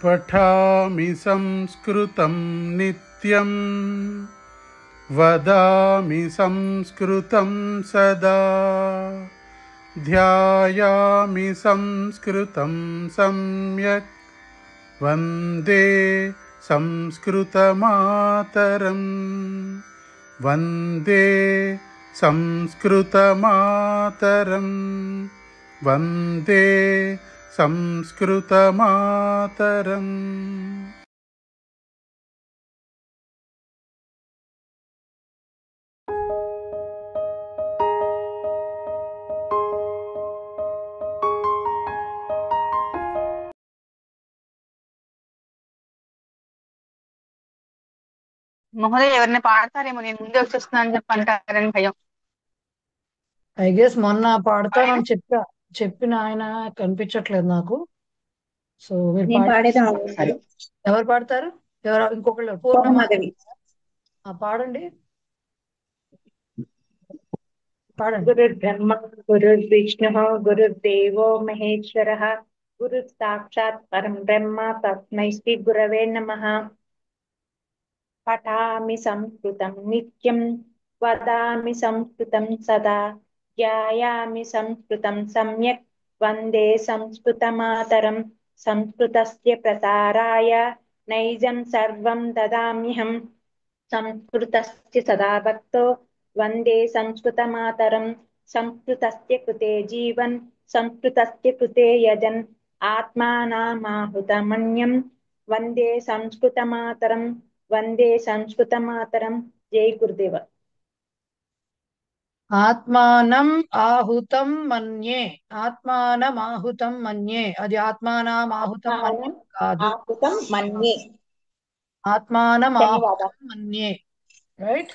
पठामि संस्कृतं नित्यं वदामि संस्कृतं सदा ध्यायामि संस्कृतं सम्यक् वन्दे संस्कृतमातरं वन्दे संस्कृतमातरं वन्दे संस्कृतमातरम्। మహోదయ ఎవరిని పాడతారేమో, నేను ముందే వచ్చేస్తున్నాను చెప్పంటారని భయం. ఐ గెస్ మొన్న పాడతానని చెప్పిన ఆయన కనిపించట్లేదు నాకు. సో మీరు ఎవరు పాడతారు? ఎవరు? ఇంకొకళ్ళు పూర్ణమ్మ పాడండి. గురుర్బ్రహ్మ గురుర్విష్ణు గురుర్దేవో మహేశ్వర గురు సాక్షాత్ పరం బ్రహ్మ తస్మై శ్రీ గురవే నమః. పఠామి సంస్కృతం నిత్యం వదామి సంస్కృతం సదా ధ్యాయామి సంస్కృతం సమ్యక్ వందే సంస్కృతమాతరం సంస్కృతస్య ప్రసారాయ నైజం సర్వం దదామ్యహం సంస్కృతస్య సదా భక్తో వందే సంస్కృతమాతరం సంస్కృతస్య కృతే జీవన్ సంస్కృతస్య కృతే యజన్ ఆత్మానామాహుతమన్యం వందే సంస్కృతమాతరం వందే సంస్కృతమాతరం. జై గురుదేవ. ఆత్మానం ఆహుతం మన్యే, ఆత్మానం ఆహుతం మన్యే. అది ఆత్మానం ఆహుతం మన్యే కాదు, ఆహుతం మన్యే. ఆత్మానం ఆహుతం మన్యే. రైట్?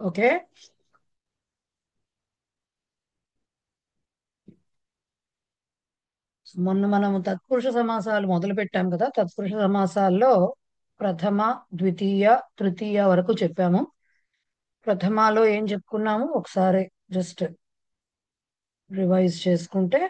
ఓకే. మొన్న మనము తత్పురుష సమాసాలు మొదలు పెట్టాం కదా. తత్పురుష సమాసాల్లో ప్రథమ, ద్వితీయ, తృతీయ వరకు చెప్పాము. ప్రథమాలో ఏం చెప్పుకున్నాము ఒకసారి జస్ట్ రివైజ్ చేసుకుంటే,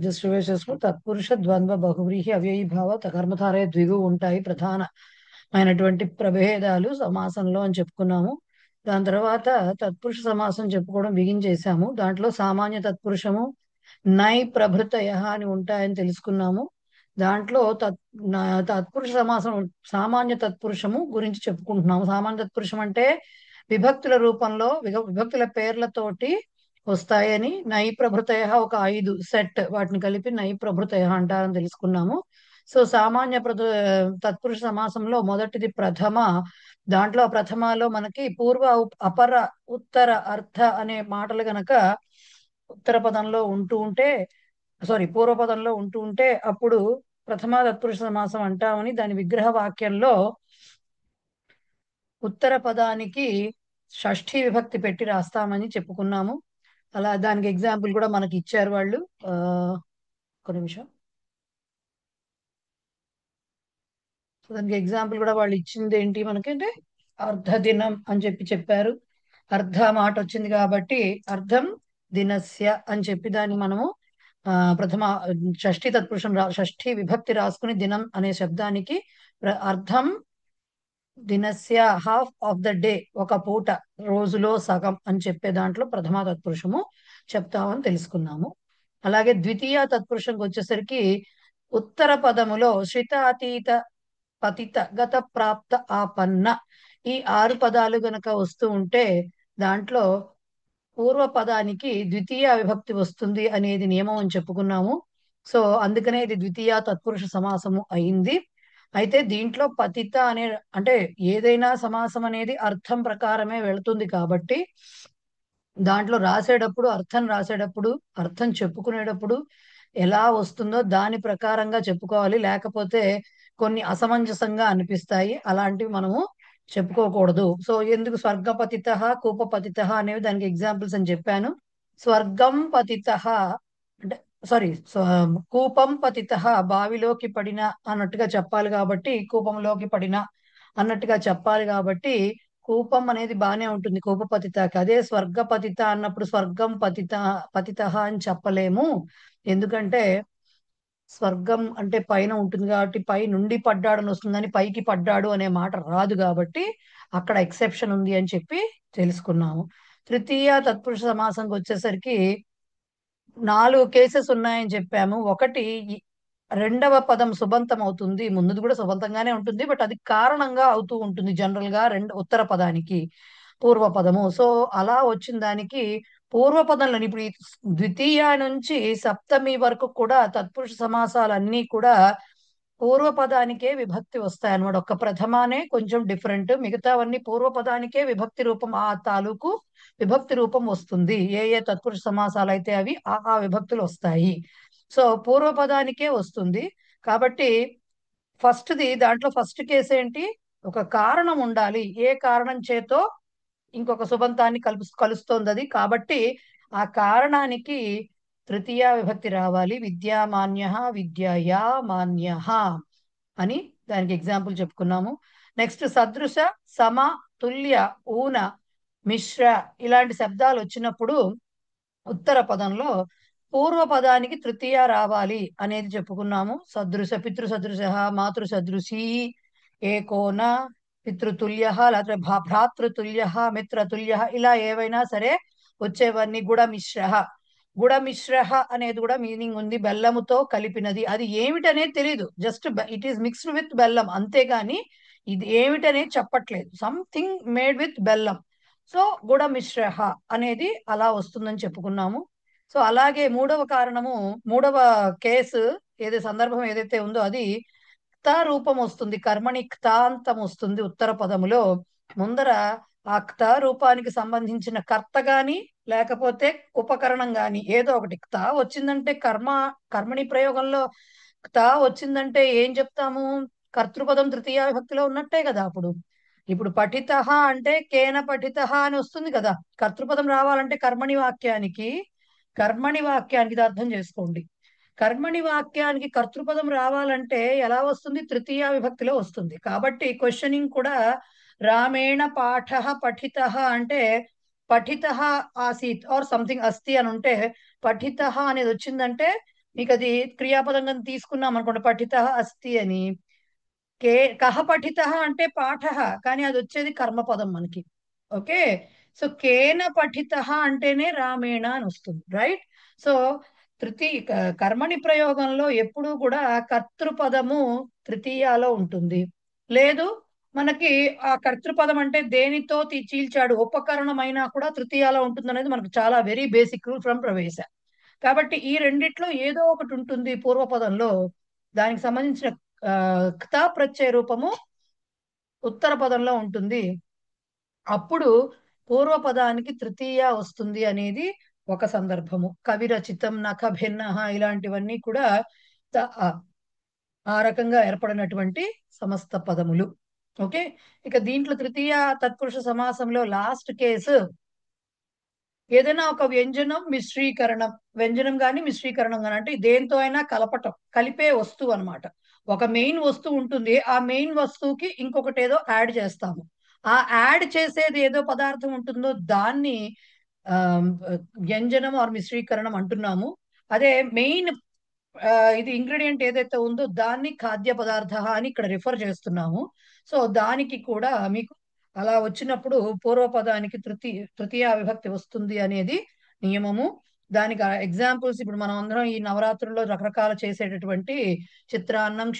జస్ట్ రివైజ్ చేసుకుంటే తత్పురుష ద్వంద్వ బహువ్రీహి అవ్యయీభావ కర్మధారయ ద్విగు ఉంటాయి ప్రధానమైనటువంటి ప్రభేదాలు సమాసంలో అని చెప్పుకున్నాము. దాని తర్వాత తత్పురుష సమాసం చెప్పుకోవడం బిగించేసాము. దాంట్లో సామాన్య తత్పురుషము, నై ప్రభృతయ అని ఉంటాయని తెలుసుకున్నాము. దాంట్లో తత్పురుష సమాసం సామాన్య తత్పురుషము గురించి చెప్పుకుంటున్నాము. సామాన్య తత్పురుషం అంటే విభక్తుల రూపంలో విభక్తుల పేర్లతోటి వస్తాయని, నై ప్రభృతయ ఒక 5 సెట్, వాటిని కలిపి నై ప్రభృతయ అంటారని తెలుసుకున్నాము. సో సామాన్య తత్పురుష సమాసంలో మొదటిది ప్రథమ. దాంట్లో ప్రథమలో మనకి పూర్వ, అపర, ఉత్తర, అర్థ అనే మాటలు గనక ఉత్తర పదంలో ఉంటూ ఉంటే, పూర్వపదంలో ఉంటూ ఉంటే అప్పుడు ప్రథమ తత్పురుష సమాసం అంటామని దాని విగ్రహ వాక్యంలో ఉత్తర పదానికి షష్ఠీ విభక్తి పెట్టి రాస్తామని చెప్పుకున్నాము. అలా దానికి ఎగ్జాంపుల్ కూడా మనకి ఇచ్చారు వాళ్ళు. ఒక నిమిషం. దానికి ఎగ్జాంపుల్ కూడా వాళ్ళు ఇచ్చింది ఏంటి మనకంటే, అర్ధ దినం అని చెప్పారు. అర్ధ మాట వచ్చింది కాబట్టి అర్ధం దినస్య అని చెప్పి దాన్ని మనము ప్రథమ షష్ఠీ తత్పురుషం షష్ఠీ విభక్తి రాసుకుని దినం అనే శబ్దానికి అర్ధం దినస్య, హాఫ్ ఆఫ్ ద డే, ఒక పూట, రోజులో సగం అని చెప్పే దాంట్లో ప్రథమ తత్పురుషము చెప్తామని తెలుసుకున్నాము. అలాగే ద్వితీయ తత్పురుషంకి వచ్చేసరికి ఉత్తర పదములో శ్రితాతీత, పతిత, గత, ప్రాప్త, ఆపన్న ఈ 6 పదాలు గనక వస్తూ ఉంటే దాంట్లో పూర్వ పదానికి ద్వితీయ విభక్తి వస్తుంది అనేది నియమం అని చెప్పుకున్నాము. సో అందుకనే ఇది ద్వితీయ తత్పురుష సమాసము అయింది. అయితే దీంట్లో పతిత అనే అంటే ఏదైనా సమాసం అనేది అర్థం ప్రకారమే వెళుతుంది కాబట్టి దాంట్లో రాసేటప్పుడు అర్థం చెప్పుకునేటప్పుడు ఎలా వస్తుందో దాని ప్రకారంగా చెప్పుకోవాలి. లేకపోతే కొన్ని అసమంజసంగా అనిపిస్తాయి, అలాంటివి మనము చెప్పుకోకూడదు. సో ఎందుకు స్వర్గపతిత, కూపపతిత అనేవి దానికి ఎగ్జాంపుల్స్ అని చెప్పాను. స్వర్గం పతితః అంటే సారీ కూపం పతితః బావిలోకి పడిన అన్నట్టుగా చెప్పాలి కాబట్టి కూపంలోకి పడిన అన్నట్టుగా చెప్పాలి కాబట్టి కూపం అనేది బానే ఉంటుంది కూపపతితకి. అదే స్వర్గపతిత అన్నప్పుడు స్వర్గం పతితః అని చెప్పలేము. ఎందుకంటే స్వర్గం అంటే పైన ఉంటుంది కాబట్టి పై నుండి పడ్డాడు అని వస్తుందని పైకి పడ్డాడు అనే మాట రాదు కాబట్టి అక్కడ ఎక్సెప్షన్ ఉంది అని చెప్పి తెలుసుకున్నాము. తృతీయ తత్పురుష సమాసంకి వచ్చేసరికి 4 కేసెస్ ఉన్నాయని చెప్పాము. ఒకటి రెండవ పదం సుబంతం అవుతుంది, ముందుది కూడా సుబంతంగానే ఉంటుంది, బట్ అది కారణంగా అవుతూ ఉంటుంది జనరల్ గా ఉత్తర పదానికి పూర్వ పదము. సో అలా వచ్చిన దానికి పూర్వ పదంలో ఇప్పుడు ఈ ద్వితీయ నుంచి సప్తమి వరకు కూడా తత్పురుష సమాసాలన్నీ కూడా పూర్వ పదానికే విభక్తి వస్తాయి అన్నమాట. ఒక్క ప్రథమానే కొంచెం డిఫరెంట్, మిగతావన్నీ పూర్వ పదానికే విభక్తి రూపం ఆ తాలూకు విభక్తి రూపం వస్తుంది. ఏ ఏ తత్పురుష సమాసాలు అయితే అవి ఆ విభక్తులు వస్తాయి. సో పూర్వ పదానికే వస్తుంది కాబట్టి దాంట్లో ఫస్ట్ కేసు ఏంటి, ఒక కారణం ఉండాలి, ఏ కారణం చేతో ఇంకొక సుబంతాన్ని కలుస్తోంది అది. కాబట్టి ఆ కారణానికి తృతీయ విభక్తి రావాలి. విద్యామాన్య విద్యయా మాన్య అని దానికి ఎగ్జాంపుల్ చెప్పుకున్నాము. నెక్స్ట్ సదృశ సమ తుల్య ఊన మిశ్ర ఇలాంటి శబ్దాలు వచ్చినప్పుడు ఉత్తర పదంలో పూర్వ పదానికి తృతీయ రావాలి అనేది చెప్పుకున్నాము. సదృశ పితృ సదృశ మాతృ సదృశీ ఏకోన పితృతుల్య లేకపోతే భ్రాతృతుల్య మిత్రతుల్య ఇలా ఏవైనా సరే వచ్చేవన్నీ గుడ మిశ్ర అనేది కూడా మీనింగ్ ఉంది, బెల్లముతో కలిపినది. అది ఏమిటనేది తెలీదు, just it is mixed with బెల్లం అంతేగాని ఇది ఏమిటనేది చెప్పట్లేదు, సంథింగ్ మేడ్ విత్ బెల్లం. సో గుడ మిశ్ర అనేది అలా వస్తుందని చెప్పుకున్నాము. సో అలాగే మూడవ కేసు సందర్భం ఏదైతే ఉందో అది క్తా రూపం వస్తుంది, కర్మణి క్తాంతం వస్తుంది ఉత్తర పదములో. ముందర ఆ క్తా రూపానికి సంబంధించిన కర్త గాని లేకపోతే ఉపకరణం గాని ఏదో ఒకటి క్తా వచ్చిందంటే కర్మణి ప్రయోగంలో క్తా వచ్చిందంటే ఏం చెప్తాము, కర్తృపదం తృతీయ విభక్తిలో ఉన్నట్టే కదా. ఇప్పుడు పఠిత అంటే కేన పఠిత అని వస్తుంది కదా. కర్తృపదం రావాలంటే కర్మణి వాక్యానికి ఇది అర్థం చేసుకోండి. కర్మణి వాక్యానికి కర్తృపదం రావాలంటే ఎలా వస్తుంది, తృతీయ విభక్తిలో వస్తుంది. కాబట్టి క్వశ్చనింగ్ కూడా రామేణ పాఠ పఠిత అంటే పఠిత ఆసీత్ ఆర్ సంథింగ్ అస్తి అని ఉంటే పఠిత అనేది వచ్చిందంటే మీకు అది క్రియాపదంగా తీసుకున్నాం అనుకోండి, పఠిత అస్తి అని. కహ పఠిత అంటే పాఠ, కానీ అది వచ్చేది కర్మపదం మనకి. ఓకే, సో కేన పఠిత అంటేనే రామేణ అని వస్తుంది, రైట్. సో కర్మణి ప్రయోగంలో ఎప్పుడూ కూడా కర్తృపదము తృతీయాలో ఉంటుంది. లేదు మనకి ఆ కర్తృపదం అంటే దేనితో చీల్చాడు ఉపకరణమైనా కూడా తృతీయాలో ఉంటుంది అనేది మనకు చాలా వెరీ బేసిక్ రూల్ ఫ్రమ్ ప్రవేశ. కాబట్టి ఈ రెండిట్లో ఏదో ఒకటి ఉంటుంది పూర్వపదంలో, దానికి సంబంధించిన క్తా ప్రత్యయ రూపము ఉత్తర పదంలో ఉంటుంది. అప్పుడు పూర్వపదానికి తృతీయ వస్తుంది అనేది ఒక సందర్భము. కవిరచితం నఖ భిన్న ఇలాంటివన్నీ కూడా ఆ రకంగా ఏర్పడినటువంటి సమస్త పదములు. ఓకే, ఇక దీంట్లో తృతీయ తత్పురుష సమాసంలో లాస్ట్ కేసు ఏదైనా ఒక వ్యంజనం గాని మిశ్రీకరణం గాని అంటే దేంతో అయినా కలిపే వస్తువు అన్నమాట. ఒక మెయిన్ వస్తువు ఉంటుంది, ఆ మెయిన్ వస్తువుకి ఇంకొకటి ఏదో యాడ్ చేస్తాము. ఆ యాడ్ చేసేది ఏదో పదార్థం ఉంటుందో దాన్ని వ్యంజనం ఆర్ మిశ్రీకరణం అంటున్నాము. అదే మెయిన్ ఇది ఇంగ్రీడియంట్ ఏదైతే ఉందో దాన్ని ఖాద్య పదార్థ అని ఇక్కడ రిఫర్ చేస్తున్నాము. సో దానికి కూడా మీకు అలా వచ్చినప్పుడు పూర్వపదానికి తృతీయ విభక్తి వస్తుంది అనేది నియమము. దానికి ఎగ్జాంపుల్స్ ఇప్పుడు మనం అందరం ఈ నవరాత్రుల్లో రకరకాల చేసేటటువంటి చిత్రాన్నం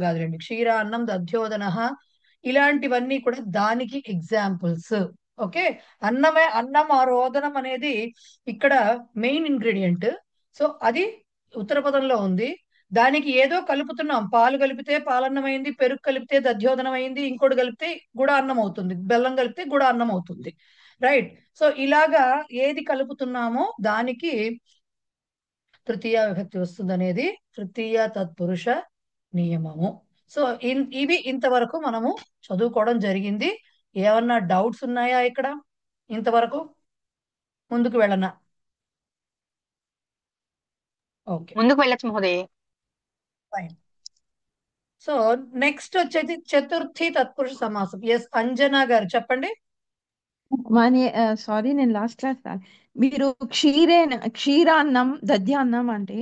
కాదులేండి, క్షీరాన్నం దధ్యోదన ఇలాంటివన్నీ కూడా దానికి ఎగ్జాంపుల్స్. ఓకే, అన్నం ఆరోదనం అనేది ఇక్కడ మెయిన్ ఇంగ్రీడియంట్. సో అది ఉత్తర పదంలో ఉంది, దానికి ఏదో కలుపుతున్నాం, పాలు కలిపితే పాలన్నం అయింది, పెరుగు కలిపితే దధ్యోదనం అయింది, ఇంకోటి కలిపితే గుడ అన్నం అవుతుంది, బెల్లం కలిపితే గుడ అన్నం అవుతుంది, రైట్. సో ఇలాగా ఏది కలుపుతున్నామో దానికి తృతీయ విభక్తి వస్తుంది అనేది తృతీయ తత్పురుష నియమము. సో ఇవి ఇంతవరకు మనము చదువుకోవడం జరిగింది. ఏమన్నా డౌట్స్ ఉన్నాయా ఇక్కడ ఇంతవరకు? ముందుకు వెళ్ళనా? ఓకే, ముందుకు వెళ్ళొచ్చు మహోదయ. ఫైన్. సో నెక్స్ట్ వచ్చేది చతుర్థి తత్పురుష సమాసం. ఎస్, అంజనా గారు చెప్పండి. వాణి, సారీ, నేను లాస్ట్ క్లాస్ రాను. మీరు క్షీరాన్నం దధ్యాన్నం అంటే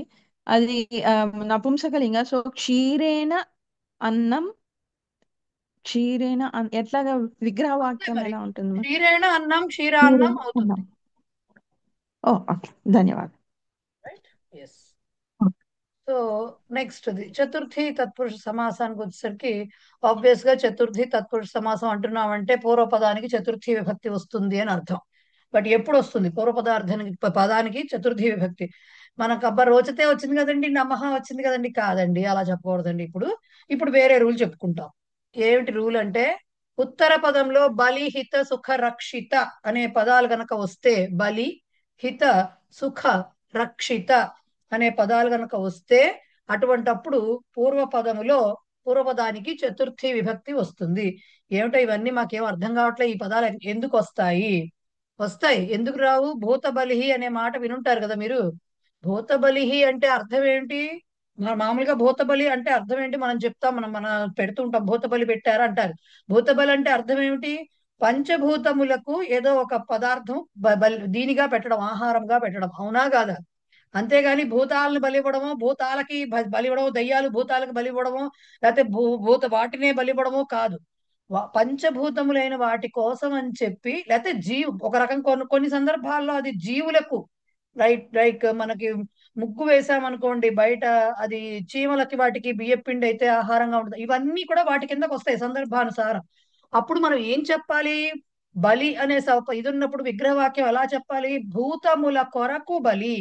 అది నపుంసకలింగ. సో అన్నం ఎట్లాగా అంతే విగ్రహవాక్యం మరి, ఎలా ఉంటుంది మరి? క్షీరేణ అన్నం క్షీరాన్నం క్షీరేణ అవుతుంది. అన్నం. ఓ, ఓకే, ధన్యవాదాలు. Right, yes. సో నెక్స్ట్ చతుర్థి తత్పురుష సమాసానికి వచ్చేసరికి ఆబ్వియస్ గా చతుర్థి తత్పురుష సమాసం అంటున్నామంటే పూర్వపదానికి చతుర్థి విభక్తి వస్తుంది అని అర్థం. బట్ ఎప్పుడు వస్తుంది పూర్వపదార్థానికి పదానికి చతుర్థి విభక్తి? మనకు అబ్బా రోచతే వచ్చింది కదండి, నమః వచ్చింది కదండి, కాదండి, అలా చెప్పకూడదండి. ఇప్పుడు వేరే రూల్ చెప్పుకుంటాం. ఏమిటి రూల్ అంటే, ఉత్తర పదంలో బలి హిత సుఖ రక్షిత అనే పదాలు గనక వస్తే, బలి హిత సుఖ రక్షిత అనే పదాలు గనక వస్తే, అటువంటప్పుడు పూర్వపదానికి చతుర్థి విభక్తి వస్తుంది. ఏమిటో ఇవన్నీ మాకేం అర్థం కావట్లే, ఈ పదాలు ఎందుకు వస్తాయి? వస్తాయి, ఎందుకు రావు? భూతబలిహి అనే మాట వినుంటారు కదా మీరు. భూతబలిహి అంటే అర్థం ఏంటి? మామూలుగా భూతబలి అంటే అర్థం ఏంటి మనం చెప్తాం, మన పెడుతుంటాం, భూతబలి పెట్టారు అంటారు. భూతబలి అంటే అర్థం ఏమిటి? పంచభూతములకు ఏదో ఒక పదార్థం దీనిగా పెట్టడం, ఆహారంగా పెట్టడం, అవునా కాదా? అంతేగాని భూతాలను బలివ్వడమో, భూతాలకి బలివ్వడమో, దయ్యాలు భూతాలకు బలివ్వడమో, లేకపోతే వాటినే బలివ్వడమో కాదు. పంచభూతములైన వాటి కోసం అని చెప్పి, లేకపోతే ఒక రకం కొన్ని సందర్భాల్లో అది జీవులకు, లైక్ మనకి ముగ్గు వేసామనుకోండి బయట, అది చీమలకి వాటికి బియ్యపిండి అయితే ఆహారంగా ఉంటుంది. ఇవన్నీ కూడా వాటి కిందకు వస్తాయి సందర్భానుసారం. అప్పుడు మనం ఏం చెప్పాలి? బలి అనే ఇది ఉన్నప్పుడు విగ్రహవాక్యం ఎలా చెప్పాలి? భూతముల కొరకు బలి,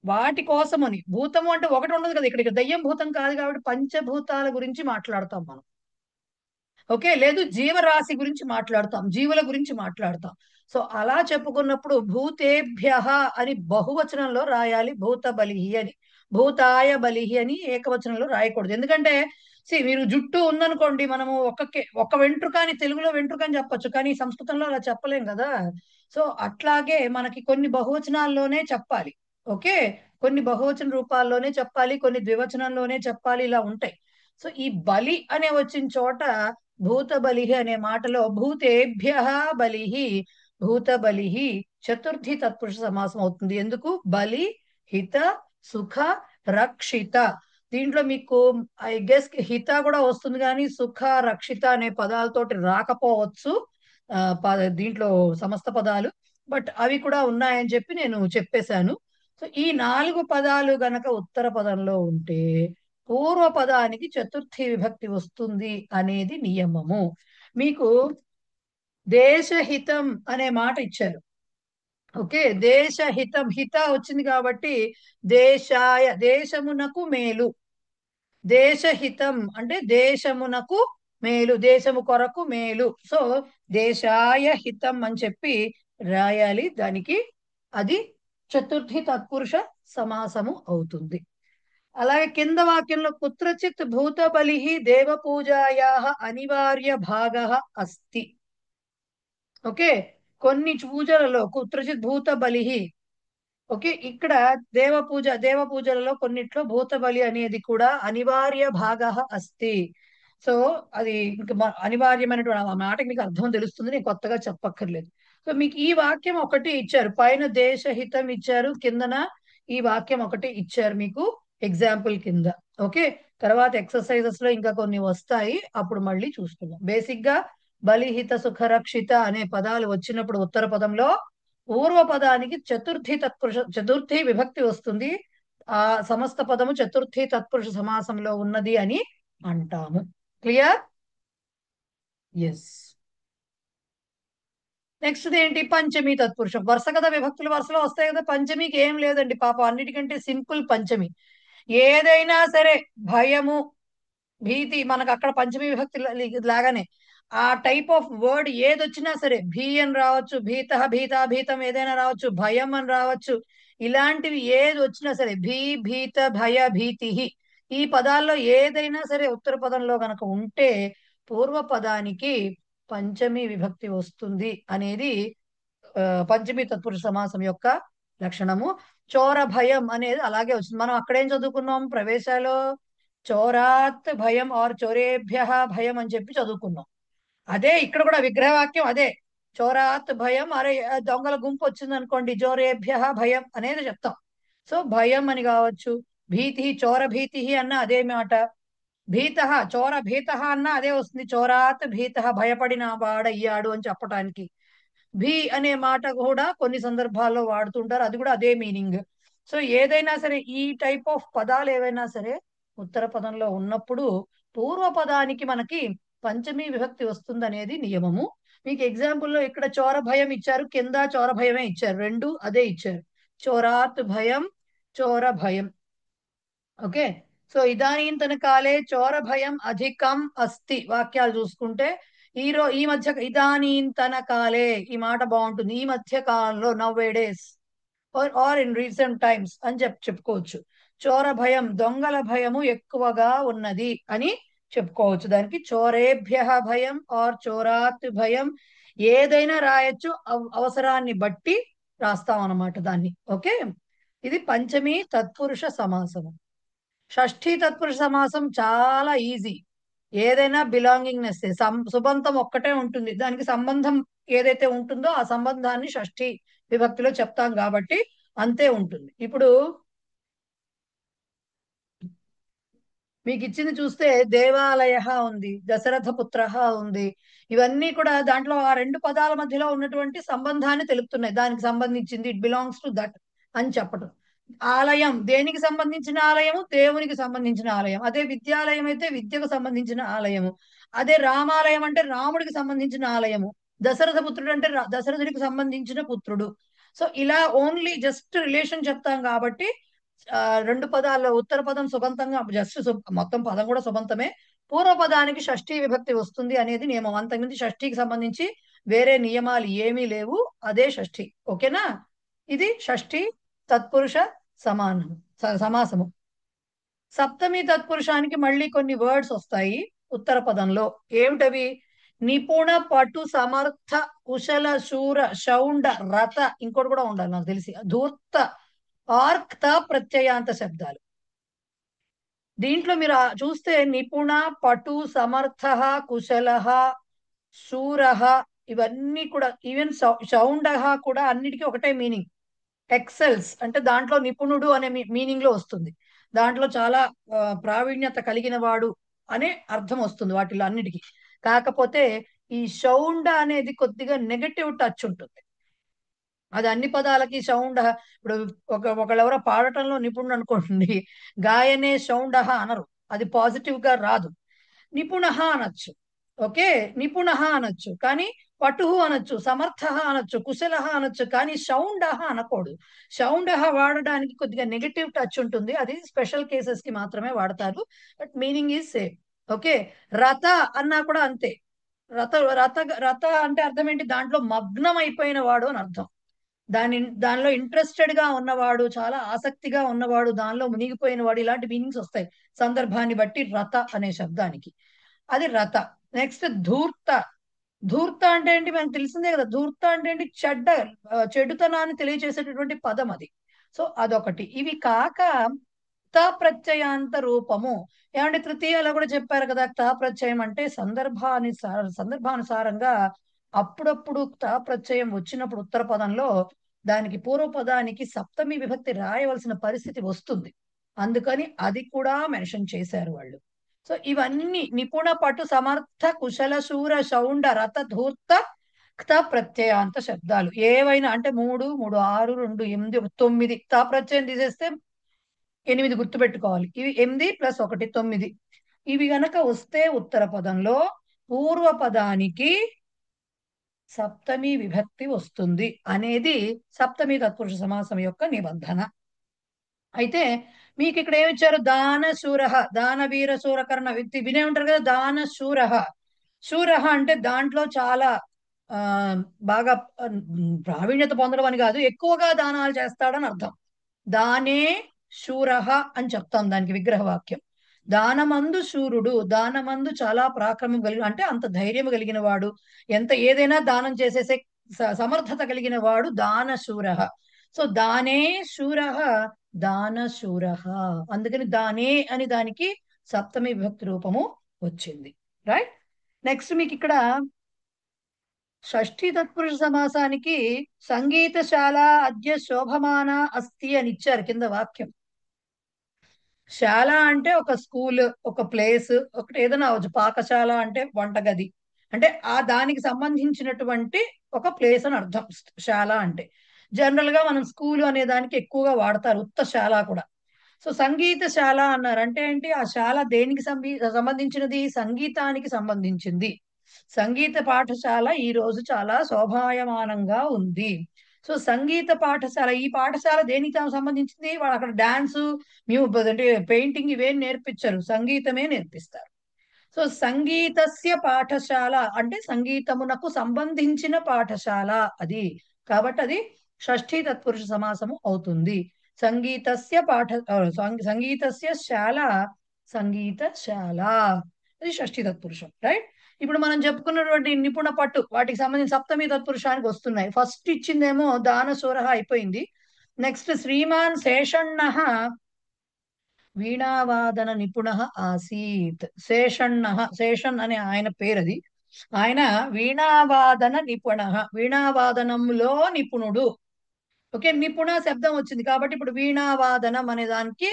వాటి కోసమని. భూతము అంటే ఒకటి ఉండదు కదా, ఇక్కడ దయ్యం భూతం కాదు కాబట్టి పంచభూతాల గురించి మాట్లాడతాం మనం. ఓకే, లేదు జీవరాశి గురించి మాట్లాడతాం, జీవుల గురించి మాట్లాడతాం. సో అలా చెప్పుకున్నప్పుడు భూతేభ్య అని బహువచనంలో రాయాలి, భూత బలిహి అని. భూతాయ బలిహి అని ఏకవచనంలో రాయకూడదు. ఎందుకంటే మీరు జుట్టు ఉందనుకోండి, మనము ఒక్క వెంట్రుక అని తెలుగులో వెంట్రుక అని చెప్పొచ్చు, కానీ సంస్కృతంలో అలా చెప్పలేం కదా. సో అట్లాగే మనకి కొన్ని బహువచనాల్లోనే చెప్పాలి. ఓకే, కొన్ని బహువచన రూపాల్లోనే చెప్పాలి, కొన్ని ద్వివచనంలోనే చెప్పాలి, ఇలా ఉంటాయి. సో ఈ బలి అనే వచ్చిన చోట భూత బలిహి అనే మాటలో భూతేభ్య బలిహి, భూత బలిహి చతుర్థి తత్పురుష సమాసం అవుతుంది. ఎందుకు? బలి హిత సుఖ రక్షిత. దీంట్లో మీకు ఐ గెస్ హిత కూడా వస్తుంది, కానీ సుఖ రక్షిత అనే పదాలతోటి రాకపోవచ్చు దీంట్లో సమస్త పదాలు. బట్ అవి కూడా ఉన్నాయని చెప్పి నేను చెప్పేశాను. సో ఈ 4 పదాలు గనక ఉత్తర పదంలో ఉంటే పూర్వపదానికి చతుర్థి విభక్తి వస్తుంది అనేది నియమము. మీకు దేశహితం అనే మాట ఇచ్చారు. ఓకే, దేశహితం, హిత వచ్చింది కాబట్టి దేశాయ, దేశమునకు మేలు. దేశహితం అంటే దేశమునకు మేలు, దేశము కొరకు మేలు. సో దేశాయ హితం అని చెప్పి రాయాలి దానికి. అది చతుర్థి తత్పురుష సమాసము అవుతుంది. అలాగే కింద వాక్యంలో కుత్రచిత్ భూత బలి దేవ పూజాయా అనివార్య భాగ అస్తి. ఓకే, కొన్ని పూజలలో కుత్రచిత్ భూత బలి. ఓకే, ఇక్కడ దేవ పూజలలో కొన్నిట్లో భూత బలి అనేది కూడా అనివార్య భాగ అస్తి. సో అది ఇంకా అనివార్యమైనటువంటి ఆ మాటకి మీకు అర్థం తెలుస్తుంది, నేను కొత్తగా చెప్పక్కర్లేదు. సో మీకు ఈ వాక్యం ఒకటి ఇచ్చారు, పైన దేశహితం ఇచ్చారు, కిందన ఈ వాక్యం ఒకటి ఇచ్చారు మీకు ఎగ్జాంపుల్ కింద. ఓకే, తర్వాత ఎక్సర్సైజెస్ లో ఇంకా కొన్ని వస్తాయి, అప్పుడు మళ్ళీ చూసుకుందాం. బేసిక్ గా బలిహిత సుఖరక్షిత అనే పదాలు వచ్చినప్పుడు ఉత్తర పదంలో పూర్వపదానికి చతుర్థి విభక్తి వస్తుంది. ఆ సమస్త పదము చతుర్థి తత్పురుష సమాసంలో ఉన్నది అని అంటాము. క్లియర్? ఎస్. నెక్స్ట్ ఏంటి? పంచమి తత్పురుషం. వరుస కదా, విభక్తులు వరుసలో వస్తాయి కదా. పంచమికి ఏం లేదండి పాపం, అన్నిటికంటే సింపుల్ పంచమి. ఏదైనా సరే భయము, భీతి, మనకు అక్కడ పంచమి విభక్తి లాగానే ఆ టైప్ ఆఫ్ వర్డ్ ఏదొచ్చినా సరే, భీ అని రావచ్చు, భీత భీత భీతం ఏదైనా రావచ్చు, భయం అని రావచ్చు, ఇలాంటివి ఏది వచ్చినా సరే, భీ భీత భయ భీతి, ఈ పదాల్లో ఏదైనా సరే ఉత్తర పదంలో గనక ఉంటే పూర్వ పదానికి పంచమి విభక్తి వస్తుంది అనేది పంచమి తత్పురుష సమాసం యొక్క లక్షణము. చోర భయం అనేది అలాగే వచ్చింది. మనం అక్కడేం చదువుకున్నాం ప్రవేశాలో, చోరాత్ భయం ఆర్ చోరేభ్య భయం అని చెప్పి చదువుకున్నాం. అదే ఇక్కడ కూడా విగ్రహవాక్యం అదే. చోరాత్ భయం, అరే దొంగల గుంపు వచ్చింది అనుకోండి, జోరేభ్య భయం అనేది చెప్తాం. సో భయం అని కావచ్చు, భీతి, చోర భీతి అన్న అదే మాట, భీత, చోర భీత అన్న అదే వస్తుంది. చోరాత్ భీత, భయపడిన వాడయ్యాడు అని చెప్పటానికి. భీ అనే మాట కూడా కొన్ని సందర్భాల్లో వాడుతుంటారు, అది కూడా అదే మీనింగ్. సో ఏదైనా సరే ఈ టైప్ ఆఫ్ పదాలు ఏవైనా సరే ఉత్తర పదంలో ఉన్నప్పుడు పూర్వ పదానికి మనకి పంచమీ విభక్తి వస్తుంది అనేది నియమము. మీకు ఎగ్జాంపుల్లో ఇక్కడ చోర భయం ఇచ్చారు, కింద చోర భయమే ఇచ్చారు, రెండు అదే ఇచ్చారు. చోరాత్ భయం, చోర భయం. ఓకే. సో ఇదానీంతన కాలే చోర భయం అధికం అస్తి. వాక్యాలు చూసుకుంటే ఈ మధ్య ఇదానీంతన కాలే ఈ మాట బాగుంటుంది. ఈ మధ్య కాలంలో, nowadays are in recent times అని చెప్పుకోవచ్చు. చోర భయం, దొంగల భయము ఎక్కువగా ఉన్నది అని చెప్పుకోవచ్చు. దానికి చోరేభ్య భయం ఆర్ చోరాత్ భయం ఏదైనా రాయొచ్చు, అవసరాన్ని బట్టి రాస్తాం అన్నమాట దాన్ని. ఓకే. ఇది పంచమి తత్పురుష సమాసము. షష్ఠీ తత్పురుష సమాసం చాలా ఈజీ. ఏదైనా బిలాంగింగ్నెస్, సుబంతం ఒక్కటే ఉంటుంది, దానికి సంబంధం ఏదైతే ఉంటుందో ఆ సంబంధాన్ని షష్ఠీ విభక్తిలో చెప్తాం కాబట్టి అంతే ఉంటుంది. ఇప్పుడు మీకు ఇచ్చింది చూస్తే దేవాలయ ఉంది, దశరథ పుత్ర ఉంది. ఇవన్నీ కూడా దాంట్లో ఆ రెండు పదాల మధ్యలో ఉన్నటువంటి సంబంధాన్ని తెలుపుతున్నాయి. దానికి సంబంధించింది, ఇట్ బిలాంగ్స్ టు దట్ అని చెప్పటం. ఆలయం దేనికి సంబంధించిన ఆలయము? దేవునికి సంబంధించిన ఆలయం. అదే విద్యాలయం అయితే విద్యకు సంబంధించిన ఆలయము. అదే రామాలయం అంటే రాముడికి సంబంధించిన ఆలయము. దశరథ పుత్రుడు అంటే దశరథుడికి సంబంధించిన పుత్రుడు. సో ఇలా ఓన్లీ జస్ట్ రిలేషన్ చెప్తాం కాబట్టి రెండు పదాల్లో ఉత్తర పదం సుబంతంగా జస్ట్ మొత్తం పదం కూడా సుబంతమే, పూర్వ పదానికి షష్ఠీ విభక్తి వస్తుంది అనేది నియమం. అంతకుమించి షష్ఠీకి సంబంధించి వేరే నియమాలు ఏమీ లేవు, అదే షష్ఠి. ఓకేనా? ఇది షష్ఠి తత్పురుష సమాసము. సప్తమి తత్పురుషానికి మళ్ళీ కొన్ని వర్డ్స్ వస్తాయి ఉత్తర పదంలో. ఏమిటవి? నిపుణ, పటు, సమర్థ, కుశల, శూర, శౌండ, రథ, ఇంకోటి కూడా ఉండాలి నాకు తెలిసి, ధూర్త, ఆర్క్త ప్రత్యయాంత శబ్దాలు. దీంట్లో మీరు చూస్తే నిపుణ, పటు, సమర్థ, కుశల, శూర ఇవన్నీ కూడా, ఈవెన్ శౌండ కూడా అన్నిటికీ ఒకటే మీనింగ్. ఎక్సెల్స్ అంటే దాంట్లో నిపుణుడు అనే మీనింగ్ లో వస్తుంది. దాంట్లో చాలా ప్రావీణ్యత కలిగిన వాడు అనే అర్థం వస్తుంది వాటిలో అన్నిటికీ. కాకపోతే ఈ శౌండ అనేది కొద్దిగా నెగటివ్ టచ్ ఉంటుంది. అది అన్ని పదాలకి శౌండ. ఇప్పుడు ఒకళ్ళెవరో పాడటంలో నిపుణుడు అనుకోండి, గాయనే శౌండ అనరు, అది పాజిటివ్ గా రాదు. నిపుణ అనొచ్చు, ఓకే, నిపుణ అనొచ్చు, కానీ పటు అనొచ్చు, సమర్థ అనొచ్చు, కుశల అనొచ్చు, కానీ శౌండ అనకూడదు. శౌండ వాడడానికి కొద్దిగా నెగటివ్ టచ్ ఉంటుంది, అది స్పెషల్ కేసెస్ కి మాత్రమే వాడతారు, but meaning is same. Okay. రథ అన్నా కూడా అంతే. రథ రథ రథ అంటే అర్థం ఏంటి? దాంట్లో మగ్నం అయిపోయిన వాడు అని అర్థం. దానిలో ఇంట్రెస్టెడ్ గా ఉన్నవాడు, చాలా ఆసక్తిగా ఉన్నవాడు, దానిలో మునిగిపోయిన వాడు, ఇలాంటి మీనింగ్స్ వస్తాయి సందర్భాన్ని బట్టి రథ అనే శబ్దానికి. అది రథ. నెక్స్ట్ ధూర్త. ధూర్త అంటే ఏంటి? మనకు తెలిసిందే కదా. ధూర్త అంటే ఏంటి? చెడుతనాన్ని తెలియచేసేటటువంటి పదం అది. సో అదొకటి. ఇవి కాక త ప్రత్యయాంత రూపము. ఏమంటే తృతీయలో కూడా చెప్పారు కదా, త ప్రత్యయం అంటే సందర్భానుసారంగా అప్పుడప్పుడు త ప్రత్యయం వచ్చినప్పుడు ఉత్తర పదంలో దానికి పూర్వ పదానికి సప్తమి విభక్తి రాయవలసిన పరిస్థితి వస్తుంది. అందుకని అది కూడా మెన్షన్ చేశారు వాళ్ళు. సో ఇవన్నీ నిపుణ, పటు, సమర్థ, కుశల, శూర, శౌండ, రథ, ధూర్త, క్త ప్రత్యయాంత శబ్దాలు ఏవైనా అంటే 3, 3, 6, 2, 8, 9. తా ప్రత్యయం తీసేస్తే 8 గుర్తుపెట్టుకోవాలి. ఇవి 8 + 1 9. ఇవి గనక వస్తే ఉత్తర పదంలో పూర్వ పదానికి సప్తమి విభక్తి వస్తుంది అనేది సప్తమి తత్పురుష సమాసం యొక్క నిబంధన. అయితే మీకు ఇక్కడ ఏమిచ్చారు? దాన శూర, దాన వీర శూరకర్ణ. వినే ఉంటారు కదా, దాన శూర. శూర అంటే దాంట్లో చాలా బాగా ప్రావీణ్యత పొందడం అని కాదు, ఎక్కువగా దానాలు చేస్తాడని అర్థం. దానే శూర అని చెప్తాం దానికి విగ్రహవాక్యం. దానమందు శూరుడు, దానమందు చాలా పరాక్రమం కలిగిన, అంటే అంత ధైర్యం కలిగిన వాడు, ఏదైనా దానం చేసేసే సమర్థత కలిగిన వాడు దాన శూర. సో దానే శూర, దాన శూర, అందుకని దానే అని దానికి సప్తమి విభక్తి రూపము వచ్చింది. రైట్. నెక్స్ట్ మీకు ఇక్కడ షష్ఠీ తత్పురుష సమాసానికి సంగీతశాల అద్య శోభమాన అస్తి అని ఇచ్చారు కింద వాక్యం. శాల అంటే ఒక స్కూల్, ఒక ప్లేస్, ఒకటి ఏదైనా అవ్వచ్చు. పాకశాల అంటే వంటగది, అంటే ఆ దానికి సంబంధించినటువంటి ఒక ప్లేస్ అని అర్థం. శాల అంటే జనరల్ గా మనం స్కూల్ అనే దానికి ఎక్కువగా వాడతారు, ఉత్త శాల కూడా. సో సంగీతశాల అన్నారు అంటే ఏంటి? ఆ శాల దేనికి సంబంధించినది? సంగీతానికి సంబంధించింది. సంగీత పాఠశాల ఈ రోజు చాలా శోభాయమానంగా ఉంది. సో సంగీత పాఠశాల, ఈ పాఠశాల దేనికి సంబంధించింది? వాళ్ళు అక్కడ డాన్స్, అంటే పెయింటింగ్ ఇవేం నేర్పించరు, సంగీతమే నేర్పిస్తారు. సో సంగీతస్య పాఠశాల అంటే సంగీతమునకు సంబంధించిన పాఠశాల అది. కాబట్టి అది షష్ఠీ తత్పురుష సమాసము అవుతుంది. సంగీతస్య సంగీతస్య శాల, సంగీతశాల, అది షష్ఠీ తత్పురుషం. రైట్. ఇప్పుడు మనం చెప్పుకున్నటువంటి నిపుణ పట్టు వాటికి సంబంధించి సప్తమి తత్పురుషానికి వస్తున్నాయి. ఫస్ట్ ఇచ్చిందేమో దానశూర అయిపోయింది. నెక్స్ట్ శ్రీమాన్ శేషಣ್ణ వీణావాదన నిపుణ ఆసీత్. శేషಣ್ణ, శేషన్ అనే ఆయన పేరది. ఆయన వీణావాదన నిపుణ, వీణావాదనంలో నిపుణుడు. ఓకే, నిపుణ శబ్దం వచ్చింది కాబట్టి ఇప్పుడు వీణావాదనం అనే దానికి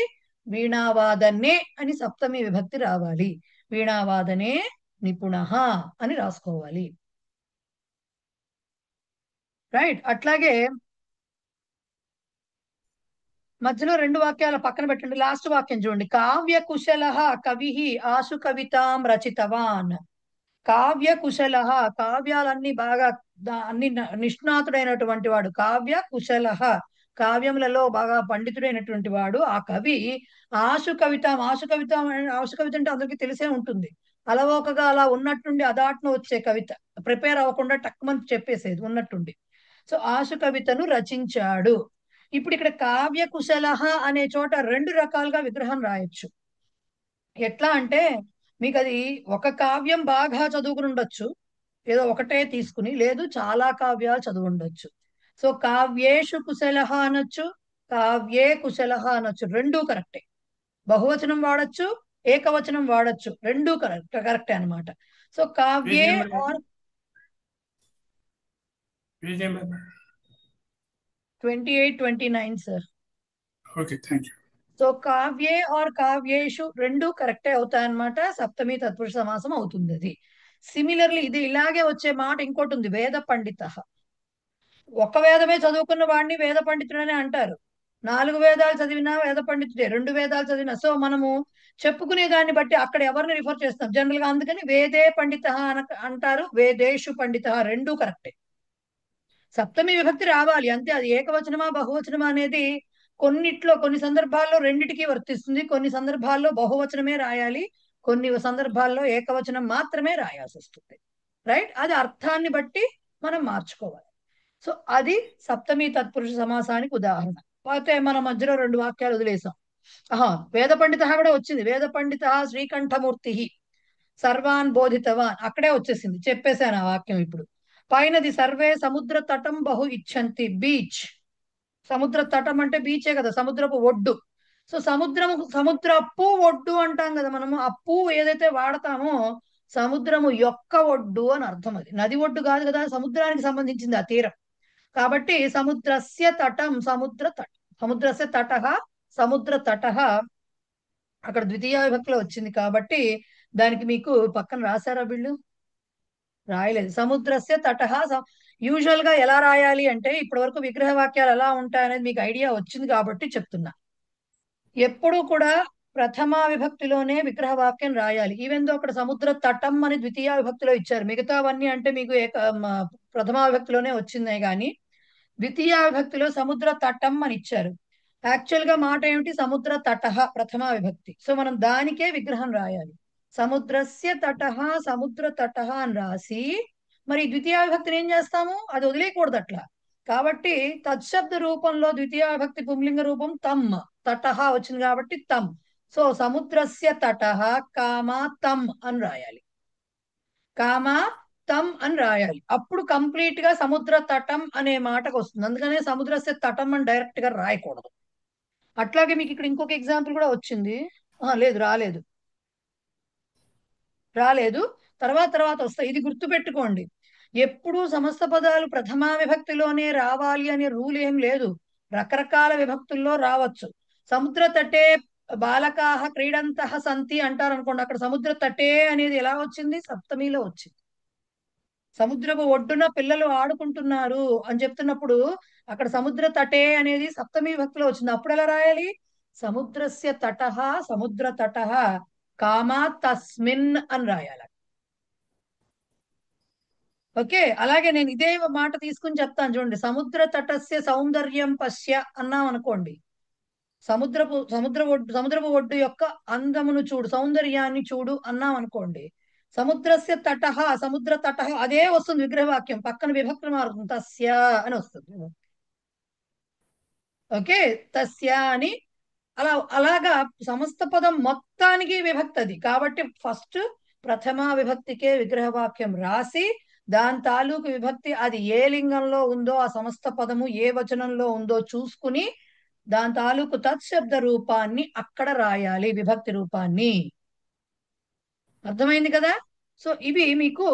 వీణావాదనే అని సప్తమి విభక్తి రావాలి. వీణావాదనే నిపుణ అని రాసుకోవాలి. రైట్. అట్లాగే మధ్యలో రెండు వాక్యాల పక్కన పెట్టండి. లాస్ట్ వాక్యం చూడండి. కావ్య కుశల కవి ఆశు కవితాం రచితవాన్. కావ్య కుశల, కావ్యాలన్నీ బాగా అన్ని నిష్ణాతుడైనటువంటి వాడు. కావ్య కుశల, కావ్యములలో బాగా పండితుడైనటువంటి వాడు ఆ కవి. ఆశు కవిత, ఆశు కవిత, ఆశు కవిత అంటే అందరికీ తెలిసే ఉంటుంది. అలవోకగా అలా ఉన్నట్టుండి అదాట్ను వచ్చే కవిత, ప్రిపేర్ అవ్వకుండా టక్మని చెప్పేసేది ఉన్నట్టుండి. సో ఆశు కవితను రచించాడు. ఇప్పుడు ఇక్కడ కావ్య కుశల అనే చోట రెండు రకాలుగా విగ్రహం రాయొచ్చు. ఎట్లా అంటే మీకు అది ఒక కావ్యం బాగా చదువుకుని ఉండొచ్చు, ఏదో ఒకటే తీసుకుని, లేదు చాలా కావ్యాలు చదువు ఉండొచ్చు. సో కావ్యేషు కుశల అనొచ్చు, కావ్యే కుశల అనొచ్చు, రెండూ కరెక్టే. బహువచనం వాడచ్చు, ఏకవచనం వాడచ్చు, రెండూ కరెక్టే అనమాట. సో కావ్యే or 28-29 sir. Okay, thank you. So కావ్యే ఆర్ కావ్యేషు రెండు కరెక్టే అవుతాయన్నమాట. సప్తమి తత్పురుష సమాసం అవుతుంది అది. సిమిలర్లీ ఇది ఇలాగే వచ్చే మాట ఇంకోటి ఉంది, వేద పండిత. ఒక వేదమే చదువుకున్న వాడిని వేద పండితుడనే అంటారు. 4 వేదాలు చదివినా వేద పండితుడే, 2 వేదాలు చదివినా. సో మనము చెప్పుకునే దాన్ని బట్టి అక్కడ ఎవరిని రిఫర్ చేస్తాం జనరల్ గా, అందుకని వేదే పండిత అంటారు, వేదేషు పండిత, రెండూ కరెక్టే. సప్తమి విభక్తి రావాలి అంతే. అది ఏకవచనమా బహువచనమా అనేది కొన్నిట్లో, కొన్ని సందర్భాల్లో రెండిటికి వర్తిస్తుంది, కొన్ని సందర్భాల్లో బహువచనమే రాయాలి, కొన్ని సందర్భాల్లో ఏకవచనం మాత్రమే రాయాల్సి వస్తుంది. రైట్. అది అర్థాన్ని బట్టి మనం మార్చుకోవాలి. సో అది సప్తమి తత్పురుష సమాసానికి ఉదాహరణ. అయితే మన మధ్యలో రెండు వాక్యాలు వదిలేసాం. వేద పండిత కూడా వచ్చింది. వేద పండిత శ్రీకంఠమూర్తి సర్వాన్ బోధితవాన్, అక్కడే వచ్చేసింది, చెప్పేశాను ఆ వాక్యం. ఇప్పుడు పైనది సర్వే సముద్ర తటం బహు ఇచ్చంతి. బీచ్, సముద్ర తటం అంటే బీచే కదా, సముద్రపు ఒడ్డు. సో సముద్రపు ఒడ్డు అంటాం కదా మనము. అప్పు ఏదైతే వాడతామో సముద్రము యొక్క ఒడ్డు అని అర్థం. అది నది ఒడ్డు కాదు కదా, సముద్రానికి సంబంధించింది ఆ తీరం. కాబట్టి సముద్రస్య తటం, సముద్ర తటం, సముద్రస్య తట, సముద్ర తట అక్కడ ద్వితీయ విభక్తిలో వచ్చింది కాబట్టి దానికి మీకు పక్కన రాశారా వీళ్ళు? రాయలేదు. సముద్రస్య తట. యూజువల్ గా ఎలా రాయాలి అంటే ఇప్పటి వరకు విగ్రహ వాక్యాలు ఎలా ఉంటాయనేది మీకు ఐడియా వచ్చింది కాబట్టి చెప్తున్నా. ఎప్పుడూ కూడా ప్రథమా విభక్తిలోనే విగ్రహ వాక్యం రాయాలి. ఈవెన్ దో అక్కడ సముద్ర తటం అని ద్వితీయ విభక్తిలో ఇచ్చారు, మిగతావన్నీ అంటే మీకు ప్రథమా విభక్తిలోనే వచ్చిందే గాని ద్వితీయ విభక్తిలో సముద్ర తటం అని ఇచ్చారు. యాక్చువల్ గా మాట ఏమిటి? సముద్ర తట, ప్రథమా విభక్తి. సో మనం దానికే విగ్రహం రాయాలి. సముద్రస్య తట, సముద్ర తట అని రాసి మరి ద్వితీయ విభక్తిని ఏం చేస్తాము? అది వదిలేయకూడదు అట్లా. కాబట్టి తత్శబ్ద రూపంలో ద్వితీయ విభక్తి పుంలింగ రూపం తమ్, తట వచ్చింది కాబట్టి తమ్. సో సముద్రస్య తట కామా తమ్ అని రాయాలి. కామా తం అని రాయాలి. అప్పుడు కంప్లీట్ గా సముద్ర తటం అనే మాటకు వస్తుంది. అందుకనే సముద్రస్య తటం అని డైరెక్ట్ గా రాయకూడదు. అట్లాగే మీకు ఇక్కడ ఇంకొక ఎగ్జాంపుల్ కూడా వచ్చింది. లేదు, రాలేదు. తర్వాత తర్వాత వస్తాయి. ఇది గుర్తు పెట్టుకోండి. ఎప్పుడు సమస్త పదాలు ప్రథమా విభక్తిలోనే రావాలి అనే రూల్ ఏం లేదు. రకరకాల విభక్తుల్లో రావచ్చు. సముద్ర తటే బాలకాహ క్రీడంతః సంతి అంటారు అనుకోండి. అక్కడ సముద్ర తటే అనేది ఎలా వచ్చింది? సప్తమిలో వచ్చింది. సముద్రపు ఒడ్డున పిల్లలు ఆడుకుంటున్నారు అని చెప్తున్నప్పుడు అక్కడ సముద్ర తటే అనేది సప్తమి విభక్తిలో వచ్చింది. అప్పుడు ఎలా రాయాలి? సముద్రస్య తటః సముద్ర తటః కామా తస్మిన్ అని రాయాలి. ఓకే, అలాగే నేను ఇదే మాట తీసుకుని చెప్తాను చూడండి. సముద్ర తటస్య సౌందర్యం పశ్య అన్నాం అనుకోండి. సముద్రపు ఒడ్డు యొక్క అందమును చూడు, సౌందర్యాన్ని చూడు అన్నాం అనుకోండి. సముద్రస్య తటః సముద్ర తటః అదే వస్తుంది విగ్రహవాక్యం. పక్కన విభక్తి మారుతుంది, తస్య అని వస్తుంది. ఓకే, తస్య అని అలాగా సమస్త పదం మొత్తానికి విభక్తి అది. కాబట్టి ఫస్ట్ ప్రథమా విభక్తికే విగ్రహవాక్యం రాసి దాని తాలూకు విభక్తి అది ఏ లింగంలో ఉందో ఆ సమస్త పదము ఏ వచనంలో ఉందో చూసుకుని దాని తాలూకు తత్శబ్ద రూపాన్ని అక్కడ రాయాలి, విభక్తి రూపాన్ని. అర్థమైంది కదా? సో ఇవి మీకు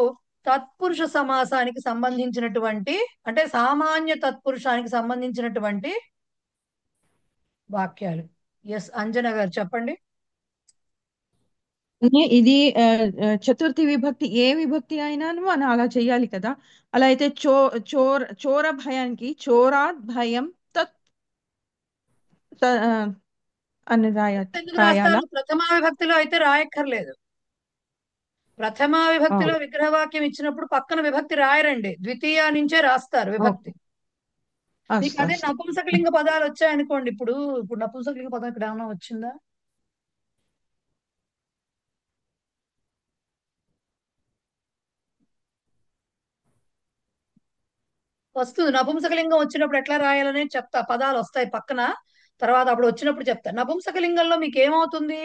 తత్పురుష సమాసానికి సంబంధించినటువంటి, అంటే సామాన్య తత్పురుషానికి సంబంధించినటువంటి వాక్యాలు. ఎస్ అంజన గారు చెప్పండి. ఇది చతుర్థి విభక్తి ఏ విభక్తి అయినా మనం అలా చెయ్యాలి కదా. అలా అయితే చోర భయానికి చోరాత్ భయం తత్ అని రాయాలా? ప్రథమా విభక్తిలో అయితే రాయక్కర్లేదు. ప్రథమా విభక్తిలో విగ్రహవాక్యం ఇచ్చినప్పుడు పక్కన విభక్తి రాయరండి, ద్వితీయ నుంచే రాస్తారు విభక్తి. మీకు అదే నపుంసకలింగ పదాలు వచ్చాయనుకోండి. ఇప్పుడు నపుంసకలింగ పదం ఇక్కడ ఏమైనా వచ్చిందా? వస్తుంది. నపుంసకలింగం వచ్చినప్పుడు ఎట్లా రాయాలనే చెప్తా. పదాలు వస్తాయి పక్కన, తర్వాత అప్పుడు వచ్చినప్పుడు చెప్తా. నపుంసకలింగంలో మీకు ఏమవుతుంది?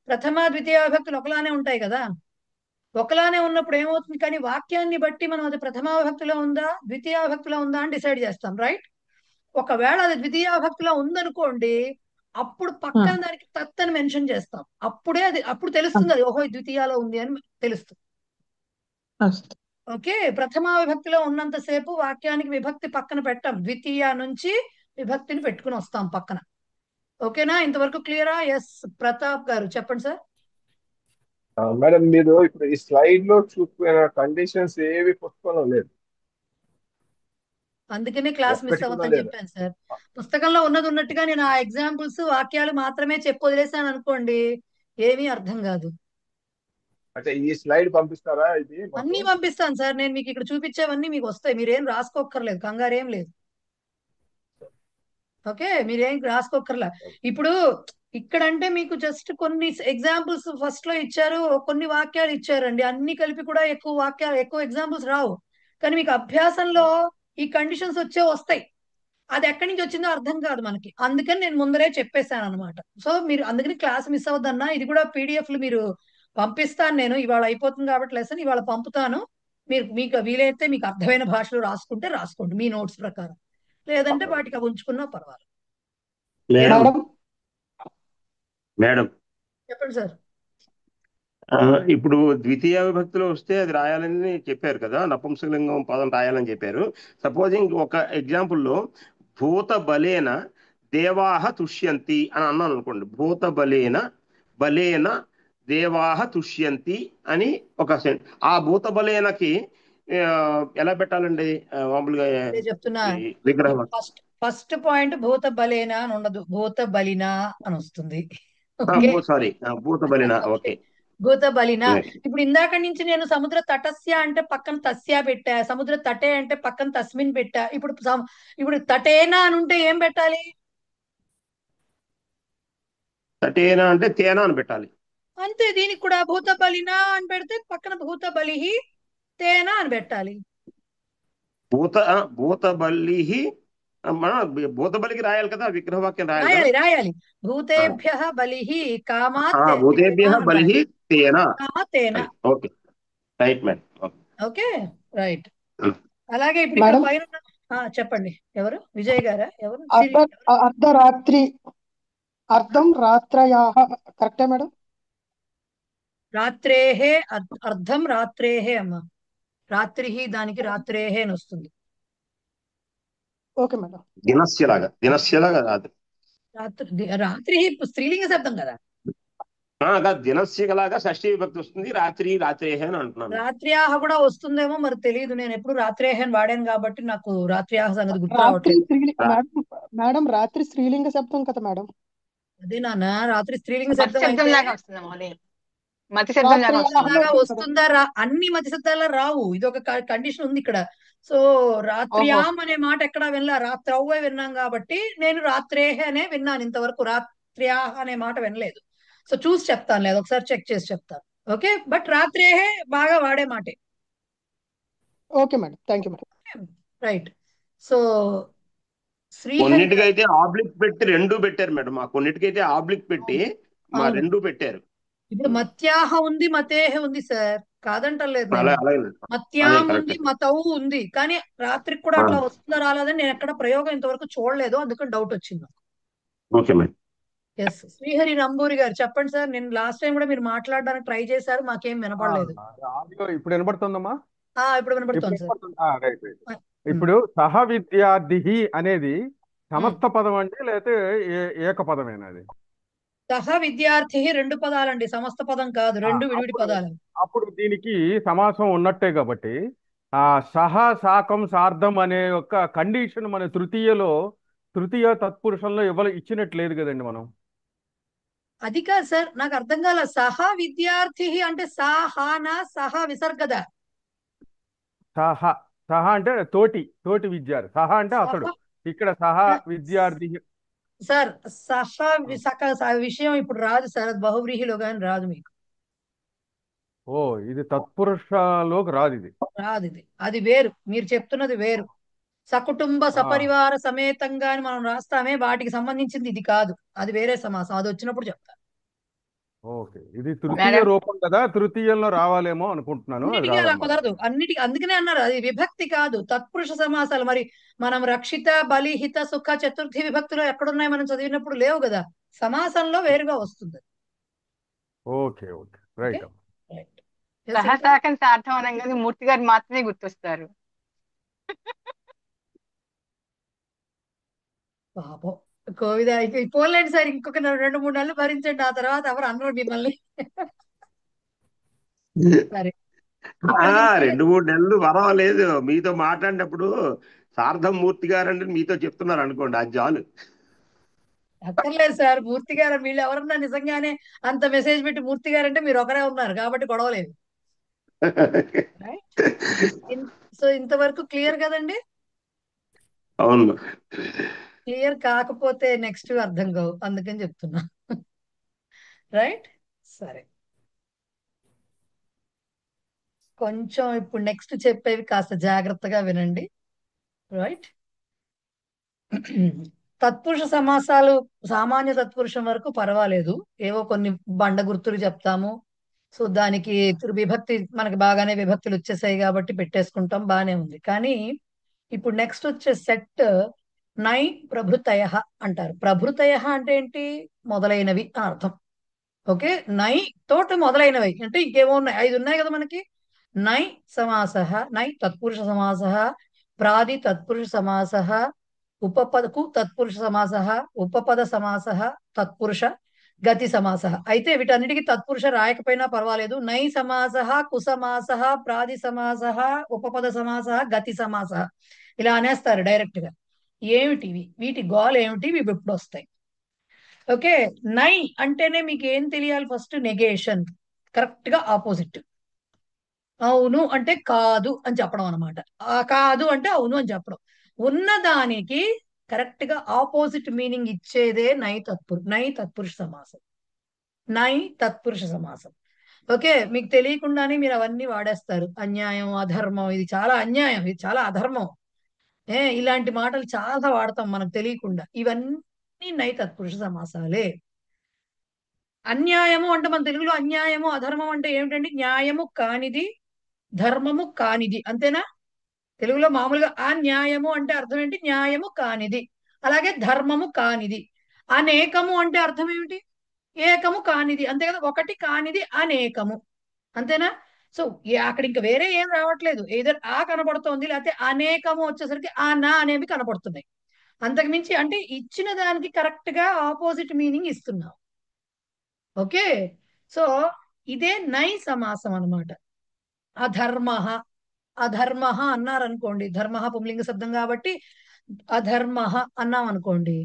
ప్రథమ ద్వితీయ విభక్తులు ఒకలానే ఉంటాయి కదా. ఒకలానే ఉన్నప్పుడు ఏమవుతుంది? కానీ వాక్యాన్ని బట్టి మనం అది ప్రథమ విభక్తిలో ఉందా ద్వితీయ విభక్తిలో ఉందా అని డిసైడ్ చేస్తాం, రైట్? ఒకవేళ అది ద్వితీయ విభక్తిలో ఉందనుకోండి, అప్పుడు పక్కన దానికి తత్ అని మెన్షన్ చేస్తాం. అప్పుడు తెలుస్తుంది అది ఓహో ద్వితీయాలో ఉంది అని తెలుస్తుంది. ఓకే, ప్రథమ విభక్తిలో ఉన్నంతసేపు వాక్యానికి విభక్తి పక్కన పెట్టాం, ద్వితీయ నుంచి విభక్తిని పెట్టుకుని వస్తాం పక్కన. ఓకేనా? ఇంతవరకు క్లియరా? ఎస్ ప్రతాప్ గారు చెప్పండి సార్. మేడం, మీరు ఇప్పుడు ఈ స్లైడ్ లో చూసుకున్న కండిషన్స్ ఏవి పుస్తకంలో లేదు. అందుకనే క్లాస్ మిస్ అవ్వద్దని చెప్పాను సార్. పుస్తకంలో ఉన్నది ఉన్నట్టుగా నేను ఆ ఎగ్జాంపుల్స్ వాక్యాలు మాత్రమే చెప్పి వదిలేసాను అనుకోండి, ఏమీ అర్థం కాదు. అంటే ఈ స్లైడ్ పంపిస్తారా? ఇది అన్ని పంపిస్తాను సార్. నేను మీకు ఇక్కడ చూపించేవన్నీ మీకు వస్తాయి. మీరేం రాసుకోక్కర్లేదు, కంగారేం లేదు. ఓకే, మీరేం రాసుకోక్కర్లా. ఇప్పుడు ఇక్కడంటే మీకు జస్ట్ కొన్ని ఎగ్జాంపుల్స్ ఫస్ట్ లో ఇచ్చారు, కొన్ని వాక్యాలు ఇచ్చారండి. అన్ని కలిపి కూడా ఎక్కువ ఎగ్జాంపుల్స్ రావు. కానీ మీకు అభ్యాసంలో ఈ కండిషన్స్ వస్తాయి. అది ఎక్కడి నుంచి వచ్చిందో అర్థం కాదు మనకి. అందుకని నేను ముందరే చెప్పేశాను అనమాట. సో మీరు అందుకని క్లాస్ మిస్ అవ్వద్దన్నా. ఇది కూడా పీడిఎఫ్లు మీరు పంపిస్తాను. నేను ఇవాళ అయిపోతుంది కాబట్టి లెసన్ ఇవాళ పంపుతాను. మీకు వీలైతే మీకు అర్థమైన భాషలో రాసుకోండి మీ నోట్స్ ప్రకారం. లేదంటే వాటికి అవి ఉంచుకున్నా పర్వాలేదు. మేడం చెప్పండి సార్. ఇప్పుడు ద్వితీయ విభక్తిలో వస్తే అది రాయాలని చెప్పారు కదా, నపుంసకలింగం పదం రాయాలని చెప్పారు. సపోజింగ్ ఒక ఎగ్జాంపుల్లో భూత బలేన దేవాహ తుష్యంతి అని అన్నాను అనుకోండి. భూత బలేన దేవాహ తుష్యంతి అని ఒక ఆ భూత బలేనకి ఎలా పెట్టాలండి మామూలుగా చెప్తున్నా. విగ్రహం ఫస్ట్ పాయింట్ భూత బలేనా అని ఉండదు, భూత బలినా అని వస్తుంది. సారీ, భూత బలిన. ఓకే, భూత బలిన. ఇప్పుడు ఇందాక నుంచి నేను సముద్ర తటస్య అంటే పక్కన తస్య పెట్టా, సముద్ర తటే అంటే పక్కన తస్మిన్ పెట్టా. ఇప్పుడు తటేనా అని ఉంటే ఏం పెట్టాలి? తటేనా అంటే తేనా అని పెట్టాలి. అంతే. దీనికి కూడా భూత బలినా అని పెడితే పక్కన భూత బలిహి తేనా అని పెట్టాలి. భూత బలిహి భూతబలికి రాయాలి కదా, విగ్రహవాక్యం రాయాలి. భూతేభ్యః బలిహి కామాత్ భూతేభ్యః బలిహి తేన. తేన. Okay, right madam. Okay, right. అలాగే ఇప్పుడు ఇక్కడ మేడం పైన చెప్పండి. ఎవరు? విజయ్ గారా? ఎవరు? అర్ధ అర్ధరాత్రి అర్ధం రాత్రయాహ కరెక్టే మేడం? రాత్రేహే అర్ధం రాత్రేహే అమ్మ. రాత్రి దానికి రాత్రేహే అని వస్తుంది. Okay madam. దినస్యలాగా కాదు. రాత్రి స్త్రీలింగ శబ్దం కదా. కాదు, దినస్యలాగా షష్ఠీ విభక్తి వస్తుంది. రాత్రి రాత్రేహే అని అంటున్నాను. రాత్ర్యాహ కూడా వస్తుందేమో మరి తెలియదు. నేను ఎప్పుడు రాత్రేహే అని వాడాను కాబట్టి నాకు రాత్ర్యాహ సంగతి గుర్తు రాత్రి రావట్లేదు. మేడం రాత్రి స్త్రీలింగ శబ్దం కదా మేడం? అదే నాన్న, రాత్రి స్త్రీలింగ మతి శబ్దం శబ్దం అయితే లాగా వస్తుందమ్మా అది. మతి శబ్దం లాగా వస్తుంది. లాగా వస్తుందా అన్ని మతి శబ్దాలు రావు. ఇది ఒక కండిషన్ ఉంది ఇక్కడ. సో రాత్ర్యాం అనే మాట ఎక్కడా వినలా, రాత్రవ్వే విన్నాం కాబట్టి నేను రాత్రేహే అనే విన్నాను. ఇంతవరకు రాత్ర్యాహ అనే మాట వినలేదు. సో చూసి చెప్తాను, లేదు ఒకసారి చెక్ చేసి చెప్తాను. ఓకే, బట్ రాత్రేహే బాగా వాడే మాటే. Okay madam, thank you madam. Right. So కొన్నిటికైతే ఆబ్లిక్ పెట్టి రెండు పెట్టారు మేడం. మా కొన్నిటికైతే ఆబ్లిక్ పెట్టి మా రెండు పెట్టారు. ఇప్పుడు మత్యాహ ఉంది, మతేహ ఉంది సార్, కాదంటలేదు. అలాగే మత్యాం ఉంది, మతవు ఉంది, కానీ రాత్రికి కూడా అట్లా వస్తుందా రాలేదని నేను ఎక్కడ ప్రయోగం ఇంతవరకు చూడలేదు, అందుకని డౌట్ వచ్చింది. Okay madam. Yes. Srihari Namburi గారు చెప్పండి సార్. నేను లాస్ట్ టైం కూడా మీరు మాట్లాడడానికి ట్రై చేశారు, మాకేం వినపడలేదు. ఇప్పుడు వినపడుతుందమ్మా? ఇప్పుడు వినపడుతుంది సార్. Right right. ఇప్పుడు సహ విద్యార్థి అనేది సమస్త పదం అండి, లేకపోతే ఏక పదమేనా? అది సహ విద్యార్థి రెండు పదాలండి, సమస్త పదం కాదు, రెండు విడివిడి పదాలు. అప్పుడు దీనికి సమాసం ఉన్నట్టే కాబట్టి సహ సాకం సార్థం అనే ఒక కండిషన్ మన తృతీయ తత్పురుషంలో ఇచ్చినట్లేదు కదండి మనం. అది కాదు సార్, నాకు అర్థం కాల. సహ విద్యార్థి అంటే సాహానా సహ విసర్గద. సహ అంటే తోటి విద్యార్థి, సహ అంటే అతడు. ఇక్కడ సహ విద్యార్థి సార్ సహ విషయం ఇప్పుడు రాదు సార్, అది బహువ్రీహిలో కానీ రాదు మీకు. ఇది తత్పురుషలోకి రాదు. ఇది రాదు, అది వేరు. మీరు చెప్తున్నది వేరు. సకుటుంబ సపరివార సమేతంగా అని మనం రాస్తామే, వాటికి సంబంధించింది ఇది కాదు, అది వేరే సమాసం. అది వచ్చినప్పుడు చెప్తాను. ఓకే, ఇది తృతీయ రూపం కదా, తృతీయంలో రావాలేమో అనుకుంటున్నాను. అలా కుదరదు అన్నిటికీ, అందుకనే అన్నారు అది విభక్తి కాదు, తత్పురుష సమాసాలు. మరి మనం రక్షిత, బలి, హిత, సుఖ చతుర్థి విభక్తిలో ఎక్కడున్నాయి మనం చదివినప్పుడు లేవు కదా, సమాసంలో వేరుగా వస్తుంది. Okay okay, right. సహసాకం సార్థం అనగానే మూర్తి గారు మాత్రమే గుర్తొస్తారు. పాపం కోవిద పోలేండి సార్, ఇంకొక 2-3 నెలలు భరించండి, ఆ తర్వాత ఎవరు అన్నారు మిమ్మల్ని. సరే, 2-3 నెలలు పర్వాలేదు. మీతో మాట్లాడినప్పుడు సార్థం మూర్తి గారు అంటే మీతో చెప్తున్నారు అనుకోండి, అది చాలు. అక్కర్లేదు సార్, మూర్తి గారు వీళ్ళు ఎవరన్నా నిజంగానే అంత మెసేజ్ పెట్టి మూర్తి గారు అంటే మీరు ఒకరే ఉన్నారు కాబట్టి గొడవలేదు. సో ఇంతవరకు క్లియర్ కదండి? అవును. క్లియర్ కాకపోతే నెక్స్ట్ అర్థం కావు, అందుకని చెప్తున్నా. రైట్, సరే. కొంచెం ఇప్పుడు నెక్స్ట్ చెప్పేవి కాస్త జాగ్రత్తగా వినండి. రైట్. తత్పురుష సమాసాలు సామాన్య తత్పురుషం వరకు పర్వాలేదు, ఏవో కొన్ని బండ గుర్తులు చెప్తాము. సో దానికి విభక్తి మనకి బాగానే విభక్తులు వచ్చేసాయి కాబట్టి పెట్టేసుకుంటాం, బాగానే ఉంది. కానీ ఇప్పుడు నెక్స్ట్ వచ్చే సెట్ నై ప్రభృతయ అంటారు. ప్రభృతయ అంటే ఏంటి? మొదలైనవి అర్థం. ఓకే, నై తోటి మొదలైనవి అంటే ఇంకేమో ఉన్నాయి, 5 ఉన్నాయి కదా మనకి. నై సమాస, నై తత్పురుష సమాస, ప్రాది తత్పురుష సమాస, ఉపపదకు తత్పురుష సమాస, ఉపపద సమాస, తత్పురుష గతి సమాస. అయితే వీటన్నిటికీ తత్పురుష రాయకపోయినా పర్వాలేదు. నై సమాస, కుసమాస, ప్రాది సమాస, ఉపపద సమాస, గతి సమాస ఇలా అనేస్తారు డైరెక్ట్ గా. ఏమిటివి? వీటి గోల్ ఏమిటి? ఇవి ఇప్పుడు వస్తాయి. ఓకే, నై అంటేనే మీకు ఏం తెలియాలి? ఫస్ట్ నెగేషన్, కరెక్ట్ గా ఆపోజిట్. అవును అంటే కాదు అని చెప్పడం అనమాట. కాదు అంటే అవును అని చెప్పడం. ఉన్నదానికి కరెక్ట్ గా ఆపోజిట్ మీనింగ్ ఇచ్చేదే నై తత్పురుష సమాసం. నై తత్పురుష సమాసం. ఓకే, మీకు తెలియకుండానే మీరు అవన్నీ వాడేస్తారు. అన్యాయం, అధర్మం, ఇది చాలా అన్యాయం, ఇది చాలా అధర్మం, ఇలాంటి మాటలు చాలా వాడతాం మనకు తెలియకుండా. ఇవన్నీ నై తత్పురుష సమాసాలే. అన్యాయము అంటే మన తెలుగులో అన్యాయము, అధర్మం అంటే ఏమిటండి? న్యాయము కానిది, ధర్మము కానిది, అంతేనా? తెలుగులో మామూలుగా అన్యాయము అంటే అర్థం ఏంటి? న్యాయము కానిది. అలాగే ధర్మము కానిది. అనేకము అంటే అర్థం ఏమిటి? ఏకము కానిది, అంతే కదా? ఒకటి కానిది అనేకము, అంతేనా? సో అక్కడ ఇంకా వేరే ఏం రావట్లేదు. ఏదో ఆ కనబడుతోంది, లేకపోతే అనేకము వచ్చేసరికి ఆ నా అనేవి కనబడుతున్నాయి. అంతకుమించి అంటే ఇచ్చిన దానికి కరెక్ట్ గా ఆపోజిట్ మీనింగ్ ఇస్తున్నాం. ఓకే, సో ఇదే నై సమాసం అన్నమాట. అధర్మ, అధర్మ అన్నారనుకోండి, ధర్మ పుంలింగ శబ్దం కాబట్టి అధర్మ అన్నాం అనుకోండి,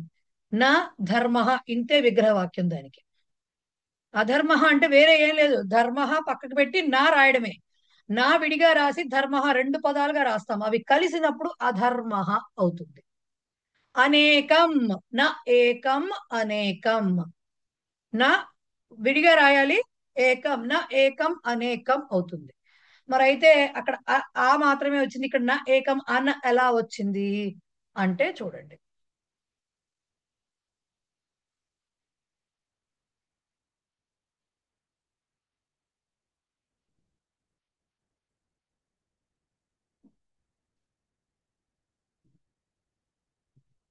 నా ధర్మ ఇంతే విగ్రహవాక్యం దానికి. అధర్మ అంటే వేరే ఏం లేదు, ధర్మ పక్కకు పెట్టి నా రాయడమే. నా విడిగా రాసి ధర్మ రెండు పదాలుగా రాస్తాం, అవి కలిసినప్పుడు అధర్మ అవుతుంది. అనేకం, నా ఏకం అనేకం, నా విడిగా రాయాలి ఏకం, నా ఏకం అనేకం అవుతుంది. మరి అయితే అక్కడ ఆ మాత్రమే వచ్చింది, ఇక్కడ నా ఏకం అన్న ఎలా వచ్చింది అంటే చూడండి.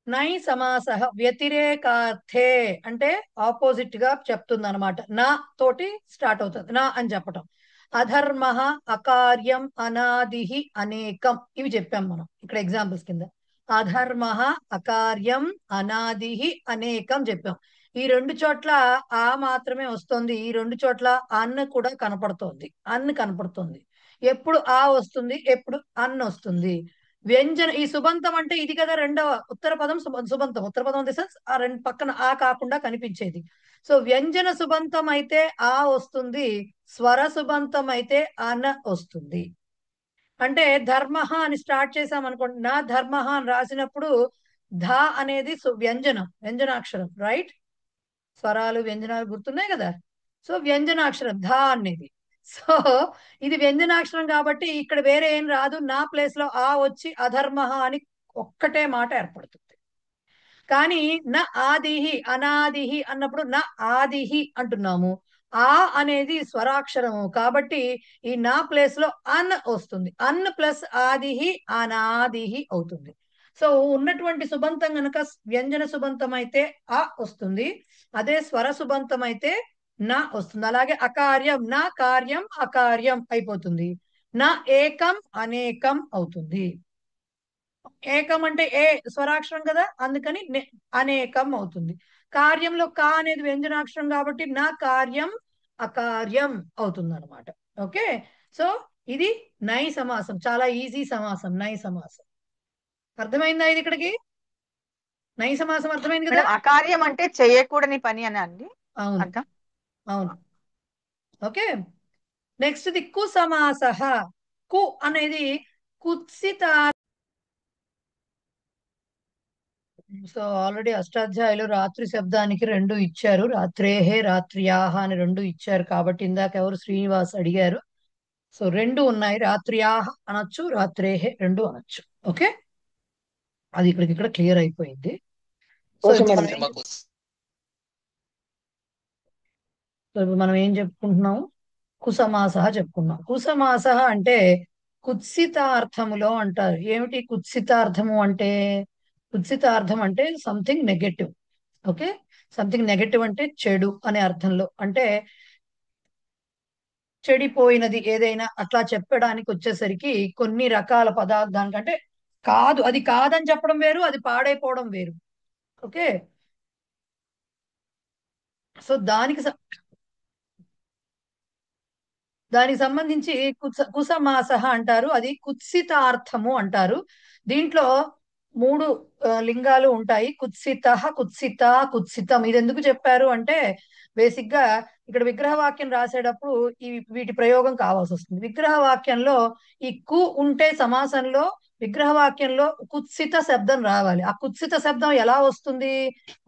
నై సమాస వ్యతిరేకార్థే అంటే ఆపోజిట్ గా చెప్తుంది అనమాట. నా తోటి స్టార్ట్ అవుతుంది, నా అని చెప్పటం. అధర్మ, అకార్యం, అనాదిహి, అనేకం, ఇవి చెప్పాం మనం ఇక్కడ ఎగ్జాంపుల్స్ కింద. అధర్మ, అకార్యం, అనాదిహి, అనేకం చెప్పాం. ఈ రెండు చోట్ల ఆ మాత్రమే వస్తుంది, ఈ రెండు చోట్ల అన్న కూడా కనపడుతోంది, అన్న కనపడుతుంది. ఎప్పుడు ఆ వస్తుంది, ఎప్పుడు అన్న వస్తుంది. వ్యంజన, ఈ సుబంతం అంటే ఇది కదా రెండవ ఉత్తర పదం. సుబంతం, ఉత్తర పదం సెన్స్ ఆ రెండు పక్కన ఆ కాకుండా కనిపించేది. సో వ్యంజన సుబంతం అయితే ఆ వస్తుంది, స్వర సుబంతం అయితే అన వస్తుంది. అంటే ధర్మ అని స్టార్ట్ చేసాం అనుకోండి, నా ధర్మ అని రాసినప్పుడు ధ అనేది వ్యంజనం, వ్యంజనాక్షరం, రైట్? స్వరాలు వ్యంజనాలు గుర్తున్నాయి కదా. సో వ్యంజనాక్షరం ధ అనేది. సో ఇది వ్యంజనాక్షరం కాబట్టి ఇక్కడ వేరే ఏం రాదు, నా ప్లేస్ లో ఆ వచ్చి అధర్మ అని ఒక్కటే మాట ఏర్పడుతుంది. కానీ నా ఆదిహి, అనాదిహి అన్నప్పుడు నా ఆదిహి అంటున్నాము. ఆ అనేది స్వరాక్షరము కాబట్టి ఈ నా ప్లేస్ లో అన్ వస్తుంది, అన్ ప్లస్ ఆదిహి అనాదిహి అవుతుంది. సో ఉన్నటువంటి సుబంతం గనక వ్యంజన సుబంతం అయితే ఆ వస్తుంది, అదే స్వర సుబంతం అయితే నా వస్తుంది. అలాగే అకార్యం, నా కార్యం అకార్యం అయిపోతుంది. నా ఏకం అనేకం అవుతుంది. ఏకం అంటే ఏ స్వరాక్షరం కదా, అందుకని అనేకం అవుతుంది. కార్యంలో కా అనేది వ్యంజనాక్షరం కాబట్టి నా కార్యం అకార్యం అవుతుంది అనమాట. ఓకే, సో ఇది నై సమాసం, చాలా ఈజీ సమాసం నై సమాసం. అర్థమైందా ఇది ఇక్కడికి? నై సమాసం అర్థమైంది కదా? అకార్యం అంటే చేయకూడని పని అని అండి అవును, అర్థం. అవును. ఓకే, నెక్స్ట్ ది కు సమాస. కు అనేది కుత్సిత. సో ఆల్రెడీ అష్టాధ్యాయులు రాత్రి శబ్దానికి రెండు ఇచ్చారు, రాత్రేహే రాత్రియాహ అని రెండు ఇచ్చారు కాబట్టి ఇందాక ఎవరు శ్రీనివాస్ అడిగారు. సో రెండు ఉన్నాయి, రాత్రియాహ అనొచ్చు, రాత్రేహే రెండు అనొచ్చు. ఓకే, అది ఇక్కడ క్లియర్ అయిపోయింది. సో ఓకే ఇప్పుడు మేడం. మనం ఏం చెప్పుకుంటున్నాం? కుసమాస చెప్పుకున్నాం. కుసమాస అంటే కుత్సితార్థములో అంటారు. ఏమిటి కుత్సితార్థము అంటే? కుత్సితార్థం అంటే something negative. Okay, something negative అంటే చెడు అనే అర్థంలో, అంటే చెడిపోయినది ఏదైనా అట్లా చెప్పడానికి వచ్చేసరికి కొన్ని రకాల పదార్థానికంటే కాదు, అది కాదని చెప్పడం వేరు, అది పాడైపోవడం వేరు. ఓకే, సో దానికి సంబంధించి కుసమాస అంటారు, అది కుత్సితార్థము అంటారు. దీంట్లో మూడు లింగాలు ఉంటాయి, కుత్సిత, కుత్సిత, కుత్సితం. ఇది ఎందుకు చెప్పారు అంటే బేసిక్ గా ఇక్కడ విగ్రహవాక్యం రాసేటప్పుడు వీటి ప్రయోగం కావాల్సి వస్తుంది. విగ్రహవాక్యంలో ఈ కు ఉంటే సమాసంలో విగ్రహవాక్యంలో కుత్సిత శబ్దం రావాలి. ఆ కుత్సిత శబ్దం ఎలా వస్తుంది?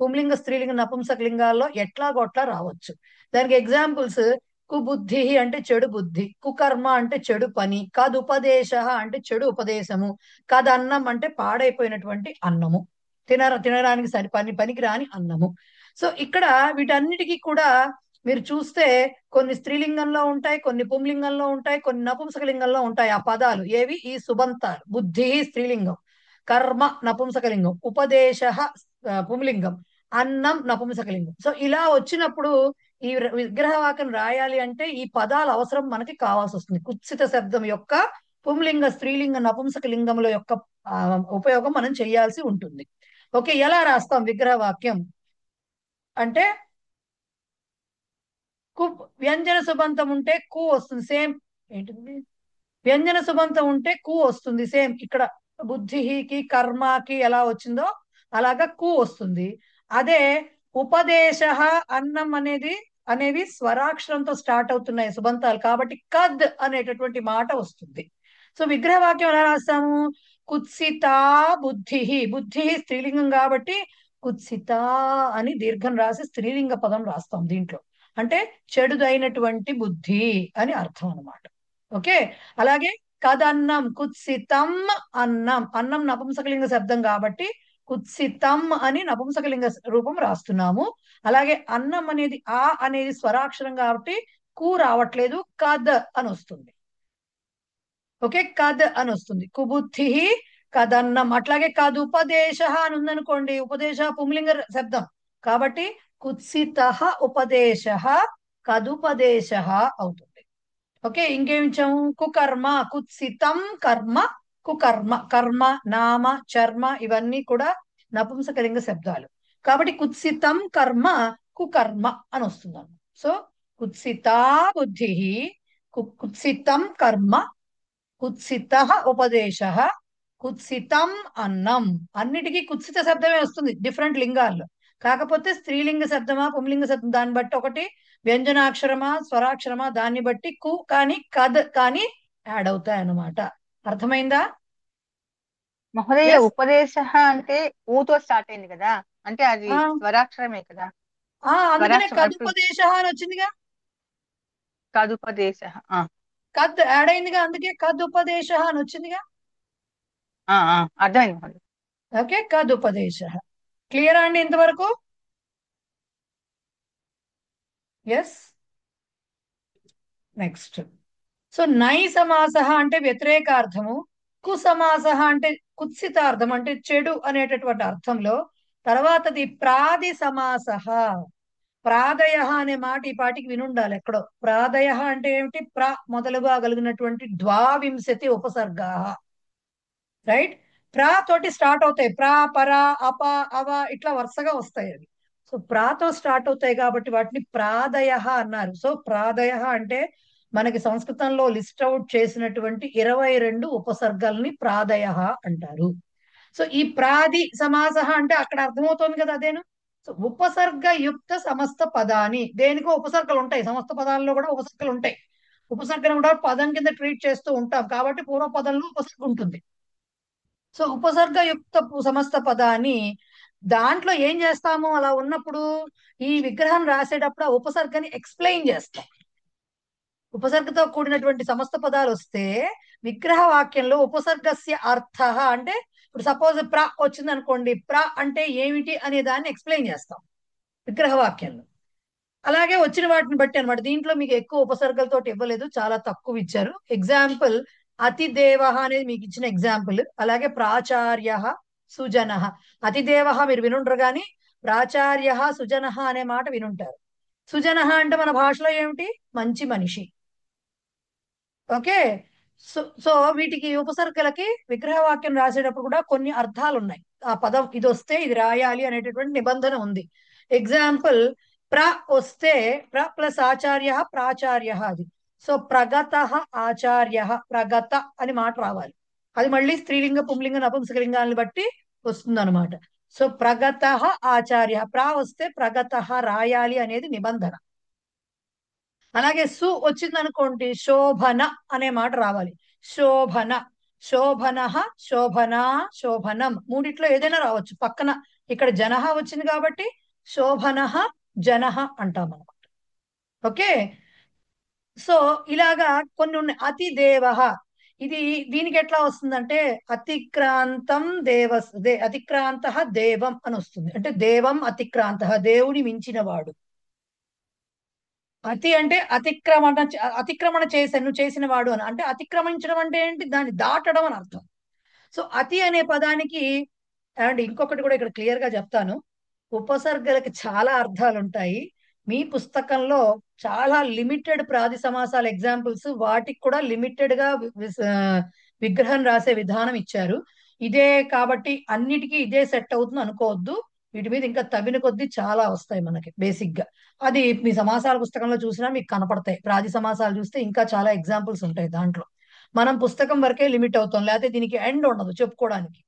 పుంలింగ, స్త్రీలింగ, నపుంసక లింగాల్లో ఎట్లాగొట్లా రావచ్చు. దానికి ఎగ్జాంపుల్స్ కుబుద్ధి అంటే చెడు బుద్ధి, కుకర్మ అంటే చెడు పని, కదుపదేశ అంటే చెడు ఉపదేశము, కదన్నం అంటే పాడైపోయినటువంటి అన్నము, తినడానికి పనికి రాని అన్నము. సో ఇక్కడ వీటన్నిటికీ కూడా మీరు చూస్తే కొన్ని స్త్రీలింగంలో ఉంటాయి, కొన్ని పుంలింగంలో ఉంటాయి, కొన్ని నపుంసకలింగంలో ఉంటాయి ఆ పదాలు. ఏవి? ఈ సుబంతాలు. బుద్ధి స్త్రీలింగం, కర్మ నపుంసకలింగం, ఉపదేశ పుంలింగం, అన్నం నపుంసకలింగం. సో ఇలా వచ్చినప్పుడు ఈ విగ్రహవాక్యం రాయాలి అంటే ఈ పదాల అవసరం మనకి కావాల్సి వస్తుంది. కుత్సిత శబ్దం యొక్క పుంలింగ, స్త్రీలింగ, నపుంసక లింగముల యొక్క ఉపయోగం మనం చేయాల్సి ఉంటుంది. ఓకే, ఎలా రాస్తాం విగ్రహవాక్యం అంటే వ్యంజన సుబంతం ఉంటే కు వస్తుంది, సేమ్. ఏంటిది? వ్యంజన సుబంతం ఉంటే కు వస్తుంది, సేమ్. ఇక్కడ బుద్ధికి కర్మకి ఎలా వచ్చిందో అలాగా కు వస్తుంది. అదే ఉపదేశ, అన్నం అనేవి స్వరాక్షరంతో స్టార్ట్ అవుతున్నాయి సుబంతాలు, కాబట్టి కద్ అనేటటువంటి మాట వస్తుంది. సో విగ్రహవాక్యం ఎలా రాస్తాము? కుత్సిత బుద్ధి, బుద్ధి స్త్రీలింగం కాబట్టి కుత్సిత అని దీర్ఘం రాసి స్త్రీలింగ పదం రాస్తాం దీంట్లో. అంటే చెడుదైనటువంటి బుద్ధి అని అర్థం అన్నమాట. ఓకే, అలాగే కదన్నం, కుత్సితం అన్నం. అన్నం నపుంసకలింగ శబ్దం కాబట్టి కుత్సితం అని నపుంసకలింగ రూపం రాస్తున్నాము. అలాగే అన్నం అనేది స్వరాక్షరం కాబట్టి కు రావట్లేదు, కద్ అని వస్తుంది. ఓకే, కద్ అని వస్తుంది. కుబుద్ధి కదన్నం. అట్లాగే కదుపదేశ అని ఉందనుకోండి, ఉపదేశ పుంలింగ శబ్దం కాబట్టి కుత్సిత ఉపదేశ కదుపదేశ అవుతుంది. ఓకే, ఇంకేమించాము? కుకర్మ, కుత్సితం కర్మ, కుకర్మ. కర్మ, నామ, చర్మ ఇవన్నీ కూడా నపుంసకలింగ శబ్దాలు కాబట్టి కుత్సితం కర్మ కుకర్మ అని వస్తుంది. సో కుత్సితా బుద్ధి, కుత్సితం కర్మ, కుత్సిత ఉపదేశ, కుత్సితం అన్నం. అన్నిటికీ కుత్సిత శబ్దమే వస్తుంది డిఫరెంట్ లింగాల్లో. కాకపోతే స్త్రీలింగ శబ్దమా పుంలింగ శబ్దం దాన్ని బట్టి ఒకటి వ్యంజనాక్షరమా స్వరాక్షరమా దాన్ని బట్టి కు కానీ కద్ కానీ యాడ్ అవుతాయి అన్నమాట. అర్థమైందా? మహోదయ, Yes? ఉపదేశ అంటే ఊతో స్టార్ట్ అయింది కదా, అంటే అది ఆ, స్వరాక్షరమే కదా. అందుకనే స్వరాక్షరం కదుపదేశ అని వచ్చిందిగా, కదుపదేశ. కద్ యాడ్ అయిందిగా, అందుకే కదుపదేశ అని వచ్చిందిగా. అర్థమైంది మహోదయ. ఓకే, కదుపదేశ. క్లియర్ అండి ఇంతవరకు? ఎస్. నెక్స్ట్, సో నై సమాస అంటే వ్యతిరేకార్థము, కుసమాస అంటే కుత్సితార్థం అంటే చెడు అనేటటువంటి అర్థంలో. తర్వాతది ప్రాది సమాస. ప్రాదయ అనే మాట ఈ పాటికి వినుండాలి ఎక్కడో. ప్రాదయ అంటే ఏమిటి? మొదలుగా కలిగినటువంటి ద్వావింశతి ఉపసర్గా. రైట్, తోటి స్టార్ట్ అవుతాయి. పర, అప, అవ ఇట్లా వరుసగా వస్తాయి అవి. సో తో స్టార్ట్ అవుతాయి కాబట్టి వాటిని ప్రాదయ అన్నారు. సో ప్రాదయ అంటే మనకి సంస్కృతంలో లిస్ట్ అవుట్ చేసినటువంటి 22 ఉపసర్గల్ని ప్రాదయ అంటారు. సో ఈ ప్రాది సమాస అంటే అక్కడ అర్థమవుతోంది కదా అదేను. సో ఉపసర్గ యుక్త సమస్త పదాని. దేనికో ఉపసర్గలు ఉంటాయి, సమస్త పదాల్లో కూడా ఉపసర్గలు ఉంటాయి. ఉపసర్గను కూడా పదం కింద ట్రీట్ చేస్తూ ఉంటాం కాబట్టి పూర్వ పదంలో ఉపసర్గ ఉంటుంది. సో ఉపసర్గ యుక్త సమస్త పదాన్ని దాంట్లో ఏం చేస్తాము? అలా ఉన్నప్పుడు ఈ విగ్రహం రాసేటప్పుడు ఆ ఉపసర్గని ఎక్స్ప్లెయిన్ చేస్తాం. ఉపసర్గతో కూడినటువంటి సమస్త పదాలు వస్తే విగ్రహ వాక్యంలో ఉపసర్గస్య అర్థ అంటే, ఇప్పుడు సపోజ్ ప్ర వచ్చింది అనుకోండి, ప్ర అంటే ఏమిటి అనే దాన్ని ఎక్స్ప్లెయిన్ చేస్తాం విగ్రహ వాక్యంలో. అలాగే వచ్చిన వాటిని బట్టి అనమాట. దీంట్లో మీకు ఎక్కువ ఉపసర్గలతో ఇవ్వలేదు, చాలా తక్కువ ఇచ్చారు. ఎగ్జాంపుల్ అతిదేవ అనేది మీకు ఇచ్చిన ఎగ్జాంపుల్. అలాగే ప్రాచార్య సుజన. అతిదేవ మీరు వినుంటారు కానీ ప్రాచార్య సుజన అనే మాట వినుంటారు. సుజన అంటే మన భాషలో ఏమిటి? మంచి మనిషి. ఓకే, సో వీటికి ఉపసర్గలకి విగ్రహవాక్యం రాసేటప్పుడు కూడా కొన్ని అర్థాలు ఉన్నాయి. ఆ పదం ఇది వస్తే ఇది రాయాలి అనేటటువంటి నిబంధన ఉంది. ఎగ్జాంపుల్ ప్ర వస్తే ప్ర ప్లస్ ఆచార్య ప్రాచార్య అది. సో ప్రగత ఆచార్య, ప్రగత అని మాట రావాలి. అది మళ్ళీ స్త్రీలింగ పుంలింగ నపుంసకలింగాన్ని బట్టి వస్తుంది అనమాట. సో ప్రగత ఆచార్య, వస్తే ప్రగత రాయాలి అనేది నిబంధన. అలాగే సు వచ్చింది అనుకోండి, శోభన అనే మాట రావాలి. శోభన, శోభన, శోభన, శోభనం మూడిట్లో ఏదైనా రావచ్చు. పక్కన ఇక్కడ జనహ వచ్చింది కాబట్టి శోభన జనహ అంటాం అనమాట. ఓకే, సో ఇలాగా కొన్ని ఉన్నాయి. అతిదేవ, ఇది దీనికి ఎట్లా వస్తుందంటే అతిక్రాంతం అతిక్రాంత దేవం అని వస్తుంది. అంటే దేవం అతిక్రాంత, దేవుని మించిన వాడు. అతి అంటే అతిక్రమణ చేశాను, నువ్వు చేసిన వాడు అని. అంటే అతిక్రమించడం అంటే ఏంటి? దాన్ని దాటడం అని అర్థం. సో అతి అనే పదానికి అండ్ ఇంకొకటి కూడా ఇక్కడ క్లియర్ గా చెప్తాను. ఉపసర్గలకి చాలా అర్థాలు ఉంటాయి. మీ పుస్తకంలో చాలా లిమిటెడ్ ప్రాది సమాసాల ఎగ్జాంపుల్స్, వాటికి కూడా లిమిటెడ్ గా విగ్రహం రాసే విధానం ఇచ్చారు. ఇదే కాబట్టి అన్నిటికీ ఇదే సెట్ అవుతుంది అనుకోవద్దు. వీటి మీద ఇంకా తవ్విన కొద్దీ చాలా వస్తాయి మనకి బేసిక్ గా. అది మీ సమాసాల పుస్తకంలో చూసినా మీకు కనపడతాయి. ప్రాది సమాసాలు చూస్తే ఇంకా చాలా ఎగ్జాంపుల్స్ ఉంటాయి దాంట్లో. మనం పుస్తకం వరకే లిమిట్ అవుతాం, లేకపోతే దీనికి ఎండ్ ఉండదు చెప్పుకోవడానికి.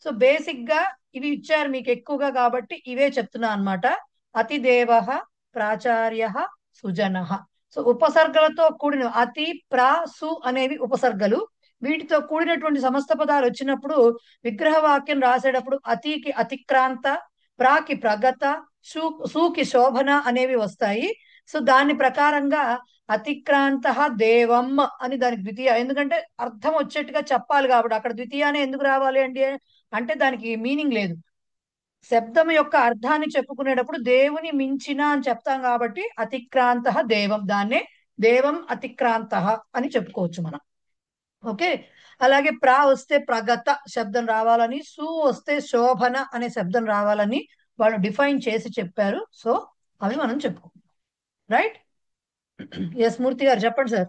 సో బేసిక్ గా ఇవి ఇచ్చారు మీకు ఎక్కువగా కాబట్టి ఇవే చెప్తున్నా అన్నమాట. అతిదేవ, ప్రాచార్య, సుజన. సో ఉపసర్గలతో కూడిన అతి, ప్రా, సు అనేవి ఉపసర్గలు. వీటితో కూడినటువంటి సమస్త పదాలు వచ్చినప్పుడు విగ్రహ వాక్యం రాసేటప్పుడు అతికి అతిక్రాంత, ప్రాకి ప్రగత, సూకి శోభన అనేవి వస్తాయి. సో దాని ప్రకారంగా అతిక్రాంత దేవం అని దానికి ద్వితీయ, ఎందుకంటే అర్థం వచ్చేట్టుగా చెప్పాలి కాబట్టి. అక్కడ ద్వితీయానే ఎందుకు రావాలి అండి అంటే దానికి మీనింగ్ లేదు. శబ్దం యొక్క అర్థాన్ని చెప్పుకునేటప్పుడు దేవుని మించిన అని చెప్తాం కాబట్టి అతిక్రాంత దేవం, దాన్నే దేవం అతిక్రాంత అని చెప్పుకోవచ్చు మనం. ఓకే. అలాగే ప్రా వస్తే ప్రగత శబ్దం రావాలని, సు వస్తే శోభన అనే శబ్దం రావాలని వాళ్ళు డిఫైన్ చేసి చెప్పారు. సో అవి మనం చెప్పుకుంటాం. రైట్. ఎస్ మూర్తి గారు చెప్పండి సార్.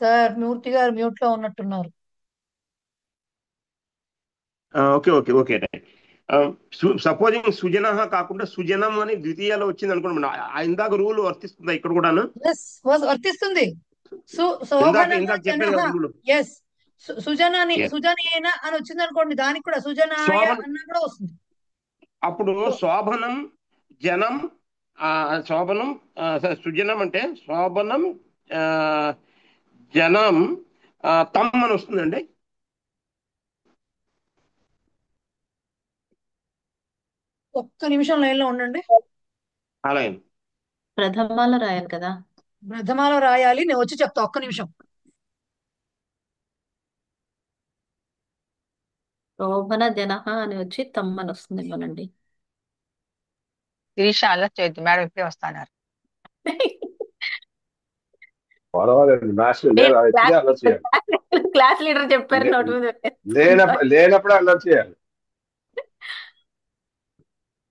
సార్ మూర్తి గారు మ్యూట్ లో ఉన్నట్టున్నారు. Okay okay okay right. Supposing సుజన కాకుండా సుజనం అని ద్వితీయాలో వచ్చింది అనుకోండి, ఇందాక రూల్ వర్తిస్తుందా ఇక్కడ కూడాను? వర్తిస్తుంది. ఇందాక చెప్పారు కదా రూల్. ఎస్, సుజనేన అని వచ్చింది అనుకోండి, దానికి కూడా సుజనాయ అన్నా కూడా వస్తుంది. అప్పుడు శోభనం జనం, శోభనం సుజనం అంటే శోభనం జనం తమ్ అని వస్తుందండి. ఒక్క నిమిషం లైన్ లో ఉండండి. అలాగే ప్రథమాలో రాయాలి కదా. ప్రథమాలో రాయాలి, నేను వచ్చి చెప్తా. ఒక్క నిమిషం. శోభన జన అని వచ్చి తమ్మని వస్తుంది ఇవ్వనండి. శిరీష అలా చేయొద్దు మేడం, ఇప్పుడే వస్తున్నారు. క్లాస్ లీడర్ చెప్పారు నోటి మీద లేనప్పుడు అల్లరి చేయాలి.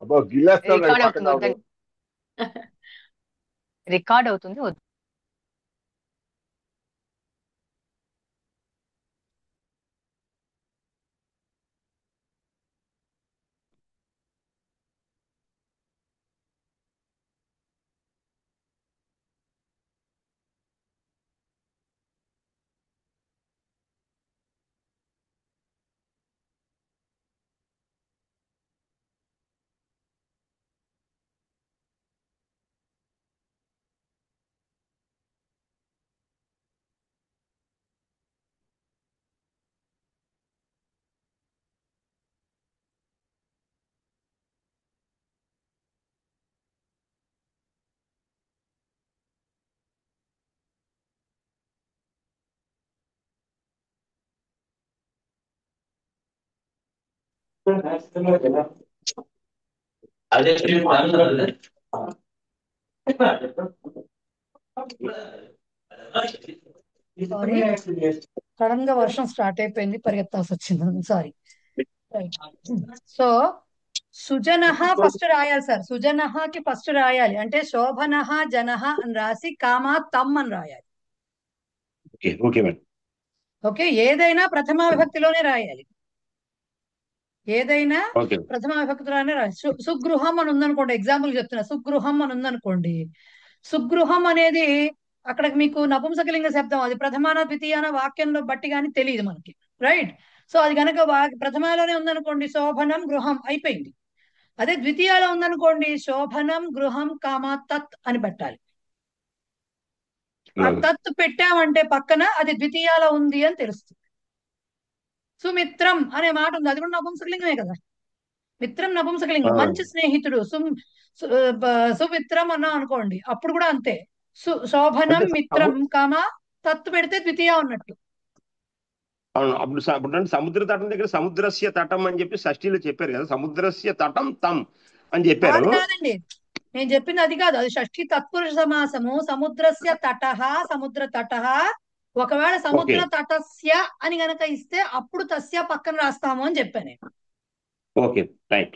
అబ్బో గిల్లేస్తాను. రికార్డ్ అవుతుంది వద్దు. సడన్ గా వర్షం స్టార్ట్ అయిపోయింది, పరిగెత్తాల్సి వచ్చింది. సారీ. సో సుజనః ఫస్ట్ రాయాలి సార్. సుజనఃకి ఫస్ట్ రాయాలి. అంటే శోభనః జనః అని రాసి కామా తమ్ అని రాయాలి. ఓకే. ఏదైనా ప్రథమా విభక్తిలోనే రాయాలి. ఏదైనా ప్రథమా విభక్తిలోనే రాయాలి. సుగృహం అని ఉందనుకోండి, ఎగ్జాంపుల్ చెప్తున్నా. సుగృహం అని ఉందనుకోండి, సుగృహం అనేది అక్కడ మీకు నపుంసకలింగ శబ్దం. అది ప్రథమాన ద్వితీయాన వాక్యంలో బట్టి కానీ తెలియదు మనకి. రైట్. సో అది కనుక ప్రథమాలోనే ఉందనుకోండి, శోభనం గృహం అయిపోయింది. అదే ద్వితీయాలో ఉందనుకోండి, శోభనం గృహం కామా తత్ అని పెట్టాలి. ఆ తత్ పెట్టామంటే పక్కన అది ద్వితీయాలో ఉంది అని తెలుస్తుంది. సుమిత్రం అనే మాట ఉంది, అది కూడా నపుంసకలింగమే కదా. మిత్రం నపుంసకలింగం. మంచి స్నేహితుడు సుమిత్రం అన్నా అనుకోండి, అప్పుడు కూడా అంతే. శోభనం మిత్రం కామా తత్తు పెడితే ద్వితీయ ఉన్నట్టు. అవును. అప్పుడు సముద్ర తటం దగ్గర సముద్రస్య తటం అని చెప్పి షష్ఠీలో చెప్పారు కదా. సముద్రస్య తటం తమ్ అని చెప్పారు. కాదండి, నేను చెప్పింది అది కాదు. అది షష్ఠి తత్పురుష సమాసము. సముద్రస్య తటః, సముద్ర తటః. ఒకవేళ ఓకే సముద్ర తటస్య అని గనక ఇస్తే అప్పుడు తస్య పక్కన రాస్తాము అని చెప్పాను నేను. ఓకే రైట్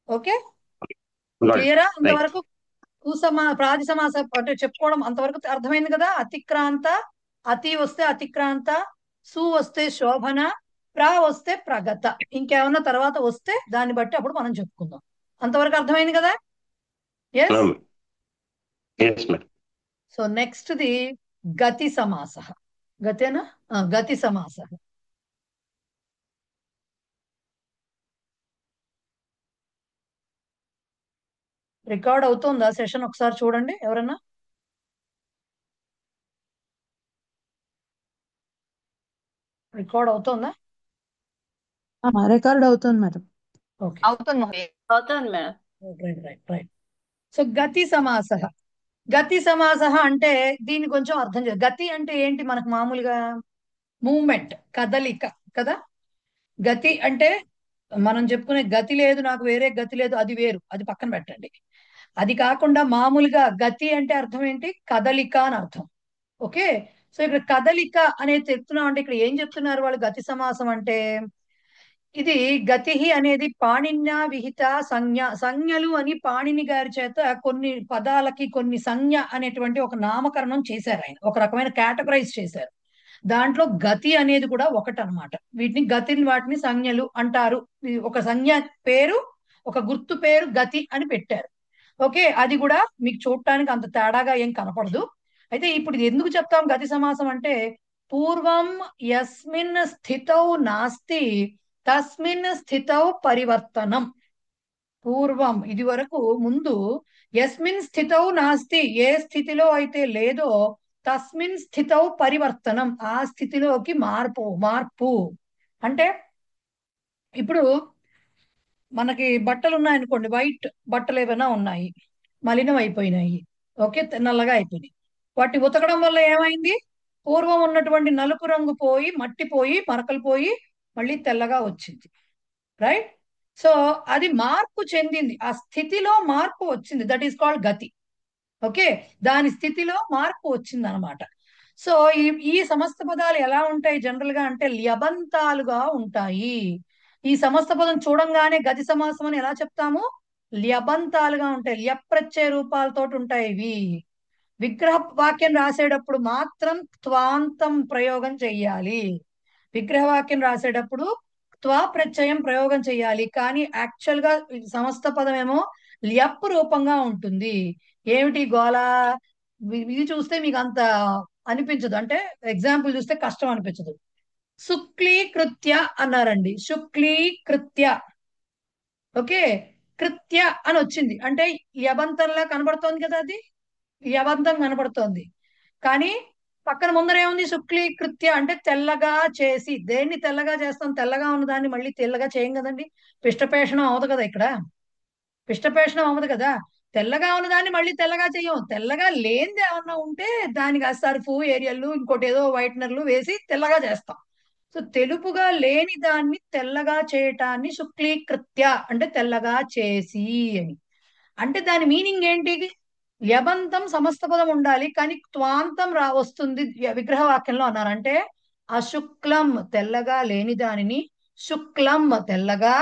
ఓకే, రైట్ క్లియరా? రైట్ అంతవరకు ప్రాది సమాస అంటే చెప్పుకోవడం అంతవరకు అర్థమైంది కదా. అతిక్రాంత, అతి వస్తే అతిక్రాంత, సు వస్తే శోభన, ప్రా వస్తే ప్రగత. ఇంకేమన్నా తర్వాత వస్తే దాన్ని బట్టి అప్పుడు మనం చెప్పుకుందాం. అంతవరకు అర్థమైంది కదా. Yes. Yes madam. So next the గతి సమాస. గతేనా? గతి సమాస. రికార్డ్ అవుతుందా సెషన్? ఒకసారి చూడండి ఎవరన్నా. రికార్డ్ అవుతుందా? రికార్డ్ అవుతుంది మేడం. ఓకే, అవుతుంది మహోదయ. అవుతుంది madam. Right right right. So గతి సమాస. గతి సమాస అంటే దీన్ని కొంచెం అర్థం చేయాలి. గతి అంటే ఏంటి? మనకు మామూలుగా మూమెంట్, కదలిక కదా. గతి అంటే మనం చెప్పుకునే గతి లేదు, నాకు వేరే గతి లేదు, అది వేరు, అది పక్కన పెట్టండి. అది కాకుండా మామూలుగా గతి అంటే అర్థం ఏంటి? కదలిక అని అర్థం. ఓకే, సో ఇక్కడ కదలిక అనేది చెప్తున్నాం అంటే ఇక్కడ ఏం చెప్తున్నారు వాళ్ళు? గతి సమాసం అంటే ఇది గతి అనేది పాణిన్య విహిత సంజ్ఞ. సంజ్ఞలు అని పాణిని గారి చేత కొన్ని పదాలకి కొన్ని సంజ్ఞ అనేటువంటి ఒక నామకరణం చేశారు ఆయన, ఒక రకమైన కేటగరైజ్ చేశారు. దాంట్లో గతి అనేది కూడా ఒకటి అన్నమాట. వాటిని సంజ్ఞలు అంటారు. ఒక సంజ్ఞ పేరు, ఒక గుర్తు పేరు గతి అని పెట్టారు. ఓకే, అది కూడా మీకు చూడటానికి అంత తేడాగా ఏం కనపడదు. అయితే ఇప్పుడు ఇది ఎందుకు చెప్తాం గతి సమాసం అంటే, పూర్వం యస్మిన్ స్థితౌ నాస్తి తస్మిన్ స్థితౌ పరివర్తనం. పూర్వం ఇది వరకు ముందు, యస్మిన్ స్థితౌ నాస్తి ఏ స్థితిలో అయితే లేదో, తస్మిన్ స్థితౌ పరివర్తనం ఆ స్థితిలోకి మార్పు అంటే ఇప్పుడు మనకి బట్టలు ఉన్నాయనుకోండి, వైట్ బట్టలు ఏమైనా ఉన్నాయి, మలినం అయిపోయినాయి, ఓకే, నల్లగా అయిపోయినాయి. వాటిని ఉతకడం వల్ల ఏమైంది? పూర్వం ఉన్నటువంటి నలుపు రంగు పోయి, మట్టి పోయి, మరకలు పోయి మళ్ళీ తెల్లగా వచ్చింది. రైట్. సో అది మార్పు చెందింది, ఆ స్థితిలో మార్పు వచ్చింది. దట్ ఈస్ కాల్డ్ గతి. ఓకే, దాని స్థితిలో మార్పు వచ్చింది అనమాట. సో ఈ సమస్త పదాలు ఎలా ఉంటాయి జనరల్ గా అంటే ల్యబంతాలుగా ఉంటాయి. ఈ సమస్త పదం చూడంగానే గతి సమాసం అని ఎలా చెప్తాము? ల్యబంతాలుగా ఉంటాయి, ల్యప్రత్యయ రూపాలతో ఉంటాయి ఇవి. విగ్రహ వాక్యం రాసేటప్పుడు మాత్రం త్వాంతం ప్రయోగం చెయ్యాలి. విగ్రహవాక్యం రాసేటప్పుడు త్వా ప్రత్యయం ప్రయోగం చేయాలి. కానీ యాక్చువల్ గా సమస్త పదం ఏమో ల్యప్ రూపంగా ఉంటుంది. ఏమిటి గోళ? ఇది చూస్తే మీకు అంత అనిపించదు, అంటే ఎగ్జాంపుల్ చూస్తే కష్టం అనిపించదు. శుక్లీకృత్య అన్నారండి, శుక్లీకృత్య. ఓకే, కృత్య అని వచ్చింది అంటే యబంతంలా కనబడుతోంది కదా, అది యబంతం కనబడుతోంది. కానీ పక్కన ముందర ఏముంది? శుక్లీకృత్య అంటే తెల్లగా చేసి. దేన్ని తెల్లగా చేస్తాం? తెల్లగా ఉన్నదాన్ని మళ్ళీ తెల్లగా చేయం కదండి. పిష్టపేషణం అవదు కదా ఇక్కడ, పిష్టపేషణం అవ్వదు కదా. తెల్లగా ఉన్నదాన్ని మళ్ళీ తెల్లగా చెయ్యం. తెల్లగా లేనిది ఏమన్నా ఉంటే దానికి సర్ఫు, ఏరియల్లు, ఇంకోటి ఏదో వైట్నర్లు వేసి తెల్లగా చేస్తాం. సో తెలుపుగా లేని దాన్ని తెల్లగా చేయటాన్ని శుక్లీకృత్య అంటే తెల్లగా చేసి అని. అంటే దాని మీనింగ్ ఏంటి? యబంతం సమస్త పదం ఉండాలి, కానీ త్వాంతం వస్తుంది విగ్రహ వాక్యంలో అన్నారు. అంటే అశుక్లం తెల్లగా లేని దానిని శుక్లం తెల్లగా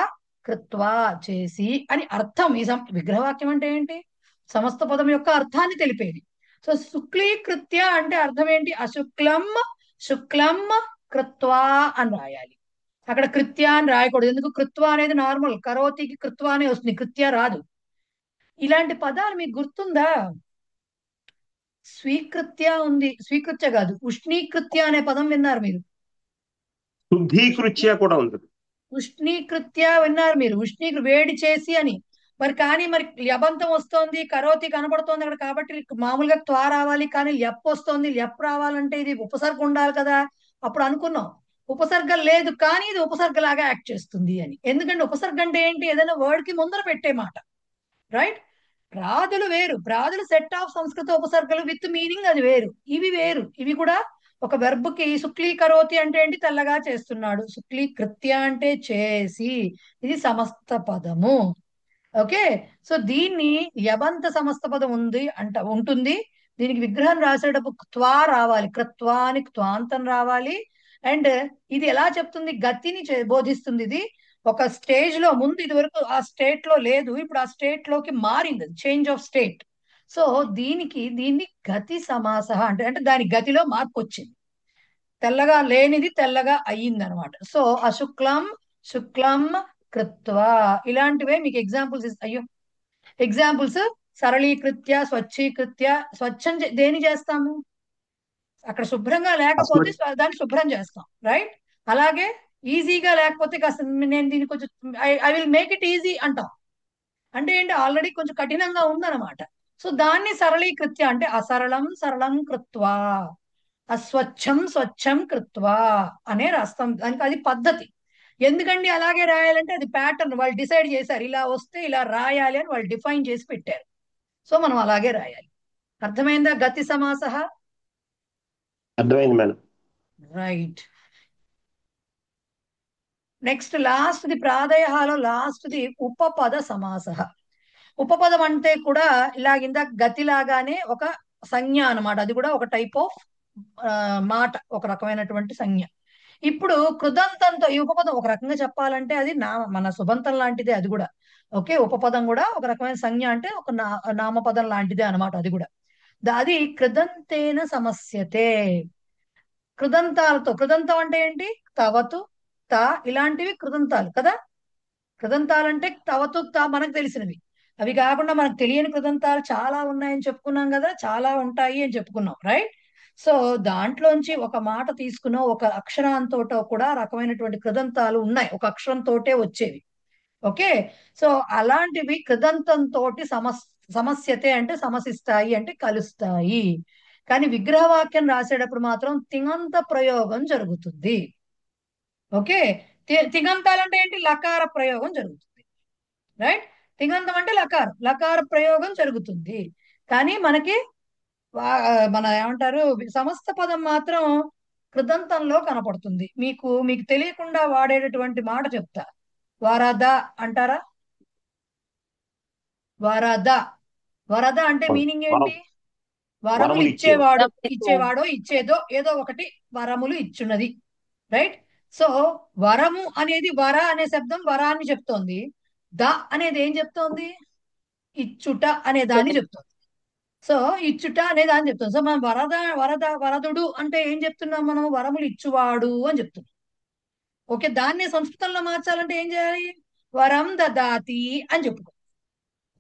కృత్వా చేసి అని అర్థం. ఈ విగ్రహవాక్యం అంటే ఏంటి? సమస్త పదం యొక్క అర్థాన్ని తెలిపేది. సో శుక్లీకృత్య అంటే అర్థం ఏంటి? అశుక్లం శుక్లం కృత్వా అని రాయాలి. అక్కడ కృత్య అని రాయకూడదు. ఎందుకు? కృత్వ అనేది నార్మల్, కరోతికి కృత్వ అనే వస్తుంది, కృత్య రాదు. ఇలాంటి పదాలు మీకు గుర్తుందా? స్వీకృత్య ఉంది, స్వీకృత్య కాదు, ఉష్ణీకృత్య అనే పదం విన్నారు మీరు? శుద్ధీకృత్య కూడా ఉంటుంది. ఉష్ణీకృత్య విన్నారు మీరు? వేడి చేసి అని. మరి కానీ మరి ల్యబంతం వస్తోంది, కరోతి కనబడుతోంది అక్కడ, కాబట్టి మామూలుగా త్వా రావాలి, కానీ ల్యప్ వస్తోంది. ల్యప్ రావాలంటే ఇది ఉపసర్గ ఉండాలి కదా. అప్పుడు అనుకున్నాం ఉపసర్గ లేదు, కానీ ఇది ఉపసర్గలాగా యాక్ట్ చేస్తుంది అని. ఎందుకంటే ఉపసర్గ అంటే ఏంటి? ఏదైనా వర్డ్ కి ముందర పెట్టే మాట. రైట్. ప్రాదులు వేరు, ప్రాదులు సెట్ ఆఫ్ సంస్కృత ఉపసర్గలు విత్ మీనింగ్, అది వేరు. ఇవి వేరు. ఇవి కూడా ఒక వెర్బ్ కి శుక్లీకరోతి అంటే ఏంటి? తెల్లగా చేస్తున్నాడు. శుక్లీకృత్య అంటే చేసి, ఇది సమస్త పదము. ఓకే. సో దీన్ని యబంత సమస్త పదం ఉంది ఉంటుంది. దీనికి విగ్రహం రాసేటప్పుడు క్త్వా రావాలి, కృత్వానికి క్త్వాంతం రావాలి. అండ్ ఇది ఎలా చెప్తుంది, గతిని బోధిస్తుంది. ఇది ఒక స్టేజ్ లో ముందు ఇది వరకు ఆ స్టేట్ లో లేదు, ఇప్పుడు ఆ స్టేట్ లోకి మారింది, చేంజ్ ఆఫ్ స్టేట్. సో దీన్ని గతి సమాస అంటే అంటే దాని గతిలో మార్పు వచ్చింది, తెల్లగా లేనిది తెల్లగా అయ్యింది అనమాట. సో అశుక్లం శుక్లం కృత్వా, ఇలాంటివే మీకు ఎగ్జాంపుల్స్ అయ్యో ఎగ్జాంపుల్స్. సరళీకృత్య, స్వచ్ఛీకృత్య. స్వచ్ఛం దేని చేస్తాము, అక్కడ శుభ్రంగా లేకపోతే దాన్ని శుభ్రం చేస్తాం, రైట్? అలాగే ఈజీగా లేకపోతే కాస్త నేను దీన్ని కొంచెం I will make it easy అంటాం. అంటే ఏంటి, ఆల్రెడీ కొంచెం కఠినంగా ఉందన్నమాట. సో దాన్ని సరళీకృత్య అంటే అసరళం సరళం కృత్వా, అస్వచ్ఛం స్వచ్ఛం కృత్వా అనే రాస్తాం. దానికి అది పద్ధతి. ఎందుకండి అలాగే రాయాలంటే అది ప్యాటర్న్, వాళ్ళు డిసైడ్ చేశారు ఇలా వస్తే ఇలా రాయాలి అని వాళ్ళు డిఫైన్ చేసి పెట్టారు. సో మనం అలాగే రాయాలి. అర్థమైందా గతి సమాస? అర్థమైంది madam. Right. Next last the ప్రాదయహాలో లాస్ట్ ది ఉపపద సమాస. ఉపపదం అంటే కూడా ఇలాగిందా గతిలాగానే ఒక సంజ్ఞ అన్నమాట. అది కూడా ఒక టైప్ ఆఫ్ మాట, ఒక రకమైనటువంటి సంజ్ఞ. ఇప్పుడు కృదంతంతో ఈ ఉపపదం ఒక రకంగా చెప్పాలంటే అది మన సుబంతం లాంటిదే అది కూడా. ఓకే, ఉపపదం కూడా ఒక రకమైన సంజ్ఞ అంటే ఒక నామపదం లాంటిదే అనమాట అది కూడా. అది కృదంతేన సమస్యతే. కృదంతాలతో, కృదంతం అంటే ఏంటి, తవతు తా ఇలాంటివి కృదంతాలు కదా. కృదంతాలంటే తవతు తా మనకు తెలిసినవి. అవి కాకుండా మనకు తెలియని కృదంతాలు చాలా ఉన్నాయని చెప్పుకున్నాం కదా, చాలా ఉంటాయి అని చెప్పుకున్నాం, రైట్? సో దాంట్లోంచి ఒక మాట తీసుకున్న ఒక అక్షరంతో కూడా రకమైనటువంటి కృదంతాలు ఉన్నాయి, ఒక అక్షరంతోటే వచ్చేవి. ఓకే, సో అలాంటివి కృదంతంతో సమస్యతే అంటే సమసిస్తాయి అంటే కలుస్తాయి. కానీ విగ్రహవాక్యం రాసేటప్పుడు మాత్రం తింగంత ప్రయోగం జరుగుతుంది. ఓకే, తింగంతాలంటే ఏంటి, లకార ప్రయోగం జరుగుతుంది, రైట్? తింగంతం అంటే లకార ప్రయోగం జరుగుతుంది. కానీ మనకి మన ఏమంటారు సమస్త పదం మాత్రం కృదంతంలో కనపడుతుంది. మీకు తెలియకుండా వాడేటటువంటి మాట చెప్తా. వరద అంటారా? వరద అంటే మీనింగ్ ఏంటి, వరములు ఇచ్చేవాడో ఇచ్చేదో ఏదో ఒకటి వరములు ఇచ్చున్నది, రైట్? సో వరము అనేది వర అనే శబ్దం వరాన్ని చెప్తోంది. ద అనేది ఏం చెప్తోంది, ఇచ్చుట అనే దాన్ని చెప్తోంది. సో ఇచ్చుట అనే దాన్ని చెప్తాం. సో మనం వరదుడు అంటే ఏం చెప్తున్నాం, మనం వరములు ఇచ్చువాడు అని చెప్తున్నాం. ఓకే, దాన్ని సంస్కృతంలో మార్చాలంటే ఏం చేయాలి, వరం దదాతి అని చెప్పుకో,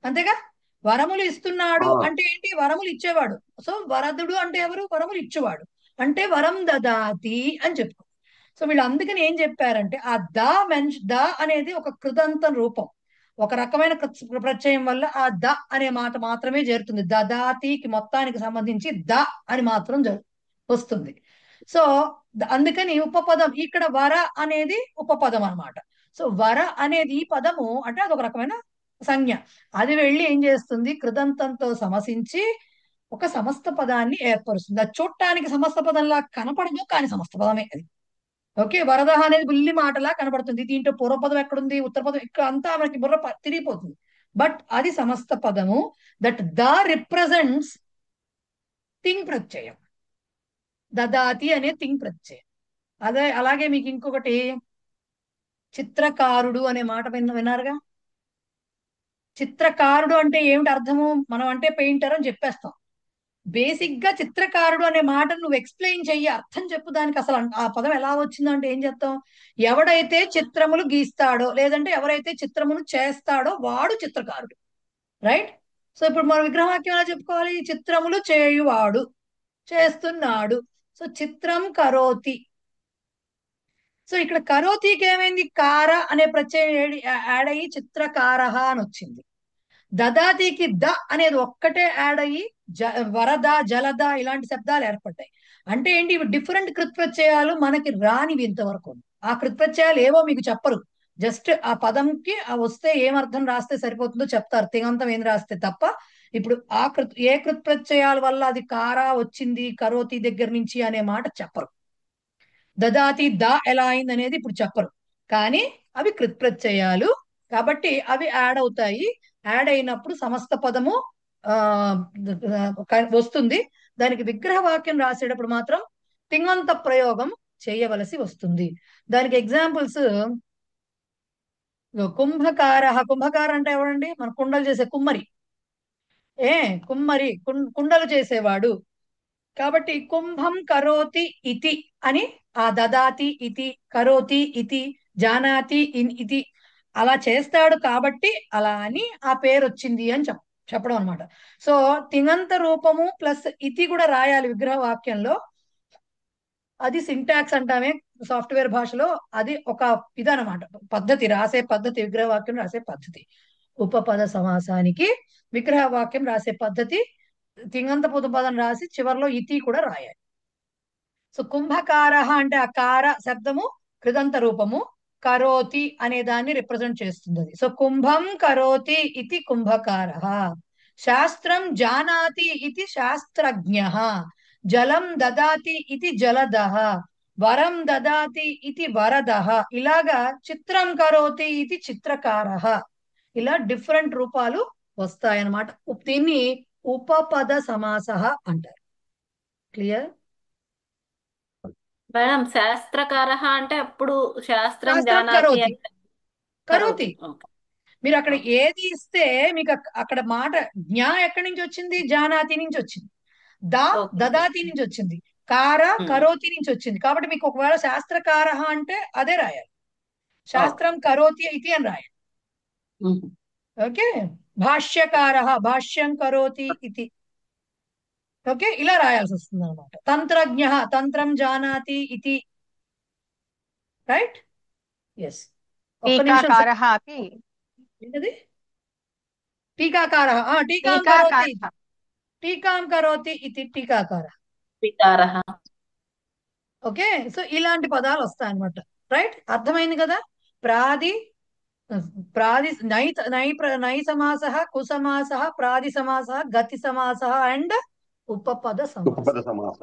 అంతేగా. వరములు ఇస్తున్నాడు అంటే ఏంటి, వరములు ఇచ్చేవాడు. సో వరదుడు అంటే ఎవరు, వరములు ఇచ్చేవాడు అంటే వరం దదాతి అని చెప్పుకో. సో వీళ్ళు అందుకని ఏం చెప్పారంటే ఆ ద అనేది ఒక కృదంతం రూపం, ఒక రకమైన ప్రత్యయం వల్ల ఆ ద అనే మాట మాత్రమే చేరుతుంది. దదాతికి మొత్తానికి సంబంధించి ద అని మాత్రం వస్తుంది. సో అందుకని ఉపపదం ఇక్కడ వర అనేది ఉపపదం అన్నమాట. సో వర అనేది ఈ పదము అంటే అదొక రకమైన సంజ్ఞ. అది వెళ్ళి ఏం చేస్తుంది, కృదంతంతో సమసించి ఒక సమస్త పదాన్ని ఏర్పరుస్తుంది. అది చూడటానికి సమస్త పదంలా కనపడదు, కానీ సమస్త పదమే అది. ఓకే, వరద అనేది బుల్లి మాటలా కనబడుతుంది. దీంట్లో పూర్వపదం ఎక్కడుంది, ఉత్తరపదం ఇక్కడ అంతా మనకి బుర్ర తిరిగిపోతుంది. బట్ అది సమస్త పదము. దట్ ద రిప్రజెంట్స్ తింగ్ ప్రత్యయం. దదాతి అనే తింగ్ ప్రత్యయం. అలాగే మీకు ఇంకొకటి చిత్రకారుడు అనే మాట విన్నారుగా. చిత్రకారుడు అంటే ఏమిటి అర్థము, మనం అంటే పెయింటర్ అని చెప్పేస్తాం. బేసిక్ గా చిత్రకారుడు అనే మాట నువ్వు ఎక్స్ప్లెయిన్ చెయ్యి, అర్థం చెప్పు దానికి. అసలు ఆ పదం ఎలా వచ్చిందంటే ఏం చెప్తాం, ఎవడైతే చిత్రములు గీస్తాడో లేదంటే ఎవరైతే చిత్రమును చేస్తాడో వాడు చిత్రకారుడు, రైట్? సో ఇప్పుడు మనం విగ్రహవాక్యం ఎలా చెప్పుకోవాలి, చిత్రములు చేయువాడు, చేస్తున్నాడు. సో చిత్రం కరోతి. సో ఇక్కడ కరోతికి ఏమైంది, కార అనే ప్రత్యయం యాడ్ అయ్యి చిత్రకారహ అని వచ్చింది. దదాతికి ద అనేది ఒక్కటే యాడ్ అయ్యి వరద జలద ఇలాంటి శబ్దాలు ఏర్పడ్డాయి. అంటే ఏంటి, ఇవి డిఫరెంట్ కృత్ప్రత్యయాలు మనకి రానివి ఇంతవరకు. ఆ కృత్ప్రత్యయాలు ఏవో మీకు చెప్పరు, జస్ట్ ఆ పదంకి వస్తే ఏమర్థం రాస్తే సరిపోతుందో చెప్తారు, తింగంతం ఏం రాస్తే తప్ప. ఇప్పుడు ఏ కృత్ప్రత్యయాల వల్ల అది కారా వచ్చింది కరోతి దగ్గర నుంచి అనే మాట చెప్పరు. దదాతి ద ఎలా అయింది అనేది ఇప్పుడు చెప్పరు, కానీ అవి కృత్ప్రత్యయాలు. కాబట్టి అవి యాడ్ అవుతాయి. యాడ్ అయినప్పుడు సమస్త పదము ఆ వస్తుంది. దానికి విగ్రహ వాక్యం రాసేటప్పుడు మాత్రం తింగంత ప్రయోగం చేయవలసి వస్తుంది. దానికి ఎగ్జాంపుల్స్ కుంభకార. కుంభకార అంటే ఎవరండి? మన కుండలు చేసే కుమ్మరి. కుమ్మరి కుండలు చేసేవాడు. కాబట్టి కుంభం కరోతి ఇతి అని ఆ దదాతి ఇతి కరోతి ఇతి జానాతి ఇతి అలా చేస్తాడు కాబట్టి అలా అని ఆ పేరు వచ్చింది అని చెప్పడం అనమాట. సో తింగంత రూపము ప్లస్ ఇతి కూడా రాయాలి విగ్రహ వాక్యంలో. అది సింటాక్స్ అంటామే సాఫ్ట్వేర్ భాషలో. అది ఒక ఇదనమాట, పద్ధతి, రాసే పద్ధతి, విగ్రహ వాక్యం రాసే పద్ధతి. ఉపపద సమాసానికి విగ్రహ వాక్యం రాసే పద్ధతి. తింగంత పొదు పదం రాసి చివరిలో ఇతి కూడా రాయాలి. సో కుంభకార అంటే ఆ కార శబ్దము కృదంత రూపము, కరోతి అనే దాన్ని రిప్రజెంట్ చేస్తుంది అది. సో కుంభం కరోతి ఇది కుంభకార. శాస్త్రం జానాతి ఇది శాస్త్రజ్ఞ. జలం దదాతి ఇది జలదః. వరం దదాతి ఇది వరదః. ఇలాగా చిత్రం కరోతి ఇది చిత్రకారః. ఇలా డిఫరెంట్ రూపాలు వస్తాయన్నమాట. దీన్ని ఉపపద సమాసః అంటారు. క్లియర్? మేడం శాస్త్రకార అంటే అప్పుడు శాస్త్రం శాస్త్రం జానాతి కరోతి. అంటే కరోతి. ఓకే. మీరు అక్కడ ఏది ఇస్తే మీకు అక్కడ మాట జ్ఞా ఎక్కడి నుంచి వచ్చింది? జానాతి నుంచి వచ్చింది. దదాతి నుంచి వచ్చింది. కార కరోతి నుంచి వచ్చింది. కాబట్టి మీకు ఒకవేళ శాస్త్రకార అంటే అదే రాయాలి. శాస్త్రం కరోతి ఇది అని రాయాలి. ఓకే. భాష్యకార భాష్యం కరోతి ఇది. ఓకే, ఇలా రాయాల్సి వస్తుంది అనమాట. తంత్రజ్ఞ తంత్రం జానాతి ఇది. రైట్? ఎస్. ఒక్క నిమిషం. ఏంటది? టీకాకార. టీకాం కరోతి. టీకాం కరోతి ఇది టీకాకార. ఓకే. సో ఇలాంటి పదాలు వస్తాయన్నమాట. రైట్? అర్థమైంది కదా? ప్రాది నై సమాస, కుసమాస, ప్రాది సమాస, గతి సమాస అండ్ ఉపపద సమాస.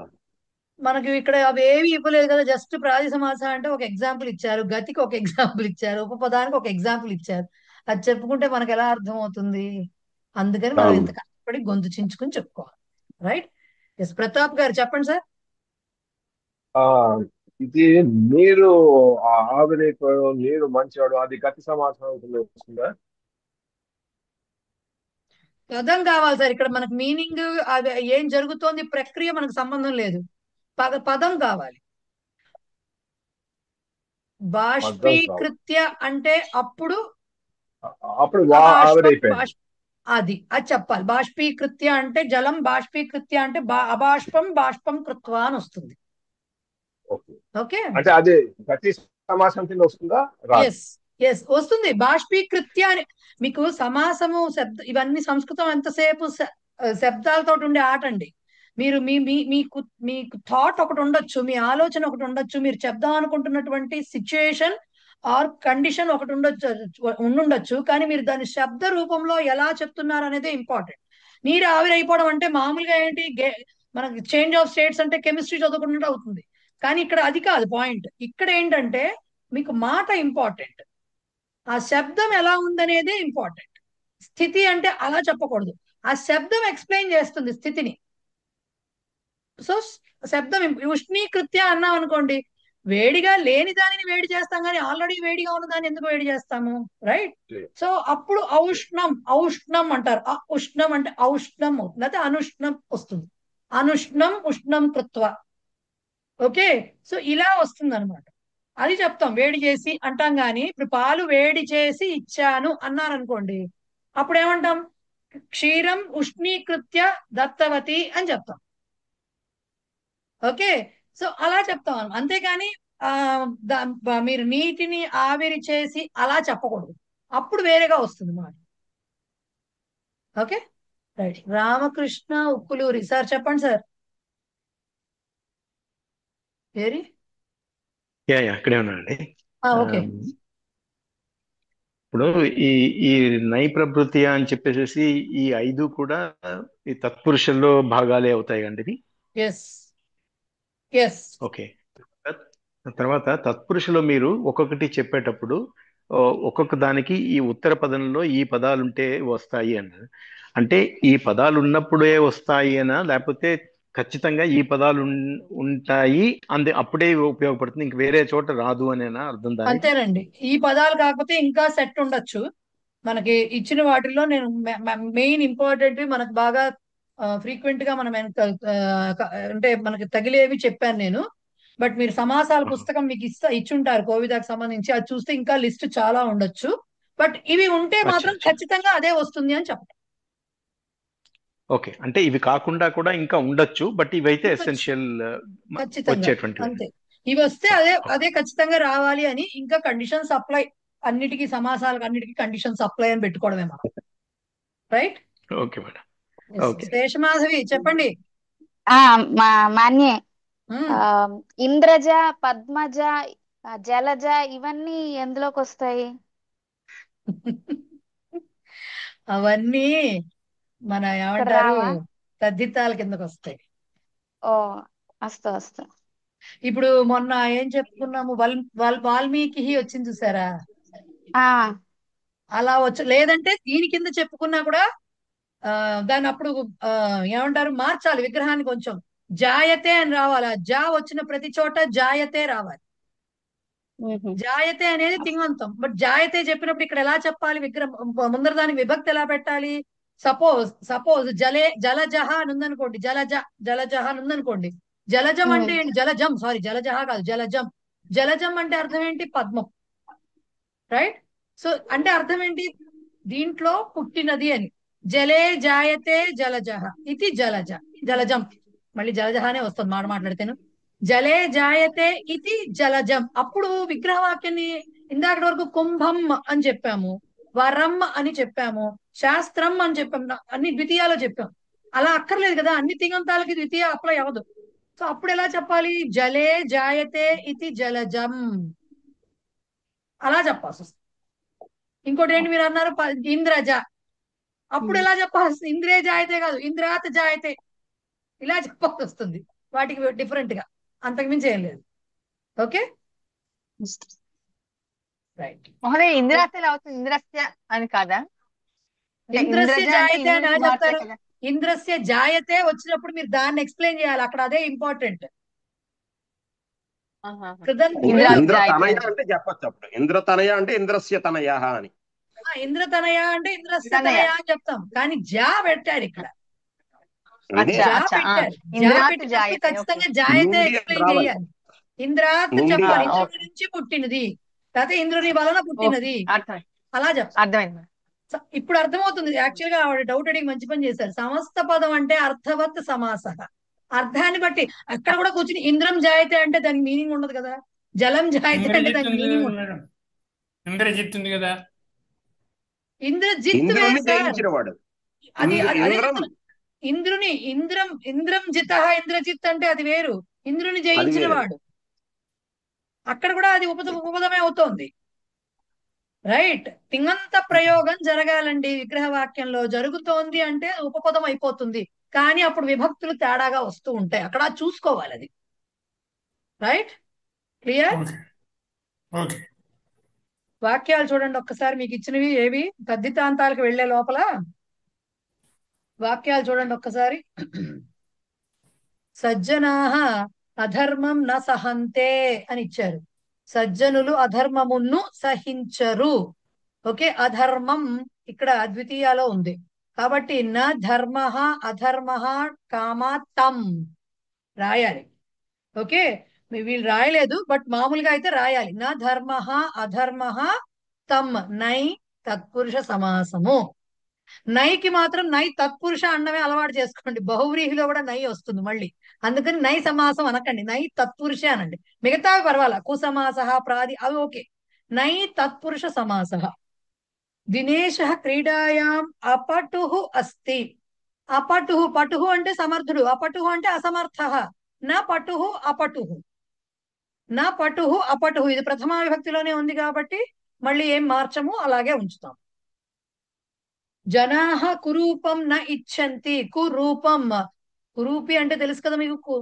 మనకి ఇక్కడ అవి ఏవి ఇవ్వలేదు కదా. జస్ట్ ప్రాది సమాస అంటే ఒక ఎగ్జాంపుల్ ఇచ్చారు, గతికి ఒక ఎగ్జాంపుల్ ఇచ్చారు, ఉపపదానికి ఒక ఎగ్జాంపుల్ ఇచ్చారు. అది చెప్పుకుంటే మనకు ఎలా అర్థం అవుతుంది? అందుకని మనం ఇంత కష్టపడి గొంతు చించుకుని చెప్పుకోవాలి. రైట్? ఎస్. ప్రతాప్ గారు చెప్పండి సార్. ఇది నీరు ఆవిరైపోవడం, నీరు మంచివాడు, అది గతి సమాసం వస్తుందా? పదం కావాలి సార్. ఇక్కడ మనకు మీనింగ్ ఏం జరుగుతోంది, ప్రక్రియ మనకు సంబంధం లేదు. పదం కావాలి. బాష్పీకృత్య అంటే అప్పుడు అది చెప్పాలి. బాష్పీకృత్య అంటే జలం, బాష్పీకృత్య అంటే అబాష్పం బాష్పం కృత్వ అని వస్తుంది. ఓకే, అంటే అదే గతి సమాసం కింద వస్తుందా? ఎస్ వస్తుంది. బాష్పీకృత్య అని మీకు సమాసము ఇవన్నీ సంస్కృతం ఎంతసేపు శబ్దాలతో ఉండే ఆట అండి. మీరు మీకు థాట్ ఒకటి ఉండొచ్చు, మీ ఆలోచన ఒకటి ఉండొచ్చు, మీరు చెప్దాం అనుకుంటున్నటువంటి సిచ్యుయేషన్ ఆర్ కండిషన్ ఒకటి ఉండుండొచ్చు, కానీ మీరు దాని శబ్ద రూపంలో ఎలా చెప్తున్నారు అనేది ఇంపార్టెంట్. నీరు ఆవిరైపోవడం అంటే మామూలుగా ఏంటి, మనకి చేంజ్ ఆఫ్ స్టేట్స్ అంటే కెమిస్ట్రీ చదువుకున్నట్టు అవుతుంది. కానీ ఇక్కడ అది కాదు పాయింట్. ఇక్కడ ఏంటంటే మీకు మాట ఇంపార్టెంట్, ఆ శబ్దం ఎలా ఉందనేదే ఇంపార్టెంట్. స్థితి అంటే అలా చెప్పకూడదు, ఆ శబ్దం ఎక్స్ప్లెయిన్ చేస్తుంది స్థితిని. సో శబ్దం ఉష్ణీకృత్య అన్నాం అనుకోండి, వేడిగా లేని దానిని వేడి చేస్తాం, కానీ ఆల్రెడీ వేడిగా ఉన్న దాన్ని ఎందుకు వేడి చేస్తాము? రైట్? సో అప్పుడు ఔష్ణం అంటారు. ఉష్ణం అంటే ఔష్ణం అవుతుంది, లేకపోతే అనుష్ణం వస్తుంది. అనుష్ణం ఉష్ణం కృత్వ. ఓకే, సో ఇలా వస్తుంది అనమాట. అది చెప్తాం, వేడి చేసి అంటాం. కానీ ఇప్పుడు పాలు వేడి చేసి ఇచ్చాను అన్నారు అనుకోండి, అప్పుడు ఏమంటాం? క్షీరం ఉష్ణీకృత్య దత్తవతి అని చెప్తాం. ఓకే, సో అలా చెప్తాం. అంతేగాని మీరు నీటిని ఆవిరి చేసి అలా చెప్పకూడదు, అప్పుడు వేరేగా వస్తుంది మాట. Okay, right. Ramakrishna Uppuluri sir చెప్పండి సార్. ఏరి అక్కడే ఉన్నానండి. ఓకే. ఇప్పుడు ఈ నై ప్రభృతి అని చెప్పేసి ఈ 5 కూడా ఈ తత్పురుషుల్లో భాగాలే అవుతాయి అండి. ఓకే. తర్వాత తత్పురుషులో మీరు ఒక్కొక్కటి చెప్పేటప్పుడు ఒక్కొక్క దానికి ఈ ఉత్తర పదంలో ఈ పదాలుంటే వస్తాయి అన్నారు. అంటే ఈ పదాలు ఉన్నప్పుడే వస్తాయి అనా, లేకపోతే ఖచ్చితంగా ఈ పదాలు ఉంటాయి అప్పుడే ఉపయోగపడుతుంది, ఇంక వేరే చోట రాదు అనేనా అర్థం దానికి? అంతేనండి. ఈ పదాలు కాకపోతే ఇంకా సెట్ ఉండొచ్చు. మనకి ఇచ్చిన వాటిల్లో నేను మెయిన్ ఇంపార్టెంట్ మనకు బాగా ఫ్రీక్వెంట్ గా మనం అంటే మనకి తగిలేవి చెప్పాను నేను. బట్ మీరు సమాసాల పుస్తకం మీకు ఇచ్చుంటారు కోవిదాకి సంబంధించి, అది చూస్తే ఇంకా లిస్ట్ చాలా ఉండొచ్చు. బట్ ఇవి ఉంటే మాత్రం ఖచ్చితంగా అదే వస్తుంది అని చెప్పండి. ఓకే, అంటే ఇవి కాకుండా కూడా ఇంకా ఉండొచ్చు, బట్ ఇవైతే ఎసెన్షియల్ ఖచ్చితంగా వచ్చేటువంటివి. అంతే. ఇవి వస్తే అదే ఖచ్చితంగా రావాలి అని, ఇంకా కండిషన్స్ అప్లై అన్నిటికీ, సమాసాలకు అన్నిటికీ కండిషన్స్ అప్లై అని పెట్టుకోవడమే మనం. రైట్? Okay madam. ఓకే. శేషమాధవి చెప్పండి. మాన్యే ఇంద్రజ, పద్మజ, జలజ ఇవన్నీ ఎందులోకి వస్తాయి? అవన్నీ మన ఏమంటారు తద్దితాల కిందకు వస్తాయి. ఓ వస్తా. ఇప్పుడు మొన్న ఏం చెప్పుకున్నాము, వాల్మీకి వచ్చింది చూసారా? అలా లేదంటే దీని కింద చెప్పుకున్నా కూడా దాన్ని అప్పుడు ఏమంటారు మార్చాలి, విగ్రహాన్ని కొంచెం జాయతే అని రావాలి. ఆ జా వచ్చిన ప్రతి చోట జాయతే రావాలి. జాయతే అనేది తింగంతం. బట్ జాయతే చెప్పినప్పుడు ఇక్కడ ఎలా చెప్పాలి? విగ్రహం ముందర దానికి విభక్తి ఎలా పెట్టాలి? సపోజ్ జలజహ అని ఉందనుకోండి, జలజహ అని ఉందనుకోండి. జలజం అంటే ఏంటి? జలజహ కాదు, జలజం అంటే అర్థం ఏంటి? పద్మం. రైట్? సో అంటే అర్థం ఏంటి? దీంట్లో పుట్టినది అని. జలే జాయతే జలజహ ఇది జలజం. మళ్ళీ జలజహానే వస్తుంది మాట్లాడితేను. జలే జాయతే ఇది జలజం. అప్పుడు విగ్రహవాక్యాన్ని ఇందాకటి వరకు కుంభం అని చెప్పాము, వరం అని చెప్పాము, శాస్త్రం అని చెప్పాము, అన్ని ద్వితీయాలో చెప్పాం. అలా అక్కర్లేదు కదా, అన్ని తింగంతాలకి ద్వితీయ అప్లై అవ్వదు. సో అప్పుడు ఎలా చెప్పాలి? జలే జాయతే ఇది జలజం, అలా చెప్పాల్సి వస్తుంది. ఇంకోటి ఏంటి మీరు అన్నారు? ఇంద్రజ. అప్పుడు ఎలా చెప్పాల్సి? ఇంద్రే జాయతే కాదు, ఇంద్రాత్ జాయతే, ఇలా చెప్పాల్సి వస్తుంది. వాటికి డిఫరెంట్ గా, అంతకుమించి ఏం లేదు. Okay right. మహోదయ ఇంద్రాస్య ఎలా అవుతుంది? ఇంద్రస్య అని కాదా? ఇంద్రస్య జాయతే అని ఎలా చెప్తారు? ఇంద్రస్య జాయతే వచ్చినప్పుడు మీరు దాన్ని ఎక్స్ప్లెయిన్ చేయాలి, అక్కడ అదే ఇంపార్టెంట్. ఇంద్రతనయ అంటే చెప్పచ్చు. అప్పుడు ఇంద్రతనయ అంటే ఇంద్రస్య తనయ అని. ఇంద్రతనయ అంటే ఇంద్రస్య తనయ అని చెప్తాం, కానీ జా పెట్టాడు ఇక్కడ. ఖచ్చితంగా జాయతే ఎక్స్ప్లెయిన్ చేయాలి. ఇంద్రాత్ చెప్పాలి, ఇంద్రుడి నుంచి పుట్టినది, లేకపోతే ఇంద్రుని వలన పుట్టినది, అలా చెప్తాం. అర్థమైంది. ఇప్పుడు అర్థమవుతుంది. యాక్చువల్ గా ఆవిడ డౌట్ అడిగి మంచి పని చేశారు. సమస్త పదం అంటే అర్థవత్ సమాస, అర్థాన్ని బట్టి. అక్కడ కూడా కూర్చుని ఇంద్రం జాయితే అంటే దానికి మీనింగ్ ఉండదు కదా, జలం జాయితే అంటే దానికి మీనింగ్ ఉండదు. ఇంద్రజిత్ ఉంది కదా, ఇంద్రజిత్ అది ఇంద్రం జిత, ఇంద్రజిత్ అంటే అది వేరు, ఇంద్రుని జయించిన వాడు. అక్కడ కూడా అది ఉపదమే అవుతోంది. రైట్? తింగంత ప్రయోగం జరగాలండి విగ్రహ వాక్యంలో. జరుగుతోంది అంటే ఉపపదం అయిపోతుంది, కానీ అప్పుడు విభక్తులు తేడాగా వస్తూ ఉంటాయి, అక్కడ చూసుకోవాలి అది. రైట్? క్లియర్? వాక్యాలు చూడండి ఒక్కసారి, మీకు ఇచ్చినవి ఏవి తద్దితాంతాలకు వెళ్లే లోపల వాక్యాలు చూడండి ఒక్కసారి. సజ్జనాహ అధర్మం న సహంతే అని ఇచ్చారు. సజ్జనులు అధర్మమును సహించరు. ఓకే, అధర్మం ఇక్కడ ద్వితీయాలో ఉంది కాబట్టి న ధర్మ అధర్మ కామా తం రాయాలి. ఓకే, వీళ్ళు రాయలేదు, బట్ మామూలుగా అయితే రాయాలి. నా ధర్మ అధర్మ తమ్ నై తత్పురుష సమాసము. నైకి మాత్రం నై తత్పురుష అన్నమే అలవాటు చేసుకోండి. బహువ్రీహిలో కూడా నై వస్తుంది మళ్ళీ, అందుకని నై సమాసం అనకండి, నై తత్పురుషే అనండి. మిగతావి పర్వాలా, కుసమాస ప్రాది అవి ఓకే. నై తత్పురుష సమాస. దినేశ క్రీడాయాం అపటుః అస్తి. అపటుః, పటుః అంటే సమర్థుడు, అపటుః అంటే అసమర్థ. నా పటుః అపటుః, నా పటుః అపటుః. ఇది ప్రథమా విభక్తిలోనే ఉంది కాబట్టి మళ్ళీ ఏం మార్చము, అలాగే ఉంచుతాం. జనాహ కురూపం న ఇచ్చంతి. కురూపం, కురూపి అంటే తెలుసు కదా మీకు,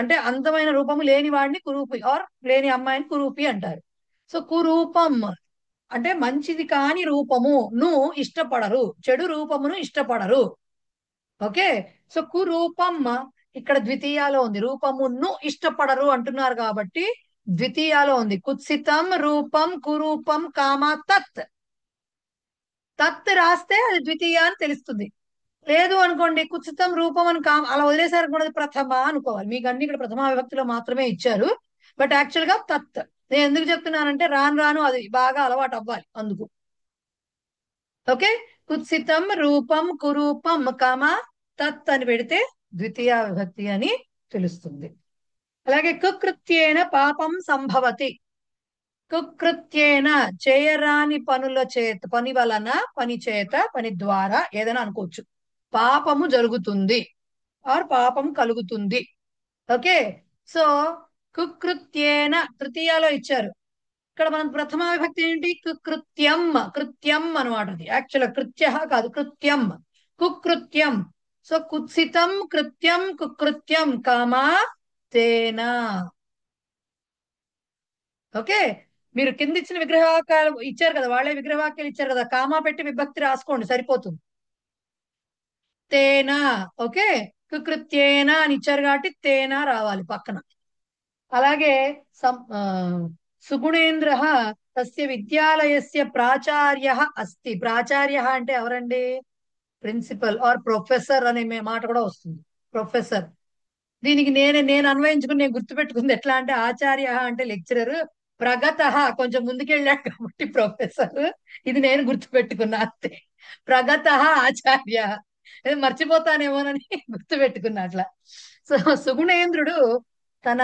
అంటే అందమైన రూపము లేని వాడిని కురూపి, ఆర్ లేని అమ్మాయిని కురూపి అంటారు. సో కురూపం అంటే మంచిది కాని రూపమును ఇష్టపడరు, చెడు రూపమును ఇష్టపడరు. ఓకే, సో కురూపం ఇక్కడ ద్వితీయాలో ఉంది, రూపమును ఇష్టపడరు అంటున్నారు కాబట్టి ద్వితీయాలో ఉంది. కుత్సితం రూపం కురూపం కామ తత్. తత్ రాస్తే అది ద్వితీయ అని తెలుస్తుంది. లేదు అనుకోండి కుత్సితం రూపం అని అలా వదిలేసారు అనుకోండి, అది ప్రథమ అనుకోవాలి. మీకు అన్ని ఇక్కడ ప్రథమా విభక్తిలో మాత్రమే ఇచ్చారు, బట్ యాక్చువల్ గా తత్. నేను ఎందుకు చెప్తున్నానంటే రాను రాను అది బాగా అలవాటు అవ్వాలి అందుకు. ఓకే, కుత్సితం రూపం కురూపం కామ తత్ అని పెడితే ద్వితీయ విభక్తి అని తెలుస్తుంది. అలాగే కుకృత్యేన పాపం సంభవతి. కుకృత్యేన చేయరాని పనుల చేత, పని వలన, పని చేత, పని ద్వారా ఏదైనా అనుకోవచ్చు, పాపము జరుగుతుంది ఆర్ పాపం కలుగుతుంది. ఓకే, సో కుకృత్యేన తృతీయాలో ఇచ్చారు. ఇక్కడ మనం ప్రథమ విభక్తి ఏంటి? కృత్యం. కృత్యం అనమాట. అది యాక్చువల్ కృత్య కాదు, కృత్యం. కుకృత్యం. సో కుత్సితం కృత్యం కుకృత్యం కామా తేన. ఓకే, మీరు కింద ఇచ్చిన విగ్రహవాక్యాలు ఇచ్చారు కదా, వాళ్ళే విగ్రహవాక్యాలు ఇచ్చారు కదా, కామా పెట్టి విభక్తి రాసుకోండి సరిపోతుంది. తేన. ఓకే, కుకృత్యేన అని ఇచ్చారు కాబట్టి తేన రావాలి పక్కన. అలాగే సుగుణేంద్ర తస్య విద్యాలయస్య ప్రాచార్య అస్తి. ప్రాచార్య అంటే ఎవరండి? ప్రిన్సిపల్ ఆర్ ప్రొఫెసర్ అనే మాట కూడా వస్తుంది, ప్రొఫెసర్. దీనికి నేను అన్వయించుకుని నేను గుర్తుపెట్టుకుంది ఎట్లా అంటే, ఆచార్య అంటే లెక్చరర్, ప్రగత కొంచెం ముందుకెళ్ళాడు కాబట్టి ప్రొఫెసర్. ఇది నేను గుర్తుపెట్టుకున్నా అంతే. ప్రగత ఆచార్య మర్చిపోతానేమోనని గుర్తుపెట్టుకున్నా అట్లా. సో సుగుణేంద్రుడు తన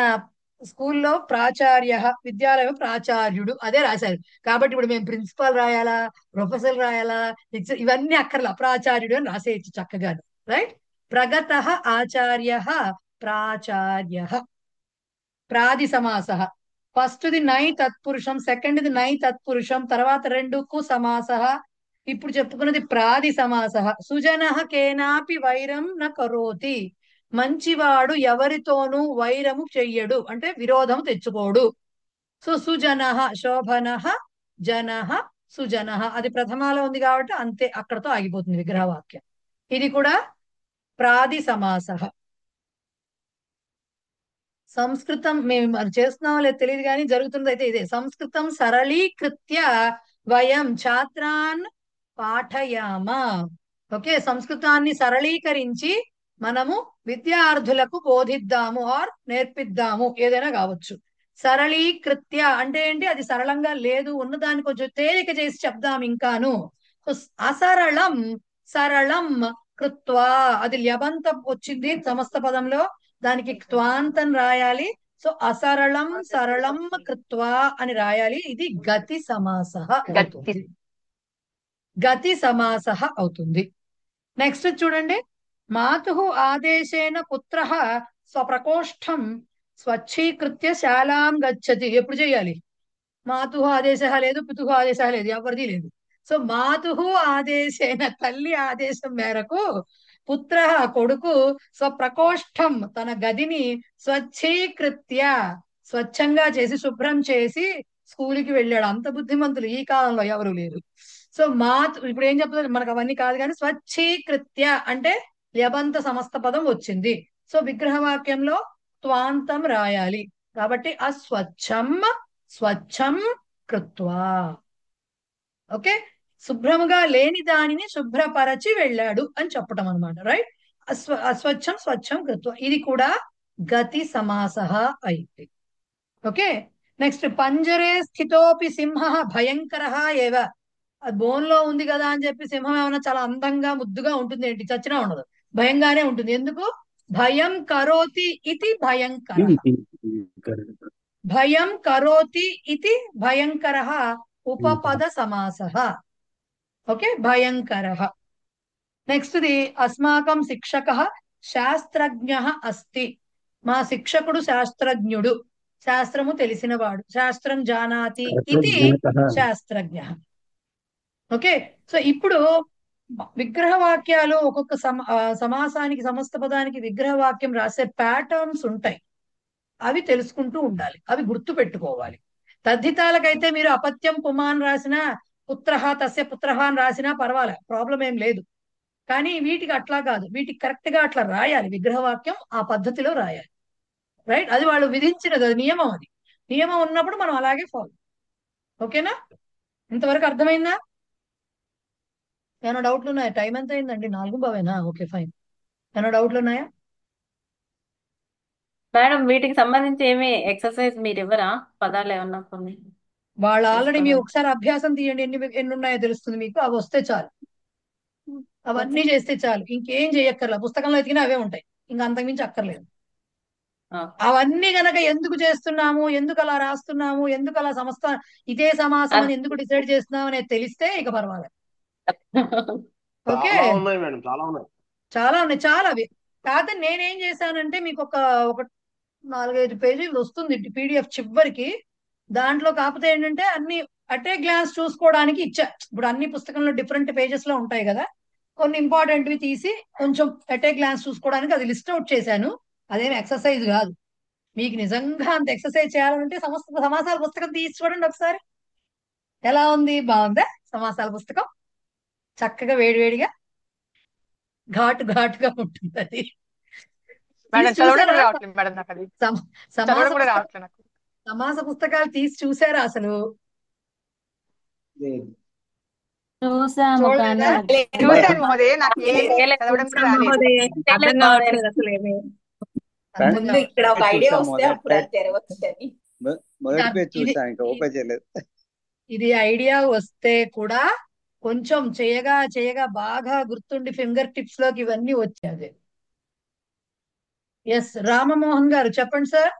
స్కూల్లో ప్రాచార్య, విద్యాలయం ప్రాచార్యుడు అదే రాశారు కాబట్టి ఇప్పుడు మేము ప్రిన్సిపాల్ రాయాలా, ప్రొఫెసర్ రాయాలా, ఇవన్నీ అక్కర్లా, ప్రాచార్యుడు అని రాసేయచ్చు చక్కగా. రైట్, ప్రగత ఆచార్య ప్రాచార్య. ప్రాది సమాస. ఫస్ట్ది నై తత్పురుషం, సెకండ్ది నై తత్పురుషం, తర్వాత రెండుకు సమాస. ఇప్పుడు చెప్పుకున్నది ప్రాది సమాస. సుజన కేనాపి వైరం న కరోతి. మంచివాడు ఎవరితోనూ వైరము చెయ్యడు అంటే విరోధము తెచ్చుకోడు. సో సుజన శోభన జన సుజన, అది ప్రథమాలో ఉంది కాబట్టి అంతే, అక్కడతో ఆగిపోతుంది విగ్రహవాక్యం. ఇది కూడా ప్రాది సమాస. సంస్కృతం మేము అది చేస్తున్నామో లేదు తెలియదు కానీ జరుగుతున్నది అయితే ఇదే. సంస్కృతం సరళీకృత్య వయం ఛాత్రాన్ పాఠయామ. ఓకే, సంస్కృతాన్ని సరళీకరించి మనము విద్యార్థులకు బోధిద్దాము ఆర్ నేర్పిద్దాము, ఏదైనా కావచ్చు. సరళీకృత్య అంటే ఏంటి? అది సరళంగా లేదు, ఉన్నదాన్ని కొంచెం తేలిక చేసి చెప్దాం ఇంకాను. అసరళం సరళం కృత్వా, అది ల్యబంతం వచ్చింది సమస్త పదంలో, దానికి త్వాంతం రాయాలి. సో అసరళం సరళం కృత్వా అని రాయాలి. ఇది గతి సమాస అవుతుంది. గతి సమాస అవుతుంది. నెక్స్ట్ చూడండి, మాతు ఆదేశేన పుత్ర స్వప్రకోష్ఠం స్వచ్ఛీకృత్య శాలాం గచ్చతి. ఎప్పుడు చేయాలి? మాతు ఆదేశ లేదు, పితు ఆదేశ లేదు, ఎవరిది లేదు. సో మాతు ఆదేశేన, తల్లి ఆదేశం మేరకు, పుత్ర కొడుకు స్వప్రకోష్ఠం తన గదిని స్వచ్ఛీకృత్య స్వచ్ఛంగా చేసి శుభ్రం చేసి స్కూల్కి వెళ్ళాడు. అంత బుద్ధిమంతులు ఈ కాలంలో ఎవరు లేరు. సో ఇప్పుడు ఏం చెప్తారు మనకు అవన్నీ కాదు కానీ, స్వచ్ఛీకృత్య అంటే ల్యబంత సమస్త పదం వచ్చింది. సో విగ్రహవాక్యంలో త్వాంతం రాయాలి కాబట్టి అస్వచ్ఛం స్వచ్ఛం కృత్వా. ఓకే, శుభ్రముగా లేని దానిని శుభ్రపరచి వెళ్ళాడు అని చెప్పటం అనమాట. రైట్, అస్వచ్ఛం స్వచ్ఛం కృత్వా, ఇది కూడా గతి సమాస అయింది. ఓకే, నెక్స్ట్ పంజరే స్థితోపి సింహ భయంకర ఏవ. అది బోన్లో ఉంది కదా అని చెప్పి సింహం ఏమైనా చాలా అందంగా ముద్దుగా ఉంటుంది ఏంటి? చచ్చినా ఉండదు, భయంగానే ఉంటుంది. ఎందుకు? భయం కరోతి ఇది భయంకర. భయం కరోతి ఇది భయంకర ఉపపద సమాస. ఓకే, భయంకర. నెక్స్ట్ది అస్మాకం శిక్షక శాస్త్రజ్ఞ అస్తి. మా శిక్షకుడు శాస్త్రజ్ఞుడు, శాస్త్రము తెలిసినవాడు. శాస్త్రం జానాతి ఇది శాస్త్రజ్ఞ. ఓకే, సో ఇప్పుడు విగ్రహవాక్యాలు ఒక్కొక్క సమాసానికి సమస్త పదానికి విగ్రహవాక్యం రాసే ప్యాటర్న్స్ ఉంటాయి, అవి తెలుసుకుంటూ ఉండాలి, అవి గుర్తు పెట్టుకోవాలి. తద్ధితాలకైతే మీరు అపత్యం పుమాన్ రాసినా, పుత్రహ తస్య పుత్రహ అని రాసినా పర్వాలే, ప్రాబ్లం ఏం లేదు. కానీ వీటికి అట్లా కాదు, వీటికి కరెక్ట్ గా అట్లా రాయాలి, విగ్రహవాక్యం ఆ పద్ధతిలో రాయాలి. రైట్, అది వాళ్ళు విధించినది, అది నియమం. అది నియమం ఉన్నప్పుడు మనం అలాగే ఫాలో. ఓకేనా? ఇంతవరకు అర్థమైందా? ఏమైనా డౌట్లు ఉన్నాయా? టైం ఎంత అయిందండి? 4:15. Okay, fine. ఏమైనా డౌట్లు ఉన్నాయా? మేడం వీటికి సంబంధించి ఏమి ఎక్సర్సైజ్ మీరు ఇవ్వరా? పదాలు ఏమన్నా కొన్ని వాళ్ళు ఆల్రెడీ మీరు చేసుకోవడానికి? ఒకసారి అభ్యాసం తీయండి, ఎన్ని ఉన్నాయో తెలుస్తుంది మీకు. అవి వస్తే చాలు, అవన్నీ ఓకే. చేస్తే చాలు, ఇంకేం చేయక్కర్లా. పుస్తకంలో ఎతికినా అవే ఉంటాయి, ఇంకా అంతకుమించి అక్కర్లేదు. ఓకే. అవన్నీ గనక ఎందుకు చేస్తున్నాము, ఎందుకు అలా రాస్తున్నాము, ఎందుకు అలా ఇదే సమాసం అని ఎందుకు డిసైడ్ చేస్తున్నాము అనేది తెలిస్తే ఇక పర్వాలేదు. ఓకే, చాలా ఉన్నాయి మేడం, చాలా ఉన్నాయి. చాలా ఉన్నాయి, చాలా అవి. కాకపోతే నేనేం చేశానంటే మీకు ఒక 4-5 పేజీలు వస్తుంది పీడిఎఫ్ చివరికి. దాంట్లో కాకపోతే ఏంటంటే అన్ని అటే గ్లాన్స్ చూసుకోవడానికి ఇచ్చా. ఇప్పుడు అన్ని పుస్తకంలో డిఫరెంట్ పేజెస్ లో ఉంటాయి కదా, కొన్ని ఇంపార్టెంట్వి తీసి కొంచెం అటే గ్లాన్స్ చూసుకోవడానికి అది లిస్ట్ అవుట్ చేశాను. అదేమి ఎక్సర్సైజ్ కాదు. మీకు నిజంగా అంత ఎక్సర్సైజ్ చేయాలంటే సమాసాల పుస్తకం తీసి చూడండి ఒకసారి. ఎలా ఉంది? బాగుందా సమాసాల పుస్తకం? చక్కగా వేడివేడిగా ఘాటుగా ఉంటుంది అది. మేడం తీసి చదవడం చూసారా? కూడా రావట్లేదు మేడం నాకు అది. సమాస చదవడం కూడా పుస్తకం, రావట్లేదు నాకు. సమాస పుస్తకాలు తీసి చూసారా అసలు? చూసాము కానీ చూడలేదా? చూశాను మహోదయ, నాకు ఏది చేయలేదు. చదవడం కూడా రాలేదు. చేయలేదు మహోదయ. అసలు ఏమి అర్థం ముందు కావట్లేదు. ఇక్కడ ఒక ఐడియా చూసాం వస్తే అప్పుడు అది తెరవచ్చని. మొదటి పేజ్ ఇది చూసా, ఇంకా ఓపెన్ చేయలేదు. ఇది ఐడియా వస్తే కూడా కొంచెం చేయగా బాగా గుర్తుండి ఫింగర్ టిప్స్ లోకి ఇవన్నీ వచ్చేది. ఎస్, రామమోహన్ గారు చెప్పండి సార్.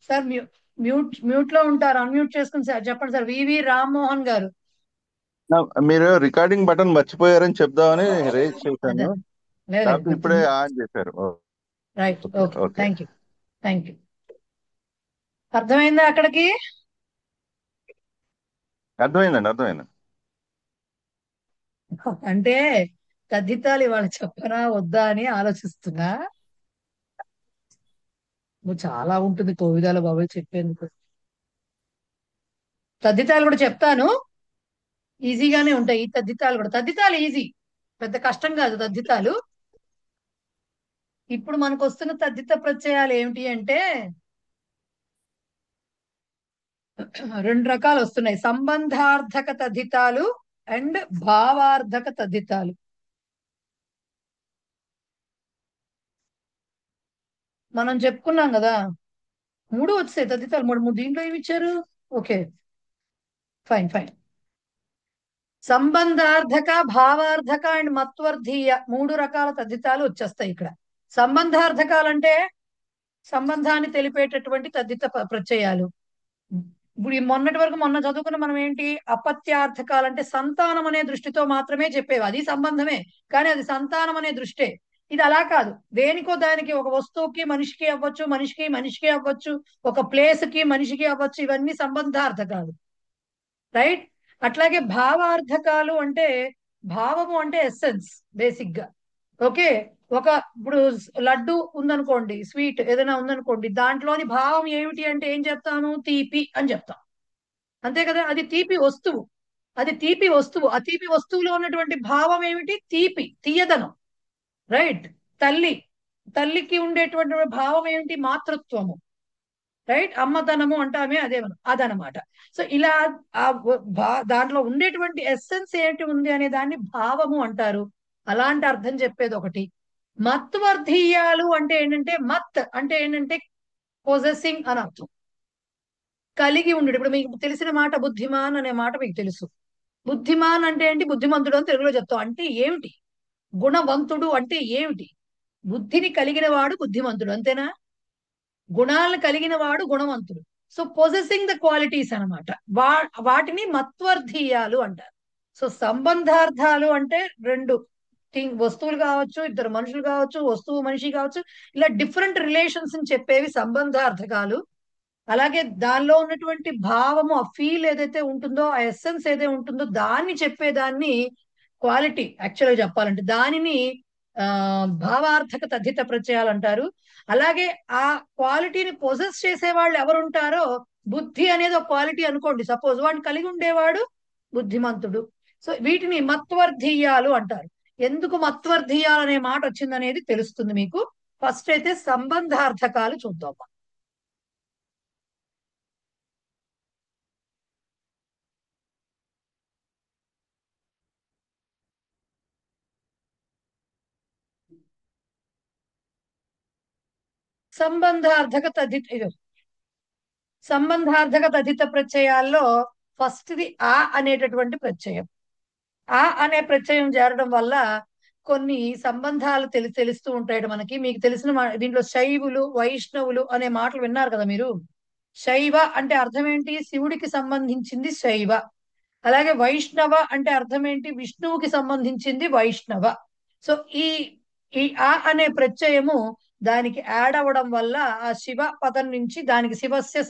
సార్ మ్యూట్ లో ఉంటారు, అన్మ్యూట్ చేసుకుని సార్ చెప్పండి సార్. వివి రామ్మోహన్ గారు. మీరు రికార్డింగ్ బటన్ మర్చిపోయారని చెప్దామని రేజ్ అదే, చేశాను, లేదు కాకపోతే ఇప్పుడే ఆన్ చేశారు. Right, okay okay, okay. Thank you. అర్థమైందా అక్కడికి? అర్థమైంది. అంటే తద్దితాలు ఇవాళ చెప్పనా వద్దా అని ఆలోచిస్తున్నా. నువ్వు చాలా ఉంటుంది కోవిదాల బాబాయ్ చెప్పేందుకు. తద్దితాలు కూడా చెప్తాను, ఈజీగానే ఉంటాయి ఈ తద్దితాలు కూడా. తద్దితాలు ఈజీ, పెద్ద కష్టం కాదు తద్దితాలు. ఇప్పుడు మనకు వస్తున్న తద్దిత ప్రత్యయాలు ఏమిటి అంటే 2 రకాలు వస్తున్నాయి, సంబంధార్థక తద్దితాలు అండ్ భావార్థక తద్దితాలు. మనం చెప్పుకున్నాం కదా, 3 వచ్చాయి తద్దితాలు. 3 దీంట్లో ఏమి ఇచ్చారు? Okay, fine. సంబంధార్థక, భావార్థక అండ్ మత్వర్థీయ 3 రకాల తద్దితాలు వచ్చేస్తాయి ఇక్కడ. సంబంధార్థకాలంటే సంబంధాన్ని తెలిపేటటువంటి తద్దిత ప్రత్యయాలు. ఇప్పుడు మొన్న చదువుకున్న మనం ఏంటి, అపత్యార్థకాలంటే సంతానం అనే దృష్టితో మాత్రమే చెప్పేవి. అది సంబంధమే, కానీ అది సంతానం అనే దృష్టే. ఇది అలా కాదు, దేనికో దానికి, ఒక వస్తువుకి మనిషికి అవ్వచ్చు, మనిషికి అవ్వచ్చు, ఒక ప్లేస్ కి మనిషికి అవ్వచ్చు. ఇవన్నీ సంబంధార్థకాలు. రైట్. అట్లాగే భావార్థకాలు అంటే, భావము అంటే ఎస్సెన్స్ బేసిక్ గా. ఓకే, ఇప్పుడు లడ్డు ఉందనుకోండి, స్వీట్ ఏదైనా ఉందనుకోండి, దాంట్లోని భావం ఏమిటి అంటే ఏం చెప్తాము? తీపి అని చెప్తాం, అంతే కదా. అది తీపి వస్తువు. ఆ తీపి వస్తువులో ఉన్నటువంటి భావం ఏమిటి? తీయదనం. రైట్. తల్లికి ఉండేటువంటి భావం ఏమిటి? మాతృత్వము. రైట్. అమ్మదనము అంటామే, అదనమాట. సో ఇలా దాంట్లో ఉండేటువంటి ఎస్సెన్స్ ఏంటి ఉంది అనే దాన్ని భావము అంటారు. అలాంటి అర్థం చెప్పేది ఒకటి. మత్వర్ధీయాలు అంటే ఏంటంటే పొజెసింగ్ అని అర్థం, కలిగి ఉండేది. ఇప్పుడు మీకు తెలిసిన మాట బుద్ధిమాన్ అనే మాట మీకు తెలుసు. బుద్ధిమాన్ అంటే ఏంటి? బుద్ధిమంతుడు అని తెలుగులో చెప్తాం. అంటే ఏమిటి? గుణవంతుడు అంటే ఏమిటి? బుద్ధిని కలిగిన వాడు బుద్ధిమంతుడు, అంతేనా? గుణాలను కలిగిన వాడు గుణవంతుడు. సో పొజెసింగ్ ద క్వాలిటీస్ అనమాట. వాటిని మత్వర్ధీయాలు అంటారు. సో సంబంధార్థాలు అంటే 2 వస్తువులు కావచ్చు, 2 మనుషులు కావచ్చు, వస్తువు మనిషి కావచ్చు, ఇలా డిఫరెంట్ రిలేషన్స్ ని చెప్పేవి సంబంధార్థకాలు. అలాగే దానిలో ఉన్నటువంటి భావము, ఆ ఫీల్ ఏదైతే ఉంటుందో, ఆ ఎస్సెన్స్ ఏదైతే ఉంటుందో దాన్ని చెప్పేదాన్ని క్వాలిటీ, యాక్చువల్గా చెప్పాలంటే దానిని ఆ భావార్థక తద్ధిత ప్రత్యయాలు అంటారు. అలాగే ఆ క్వాలిటీని పొజెస్ చేసే వాళ్ళు ఎవరుంటారో, బుద్ధి అనేది ఒక క్వాలిటీ అనుకోండి, సపోజ్ వాడిని కలిగి ఉండేవాడు బుద్ధిమంతుడు. సో వీటిని మత్వర్ధీయాలు అంటారు. ఎందుకు మత్వర్ధీయాలు అనే మాట వచ్చిందనేది తెలుస్తుంది మీకు. ఫస్ట్ అయితే సంబంధార్థకాలు చూద్దాం. సంబంధార్థక తద్ధిత సంబంధార్థక తద్ధిత ప్రత్యయాల్లో ఫస్ట్ది ఆ అనేటటువంటి ప్రత్యయం. ఆ అనే ప్రత్యయం చేరడం వల్ల కొన్ని సంబంధాలు తెలుస్తూ ఉంటాయి మనకి. మీకు తెలిసిన దీంట్లో శైవులు వైష్ణవులు అనే మాటలు విన్నారు కదా మీరు. శైవ అంటే అర్థం ఏంటి? శివుడికి సంబంధించింది శైవ. అలాగే వైష్ణవ అంటే అర్థం ఏంటి? విష్ణువుకి సంబంధించింది వైష్ణవ. సో ఈ ఈ ఆ అనే ప్రత్యయము దానికి యాడ్ అవ్వడం వల్ల ఆ శివ పదం నుంచి దానికి శివస్య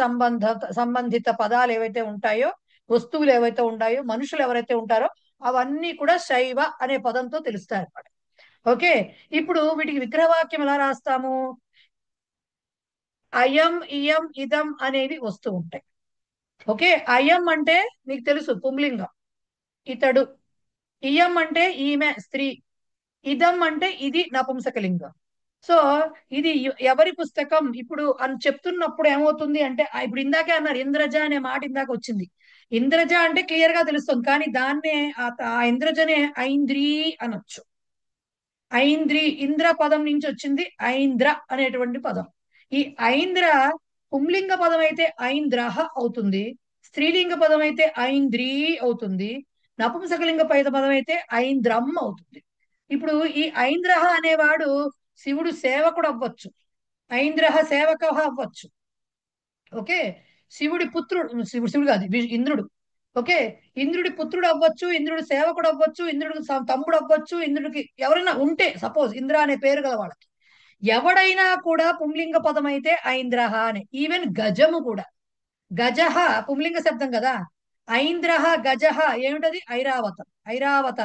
సంబంధిత పదాలు ఏవైతే ఉంటాయో, వస్తువులు ఏవైతే ఉంటాయో, మనుషులు ఎవరైతే ఉంటారో అవన్నీ కూడా శైవ అనే పదంతో తెలుస్తాయి అన్నమాట. ఓకే, ఇప్పుడు వీటికి విగ్రహవాక్యం ఎలా రాస్తాము? అయం ఇయం ఇదం అనేవి వస్తూ ఉంటాయి. ఓకే, అయం అంటే మీకు తెలుసు పుంలింగం, ఇతడు. ఇయం అంటే ఈమె స్త్రీ. ఇదం అంటే ఇది నపుంసకలింగం. సో ఇది ఎవరి పుస్తకం ఇప్పుడు అని చెప్తున్నప్పుడు ఏమవుతుంది అంటే, ఇప్పుడు ఇందాకే అన్నారు ఇంద్రజ అనే మాట ఇందాక వచ్చింది. ఇంద్రజ అంటే క్లియర్ గా తెలుస్తుంది, కానీ దాన్నే ఆ ఇంద్రజనే ఐంద్రీ అనొచ్చు. ఐంద్రి, ఇంద్ర పదం నుంచి వచ్చింది ఐంద్ర అనేటువంటి పదం. ఈ ఐంద్ర పుంలింగ పదం అయితే ఐంద్రహ అవుతుంది, స్త్రీలింగ పదం అయితే ఐంద్రీ అవుతుంది, నపుంసకలింగ పదం అయితే ఐంద్రం అవుతుంది. ఇప్పుడు ఈ ఐంద్రహ అనేవాడు శివుడు సేవకుడు అవ్వచ్చు, ఐంద్రహ సేవక అవ్వచ్చు. ఓకే, శివుడి పుత్రుడు, శివుడు కాదు ఇంద్రుడు. ఓకే, ఇంద్రుడి పుత్రుడు అవ్వచ్చు, ఇంద్రుడు సేవకుడు అవ్వచ్చు, ఇంద్రుడికి తమ్ముడు అవ్వచ్చు, ఇంద్రుడికి ఎవరైనా ఉంటే సపోజ్ ఇంద్ర అనే పేరు గల వాళ్ళకి ఎవడైనా కూడా పుంలింగ పదం అయితే ఐంద్రహ అని. ఈవెన్ గజము కూడా, గజహ పుంలింగ శబ్దం కదా. ఐంద్రహ గజహ ఏమిటది? ఐరావతం, ఐరావత,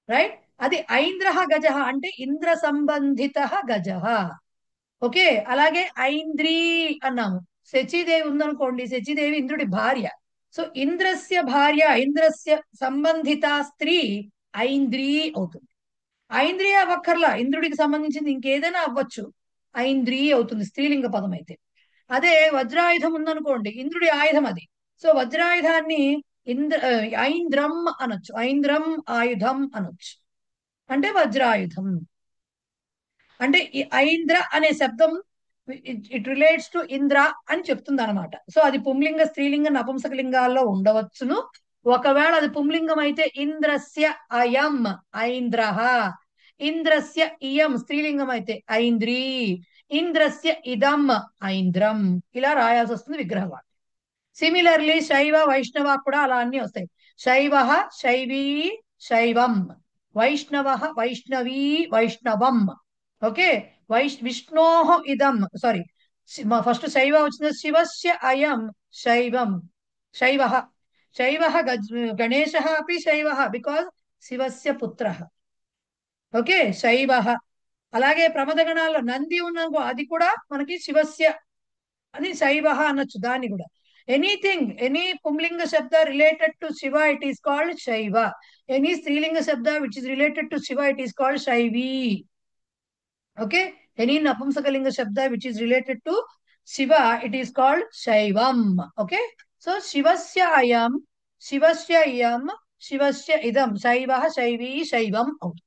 రైట్. అది ఐంద్రహ గజహ అంటే ఇంద్ర సంబంధిత గజహ. ఓకే, అలాగే ఐంద్రీ అన్నాము. శచీదేవి ఉందనుకోండి, శచీదేవి ఇంద్రుడి భార్య. సో ఇంద్రస్య భార్య, ఇంద్రస్య సంబంధిత స్త్రీ ఐంద్రీ అవుతుంది. ఐంద్రియ అవ్వక్కర్లా, ఇంద్రుడికి సంబంధించింది ఇంకేదైనా అవ్వచ్చు, ఐంద్రీ అవుతుంది స్త్రీలింగ పదం అయితే. అదే వజ్రాయుధం ఉందనుకోండి, ఇంద్రుడి ఆయుధం అది. సో వజ్రాయుధాన్ని ఐంద్రం అనొచ్చు, ఐంద్రం ఆయుధం అనొచ్చు, అంటే వజ్రాయుధం. అంటే ఈ ఐంద్ర అనే శబ్దం ఇట్ రిలేట్స్ టు ఇంద్ర అని చెప్తుంది అనమాట. సో అది పుంలింగ, స్త్రీలింగ, నపుంసకలింగాల్లో ఉండవచ్చును. ఒకవేళ అది పుంలింగం అయితే ఇంద్రస్య అయం ఐంద్రః, ఇంద్రస్య ఇయం స్త్రీలింగం అయితే ఐంద్రీ, ఇంద్రస్య ఇదం ఐంద్రం, ఇలా రాయాల్సి వస్తుంది విగ్రహవాక్యం. సిమిలర్లీ శైవ వైష్ణవ కూడా అలా అన్ని వస్తాయి. శైవ శైవీ శైవం, వైష్ణవ వైష్ణవీ వైష్ణవం. ఓకే, విష్ణోహ ఇదం, సారీ ఫస్ట్ శైవ వచ్చింది, శివస్య అయం శైవం, శైవ శైవ గణేశ అపి శైవ బికాజ్ శివస్య పుత్ర. ఓకే, శైవ. అలాగే ప్రమదగణాల్లో నంది ఉన్నది, అది కూడా మనకి శివస్య అని శైవ అనొచ్చు. దాన్ని కూడా ఎనీథింగ్, ఎనీ పుంలింగ శబ్ద related to Shiva it is called శైవ. ఎనీ స్త్రీలింగ శబ్ద which is related to Shiva it is called శైవీ. ఓకే, ఎనీ నపుంసకలింగ శబ్ద which is related to Shiva it is called శైవం. ఓకే, సో శివస్య అయం, శివస్య ఇయం, శివస్య ఇదం, శైవ శైవీ శైవం అవుతుంది.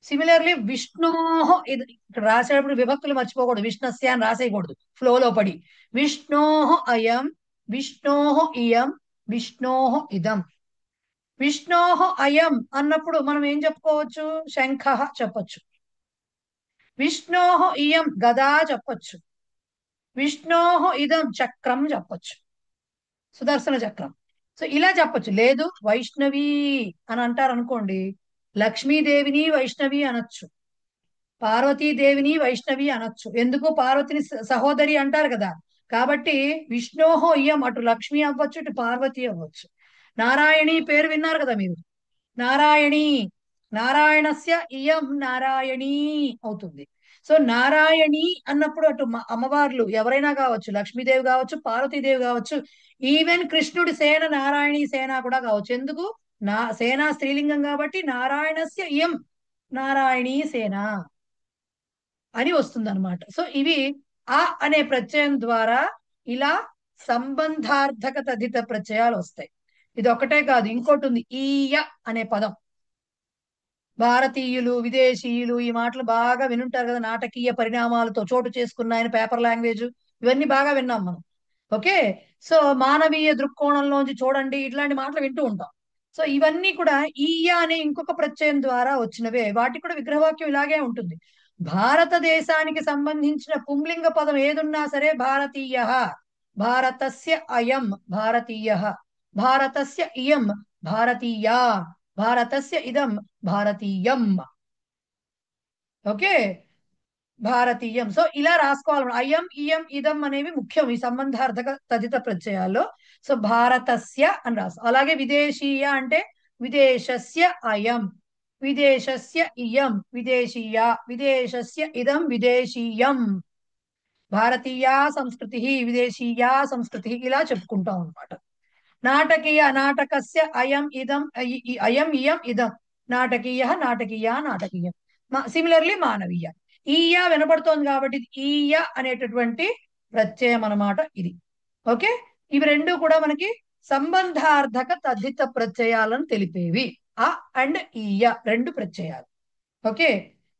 సిమిలర్లీ విష్ణోహ, ఇది ఇక్కడ రాసేటప్పుడు విభక్తులు మర్చిపోకూడదు, విష్ణస్య అని రాసేయకూడదు ఫ్లోలో పడి. విష్ణోహ అయం, విష్ణోహ ఇయం, విష్ణోహ ఇదం. విష్ణోహ అయం అన్నప్పుడు మనం ఏం చెప్పుకోవచ్చు? శంఖ చెప్పచ్చు. విష్ణోహ ఇయం గదా చెప్పచ్చు. విష్ణోహ ఇదం చక్రం చెప్పచ్చు, సుదర్శన చక్రం. సో ఇలా చెప్పచ్చు. లేదు వైష్ణవి అని అంటారు అనుకోండి, లక్ష్మీదేవిని వైష్ణవి అనొచ్చు, పార్వతీదేవిని వైష్ణవి అనొచ్చు. ఎందుకు? పార్వతిని సహోదరి అంటారు కదా. కాబట్టి విష్ణోహో ఇయం అటు లక్ష్మి అవ్వచ్చు, ఇటు పార్వతి అవ్వచ్చు. నారాయణి పేరు విన్నారు కదా మీరు, నారాయణి నారాయణస్య ఇయం నారాయణీ అవుతుంది. సో నారాయణి అన్నప్పుడు అటు అమ్మవార్లు ఎవరైనా కావచ్చు, లక్ష్మీదేవి కావచ్చు, పార్వతీదేవి కావచ్చు, ఈవెన్ కృష్ణుడి సేన నారాయణీ సేన కూడా కావచ్చు. ఎందుకు? సేన స్త్రీలింగం కాబట్టి నారాయణస్య ఇయం నారాయణీ సేన అని వస్తుంది అనమాట. సో ఇవి ఆ అనే ప్రత్యయం ద్వారా ఇలా సంబంధార్థక తదిత ప్రత్యయాలు వస్తాయి. ఇది ఒకటే కాదు, ఇంకోటి ఉంది, ఈయ అనే పదం. భారతీయులు, విదేశీయులు ఈ మాటలు బాగా వినుంటారు కదా, నాటకీయ పరిణామాలతో చోటు చేసుకున్నాయని పేపర్ లాంగ్వేజ్, ఇవన్నీ బాగా విన్నాం మనం. ఓకే, సో మానవీయ దృక్కోణంలోంచి చూడండి, ఇట్లాంటి మాటలు వింటూ ఉంటాం. సో ఇవన్నీ కూడా ఈయ అనే ఇంకొక ప్రత్యయం ద్వారా వచ్చినవే. వాటికి కూడా విగ్రహవాక్యం ఇలాగే ఉంటుంది. భారతదేశానికి సంబంధించిన పుంలింగ పదం ఏదున్నా సరే భారతీయ, భారతస్య అయం భారతీయ, భారతస్య ఇయం భారతీయ, భారతస్య ఇదం భారతీయం. ఓకే, భారతీయం. సో ఇలా రాసుకోవాలి. అయం ఇయం ఇదం అనేవి ముఖ్యం ఈ సంబంధార్థక తదిత ప్రత్యయాల్లో. సో భారతస్య అని రాసు. అలాగే విదేశీయ అంటే విదేశస్య అయం, విదేశస్య ఇయం విదేశీయ, విదేశస్య ఇదం విదేశీయం. భారతీయ సంస్కృతి, విదేశీయ సంస్కృతి, ఇలా చెప్పుకుంటాం అనమాట. నాటకీయ నాటకస్య అయం ఇదం అయం ఇయం ఇదం, నాటకీయ నాటకీయ నాటకీయం. సిమిలర్లీ మానవీయ. ఈయ వినపడుతోంది కాబట్టి ఈయ అనేటటువంటి ప్రత్యయం అన్నమాట ఇది. ఓకే, ఇవి రెండు కూడా మనకి సంబంధార్థక తద్ధిత ప్రత్యయాలను తెలిపేవి. అ అండ్ ఈయ రెండు ప్రత్యయాలు. ఓకే,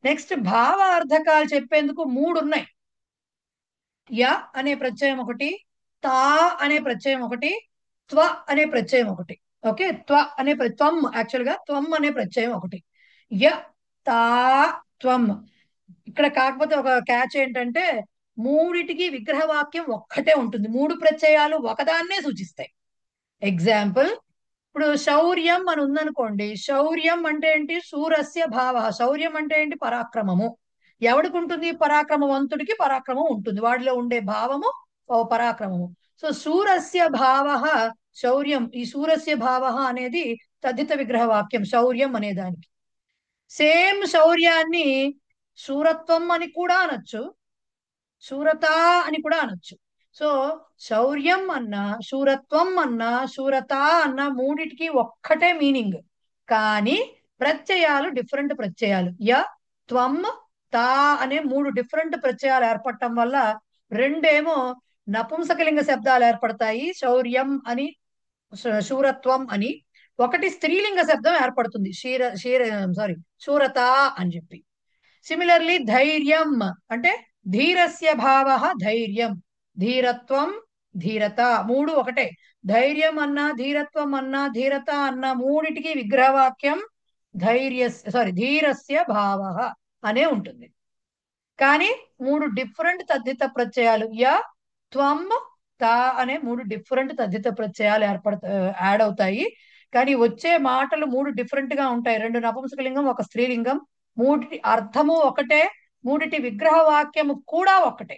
నెక్స్ట్ భావార్థకాలు చెప్పేందుకు మూడు ఉన్నాయి. య అనే ప్రత్యయం ఒకటి, తా అనే ప్రత్యయం ఒకటి, త్వ అనే ప్రత్యయం ఒకటి. ఓకే, త్వ అనే త్వం, యాక్చువల్ గా త్వం అనే ప్రత్యయం ఒకటి. య తా త్వం. ఇక్కడ కాకపోతే ఒక క్యాచ్ ఏంటంటే మూడిటికి విగ్రహవాక్యం ఒక్కటే ఉంటుంది, మూడు ప్రత్యయాలు ఒకదాన్నే సూచిస్తాయి. ఎగ్జాంపుల్, ఇప్పుడు శౌర్యం అని ఉందనుకోండి. శౌర్యం అంటే ఏంటి? శూరస్య భావ. శౌర్యం అంటే ఏంటి? పరాక్రమము. ఎవడికి ఉంటుంది? పరాక్రమవంతుడికి పరాక్రమం ఉంటుంది, వాడిలో ఉండే భావము పరాక్రమము. సో శూరస్య భావ శౌర్యం. ఈ శూరస్య భావ అనేది తద్ధిత విగ్రహ వాక్యం శౌర్యం అనే దానికి. సేమ్ శౌర్యాన్ని శూరత్వం అని కూడా అనొచ్చు, శూరత అని కూడా అనొచ్చు. సో శౌర్యం అన్నా, శూరత్వం అన్నా, శూరత అన్నా మూడిటికి ఒక్కటే మీనింగ్, కానీ ప్రత్యయాలు డిఫరెంట్ ప్రత్యయాలు. య త్వం తా అనే మూడు డిఫరెంట్ ప్రత్యయాలు ఏర్పడటం వల్ల రెండేమో నపుంసకలింగ శబ్దాలు ఏర్పడతాయి, శౌర్యం అని శూరత్వం అని. ఒకటి స్త్రీలింగ శబ్దం ఏర్పడుతుంది, శూరత అని చెప్పి. సిమిలర్లీ ధైర్యం అంటే ధీరస్య భావ ధైర్యం, ధీరత్వం ధీరత, మూడు ఒకటే. ధైర్యం అన్నా, ధీరత్వం అన్నా, ధీరత అన్నా మూడిటికి విగ్రహవాక్యం ధీరస్య భావ అనే ఉంటుంది. కానీ మూడు డిఫరెంట్ తద్ధిత ప్రత్యయాలు య త్వం తా అనే మూడు డిఫరెంట్ తద్ధిత ప్రత్యయాలు యాడ్ అవుతాయి. కానీ వచ్చే మాటలు మూడు డిఫరెంట్ గా ఉంటాయి. రెండు నపుంసకలింగం, ఒక స్త్రీలింగం. మూడిటి అర్థము ఒకటే, మూడిటి విగ్రహ వాక్యము కూడా ఒకటే.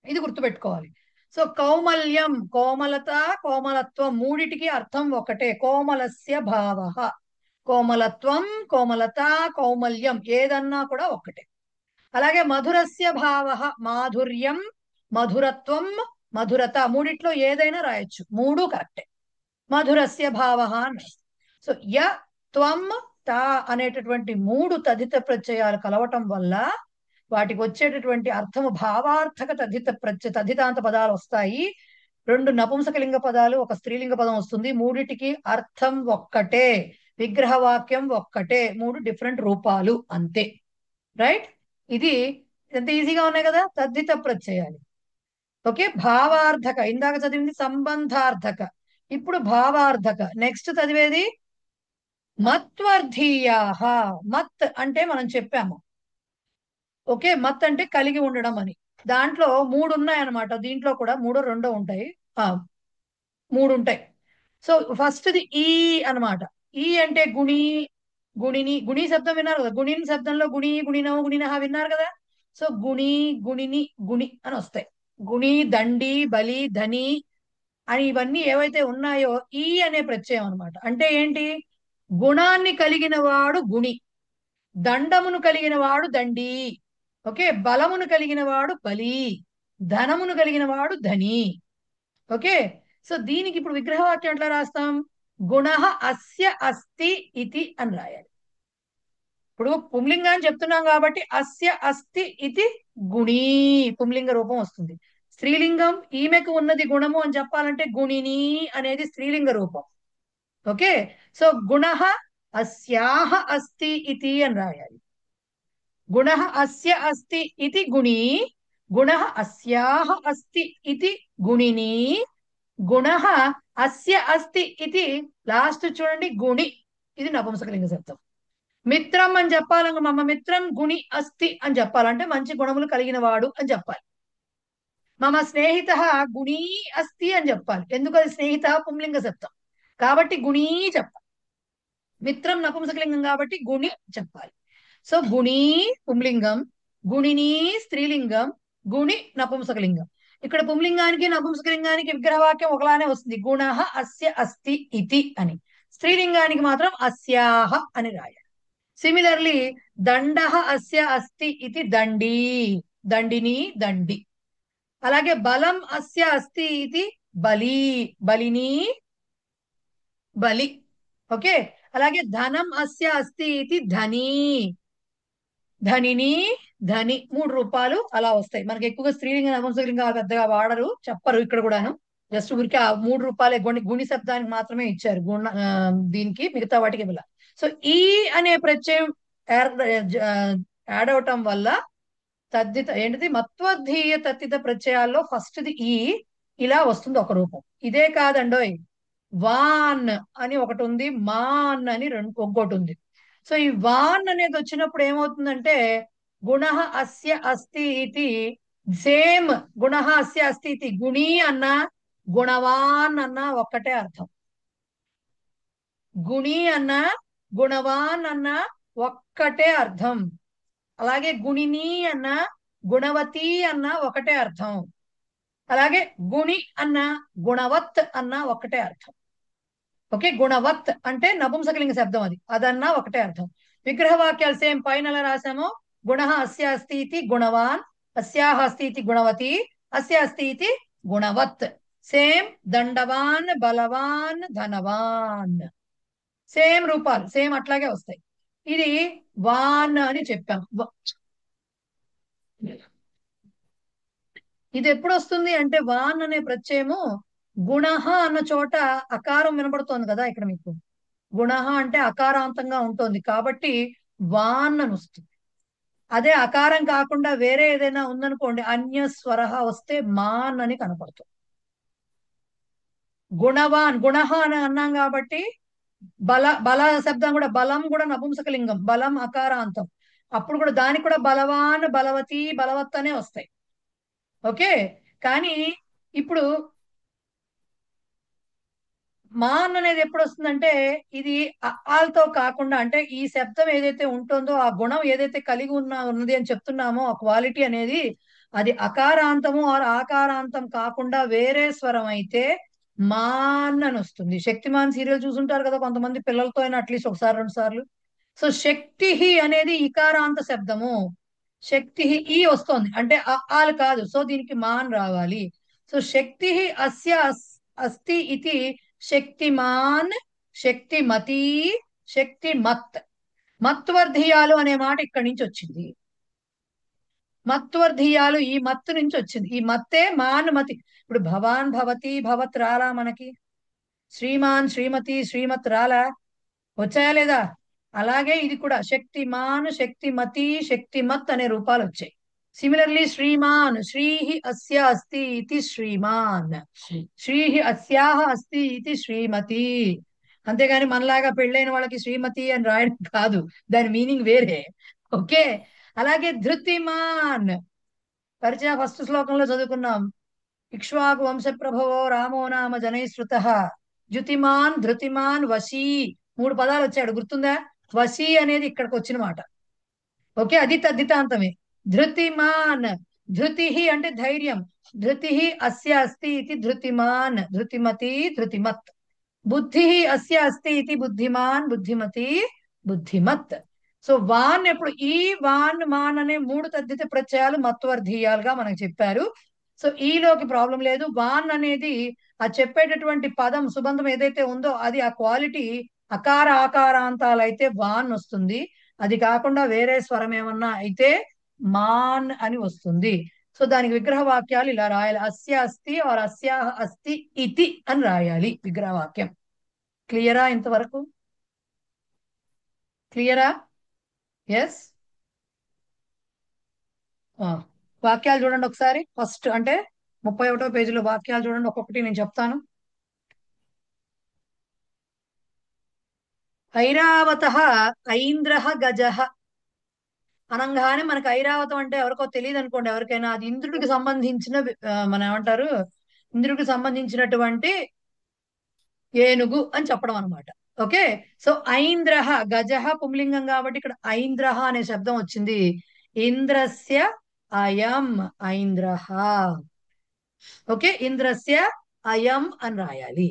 ఇది గుర్తుపెట్టుకోవాలి. సో కౌమల్యం కోమలత, కోమలత్వం మూడిటికి అర్థం ఒకటే. కోమలస్య భావ, కోమలత్వం, కోమలత, కౌమల్యం ఏదన్నా కూడా ఒకటే. అలాగే మధురస్య భావ మాధుర్యం, మధురత్వం, మధురత మూడిట్లో ఏదైనా రాయొచ్చు, మూడు కరెక్టే. మధురస్య భావ అని. సో య త్వం తా అనేటటువంటి మూడు తదిత ప్రత్యయాలు కలవటం వల్ల వాటికి వచ్చేటటువంటి అర్థము భావార్థక తద్ధితాంత పదాలు వస్తాయి. రెండు నపుంసకలింగ పదాలు, ఒక స్త్రీలింగ పదం వస్తుంది. మూడిటికి అర్థం ఒక్కటే, విగ్రహవాక్యం ఒక్కటే, మూడు డిఫరెంట్ రూపాలు అంతే. రైట్, ఇది ఎంత ఈజీగా ఉన్నాయి కదా తద్ధిత ప్రత్యయాలు. ఓకే, భావార్థక ఇందాక చదివింది సంబంధార్థక, ఇప్పుడు భావార్థక. నెక్స్ట్ చదివేది మత్వర్ధీయాహ. మత్ అంటే మనం చెప్పాము, ఓకే, మత్ అంటే కలిగి ఉండడం అని. దాంట్లో మూడు ఉన్నాయి అనమాట. దీంట్లో కూడా మూడో రెండో ఉంటాయి, మూడు ఉంటాయి. సో ఫస్ట్ది ఈ అనమాట. ఈ అంటే గుణి, గుణిని. గుణి శబ్దం విన్నారు కదా, గుణిని శబ్దంలో గుణి, గుణినో, గుణినహ విన్నారు కదా. సో గుణి, గుణిని, గుణి అని వస్తాయి. గుణి, దండి, బలి, ధని అని ఇవన్నీ ఏవైతే ఉన్నాయో ఈ అనే ప్రత్యయం అనమాట. అంటే ఏంటి? గుణాన్ని కలిగిన వాడు గుణి, దండమును కలిగిన వాడు దండి, ఓకే, బలమును కలిగిన వాడు బలి, ధనమును కలిగిన వాడు ధని. ఓకే, సో దీనికి ఇప్పుడు విగ్రహవాక్యం ఎట్లా రాస్తాం? గుణ అస్య అస్తి ఇతి అని రాయాలి. ఇప్పుడు పుంలింగాన్ని చెప్తున్నాం కాబట్టి అస్య అస్తి ఇతి గుణీ పుంలింగ రూపం వస్తుంది. స్త్రీలింగం ఈమెకు ఉన్నది గుణము అని చెప్పాలంటే గుణిని అనేది స్త్రీలింగ రూపం. ఓకే, సో గుణ అస్యాహ అస్తి ఇతి అని రాయాలి. గుణ అస్య అస్తి ఇతి గుణీ, గుణ అస్యాహ అస్తి ఇతి గుణిని, గుణ అస్య అస్తి ఇతి లాస్ట్ చూడండి గుణి, ఇది నపుంసకలింగ శబ్దం. మిత్రం అని చెప్పాలంటే మమ మిత్రం గుణి అస్తి అని చెప్పాలంటే మంచి గుణములు కలిగిన వాడు అని చెప్పాలి. మమ స్నేహిత గుణీ అస్తి అని చెప్పాలి, ఎందుకు అది స్నేహిత పుంలింగ శబ్దం కాబట్టి గుణీ చెప్పాలి. మిత్రం నపుంసకలింగం కాబట్టి గుణి చెప్పాలి. సో గుణీ పుంలింగం, గుణిని స్త్రీలింగం, గుణి నపుంసకలింగం. ఇక్కడ పుంలింగానికి నపుంసకలింగానికి విగ్రహవాక్యం ఒకలానే వస్తుంది, గుణ అస్య అస్తి ఇతి అని. స్త్రీలింగానికి మాత్రం అస్యాహ అని రాయాలి. సిమిలర్లీ దండ అస్య అస్తి ఇతి దండి, దండిని దండి. అలాగే బలం అస్య అస్తి ఇది బలి, బలిని బలి. ఓకే, అలాగే ధనం అస్య అస్తి ఇది ధని, ధనిని ధని. 3 రూపాలు అలా వస్తాయి మనకి. ఎక్కువగా స్త్రీలింగ నపుంసకలింగ పెద్దగా వాడరు, చెప్పరు ఇక్కడ కూడాను. జస్ట్ ఊరికి ఆ 3 రూపాయలే గుణి శబ్దానికి మాత్రమే ఇచ్చారు, దీనికి మిగతా వాటికి ఇవ్వాలి. సో ఈ అనే ప్రత్యయం యాడ్ అవటం వల్ల తద్దిత ఏంటిది మత్వధీయ తద్దిత ప్రత్యయాల్లో ఫస్ట్ది ఈ ఇలా వస్తుంది ఒక రూపం. ఇదే కాదండోయ్, వాన్ అని ఒకటి ఉంది, మాన్ అని ఇంకోటి ఉంది. సో ఈ వాన్ అనేది వచ్చినప్పుడు ఏమవుతుందంటే గుణ అస్య అస్తి ఇది సేమ్, గుణ అస్య అస్తి ఇది గుణీ అన్న గుణవాన్ అన్న ఒక్కటే అర్థం. గుణి అన్న గుణవాన్ అన్న ఒక్కటే అర్థం. అలాగే గుణిని అన్న గుణవతి అన్న ఒకటే అర్థం. అలాగే గుణి అన్న గుణవత్ అన్న ఒకటే అర్థం. ఓకే, గుణవత్ అంటే నపుంసకలింగ శబ్దం, అదన్నా ఒకటే అర్థం. విగ్రహవాక్యాలు సేమ్ పైన ఎలా రాసామో గుణ అస్య అస్తి ఇతి గుణవాన్, అస్యాహ అస్తి ఇతి గుణవతి, అస్య అస్తి ఇతి గుణవత్. సేమ్ దండవాన్, బలవాన్, ధనవాన్, సేమ్ రూపాలు సేమ్ అట్లాగే వస్తాయి. ఇది వాన్ అని చెప్పాం. ఇది ఎప్పుడు వస్తుంది అంటే వాన్ అనే ప్రత్యయము గుణ అన్న చోట అకారం వినబడుతోంది కదా, ఇక్కడ మీకు గుణ అంటే అకారాంతంగా ఉంటుంది కాబట్టి వాన్ అని వస్తుంది. అదే అకారం కాకుండా వేరే ఏదైనా ఉందనుకోండి, అన్య స్వర వస్తే మాన్ అని కనపడుతుంది. గుణవాన్, గుణ అని అన్నాం కాబట్టి బల శబ్దం కూడా, బలం కూడా నపుంసకలింగం, బలం అకారాంతం, అప్పుడు కూడా దానికి కూడా బలవాన్, బలవతి, బలవత్ అనే వస్తాయి. ఓకే, కానీ ఇప్పుడు మాన్ అనేది ఎప్పుడు వస్తుందంటే ఇది ఆల్తో కాకుండా, అంటే ఈ శబ్దం ఏదైతే ఉంటుందో ఆ గుణం ఏదైతే కలిగి ఉన్నది అని చెప్తున్నామో ఆ క్వాలిటీ అనేది అది అకారాంతము ఆకారాంతం కాకుండా వేరే స్వరం అయితే మాన్ అని వస్తుంది. శక్తిమాన్ సీరియల్ చూసుంటారు కదా కొంతమంది, పిల్లలతో అయినా అట్లీస్ట్ ఒకసారి 2 సార్లు. సో శక్తి అనేది ఇకారాంత శబ్దము, శక్తి ఈ వస్తుంది అంటే ఆలు కాదు, సో దీనికి మాన్ రావాలి. సో శక్తి అస్య అస్తి ఇది శక్తిమాన్, శక్తిమతి, శక్తిమత్. మత్వర్ధీయాలు అనే మాట ఇక్కడి నుంచి వచ్చింది. మత్వర్ధీయాలు ఈ మత్తు నుంచి వచ్చింది. ఈ మత్తే మాన్ మతి. ఇప్పుడు భవాన్, భవతి, భవత్ రాలా మనకి, శ్రీమాన్, శ్రీమతి, శ్రీమత్ రాలా, వచ్చాయా లేదా? అలాగే ఇది కూడా శక్తిమాన్, శక్తిమతి, శక్తిమత్ అనే రూపాలు వచ్చాయి. సిమిలర్లీ శ్రీమాన్, శ్రీహి అస్య అస్తి ఇది శ్రీమాన్, శ్రీహి అస్యాహ అస్తి ఇది శ్రీమతి. అంతేగాని మనలాగా పెళ్ళైన వాళ్ళకి శ్రీమతి అని రాయడం కాదు, దాని మీనింగ్ వేరే. ఓకే, అలాగే ధృతిమాన్ పరిచయ ఫస్ట్ శ్లోకంలో చదువుకున్నాం. ఇక్ష్వాకు వంశ ప్రభవో రామో నామ జనైశ్రుత, జ్యుతిమాన్, ధృతిమాన్, వశీ, 3 పదాలు వచ్చాడు, గుర్తుందా? వశీ అనేది ఇక్కడికి వచ్చిన మాట. ఓకే, అది తద్దితాంతమే. ధృతిమాన్, ధృతి అంటే ధైర్యం, ధృతి అస్య అస్తి ఇది ధృతిమాన్, ధృతిమతి, ధృతిమత్. బుద్ధి అస్య అస్తి ఇది బుద్ధిమాన్ బుద్ధిమతి బుద్ధిమత్. సో వాన్ ఎప్పుడు ఈ వాన్ మాన్ అనే 3 తద్ధిత ప్రత్యయాలు మత్వర్థీయాలుగా మనకు చెప్పారు. సో ఈలోకి ప్రాబ్లం లేదు. వాన్ అనేది ఆ చెప్పేటటువంటి పదం సుబంధం ఏదైతే ఉందో అది ఆ క్వాలిటీ అకార ఆకారాంతాలు అయితే వాన్ వస్తుంది. అది కాకుండా వేరే స్వరం ఏమన్నా అయితే మాన్ అని వస్తుంది. సో దానికి విగ్రహ వాక్యాలు ఇలా రాయాలి. అస్య అస్తి ఆర్ అస్యాహ అస్తి ఇతి అని రాయాలి విగ్రహ వాక్యం. క్లియరా ఇంతవరకు? క్లియరా? ఎస్. వాక్యాలు చూడండి ఒకసారి. ఫస్ట్ అంటే 31వ పేజీలో వాక్యాలు చూడండి. ఒక్కొక్కటి నేను చెప్తాను. ఐరావత ఐంద్ర గజ అనంగానే మనకు ఐరావతం అంటే ఎవరికో తెలియదు అనుకోండి. ఎవరికైనా అది ఇంద్రుడికి సంబంధించిన మనం ఏమంటారు, ఇంద్రుడికి సంబంధించినటువంటి ఏనుగు అని చెప్పడం అనమాట. ఓకే. సో ఐంద్ర గజ పుంలింగం కాబట్టి ఇక్కడ ఐంద్ర అనే శబ్దం వచ్చింది. ఇంద్రస్య అయం ఐంద్ర. ఓకే. ఇంద్రస్య అయం అని రాయాలి.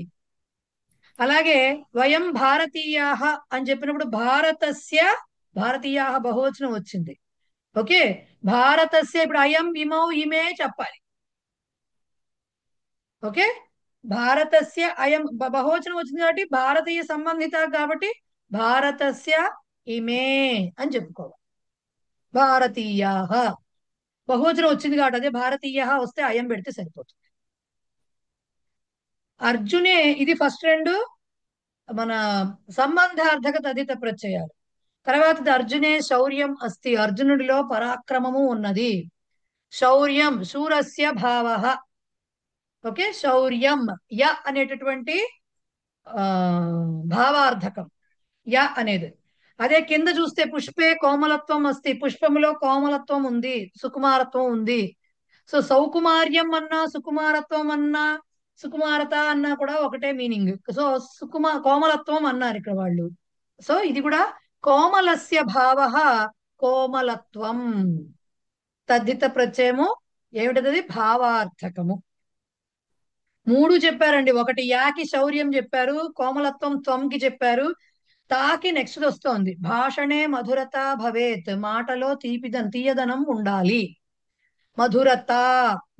అలాగే వయం భారతీయా అని చెప్పినప్పుడు భారతస్య భారతీయా బహువచనం వచ్చింది. ఓకే. భారతస్య ఇప్పుడు అయం ఇమౌ ఇమే చెప్పాలి. ఓకే. భారతస్య అయం బహువచనం వచ్చింది కాబట్టి భారతీయ సంబంధిత కాబట్టి భారతస్య ఇమే అని చెప్పుకోవాలి. భారతీయా బహువచనం వచ్చింది కాబట్టి అదే భారతీయ వస్తే అయం పెడితే సరిపోతుంది. అర్జునే ఇది ఫస్ట్ 2 మన సంబంధార్థక తదిత ప్రత్యయాలు. తర్వాత అర్జునే శౌర్యం అస్తి, అర్జునుడిలో పరాక్రమము ఉన్నది. శౌర్యం శూరస్య భావ. ఓకే. శౌర్యం య అనేటటువంటి భావార్థకం య అనేది. అదే కింద చూస్తే పుష్పే కోమలత్వం అస్తి, పుష్పములో కోమలత్వం ఉంది, సుకుమారత్వం ఉంది. సో సౌకుమార్యం అన్నా సుకుమారత్వం అన్నా సుకుమారత అన్నా కూడా ఒకటే మీనింగ్. సో కోమలత్వం అన్నారు ఇక్కడ వాళ్ళు. సో ఇది కూడా కోమలస్య భావ కోమలత్వం. తద్ధిత ప్రత్యయము ఏమిటది? భావార్థకము. 3 చెప్పారండి. ఒకటి యాకి శౌర్యం చెప్పారు, కోమలత్వం త్వంకి చెప్పారు, తాకి నెక్స్ట్ వస్తోంది. భాషణే మధురత భవేత్, మాటలో తీయదనం ఉండాలి. మధురత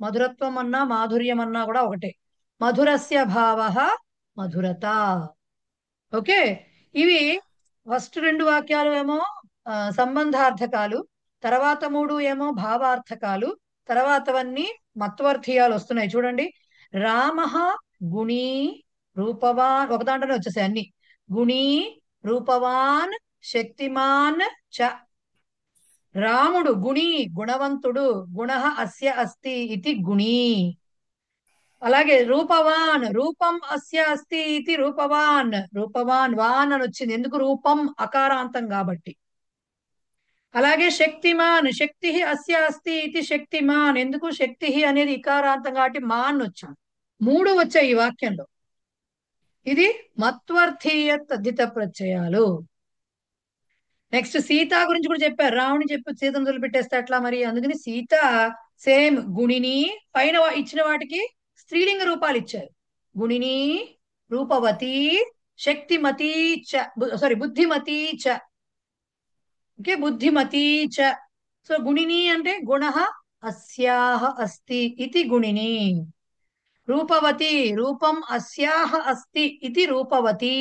మధురత్వం అన్నా మాధుర్యం అన్నా కూడా ఒకటే. మధురస్య భావ మధురత. ఓకే. ఇవి ఫస్ట్ 2 వాక్యాలు ఏమో సంబంధార్థకాలు, తర్వాత 3 ఏమో భావార్థకాలు, తర్వాతవన్నీ మత్వర్థీయాలు వస్తున్నాయి. చూడండి. రామ గుణీ రూపవాన్ ఒక దాంట్లోనే వచ్చేసాయి అన్ని. గుణీ రూపవాన్ శక్తిమాన్ చ. రాముడు గుణీ గుణవంతుడు, గుణ అస్య అస్తి ఇది గుణీ. అలాగే రూపవాన్ రూపం అస్య అస్తి ఇది రూపవాన్, రూపవాన్ వాన్ అని వచ్చింది. ఎందుకు? రూపం అకారాంతం కాబట్టి. అలాగే శక్తిమాన్ శక్తి అస్య అస్తి ఇది శక్తిమాన్, ఎందుకు? శక్తి అనేది ఇకారాంతం కాబట్టి మాన్ వచ్చాను. 3 వచ్చాయి ఈ వాక్యంలో. ఇది మత్వర్థీయ తద్ధిత ప్రత్యయాలు. నెక్స్ట్ సీత గురించి కూడా చెప్పారు. రావణి చెప్పి సీతను వదిలిపెట్టేస్తే అట్లా మరి. అందుకని సీత సేమ్ గుణిని పైన ఇచ్చిన వాటికి స్త్రీలింగ రూపాలు ఇచ్చారు. గుణిని రూపవతి శక్తిమతి చ, సారీ బుద్ధిమతి చ. ఓకే. బుద్ధిమతి చ. సో గుణిని అంటే గుణ అస్యాహ అస్తి ఇది గుణిని. రూపవతి రూపం అస్యాహ అస్తి ఇది రూపవతి.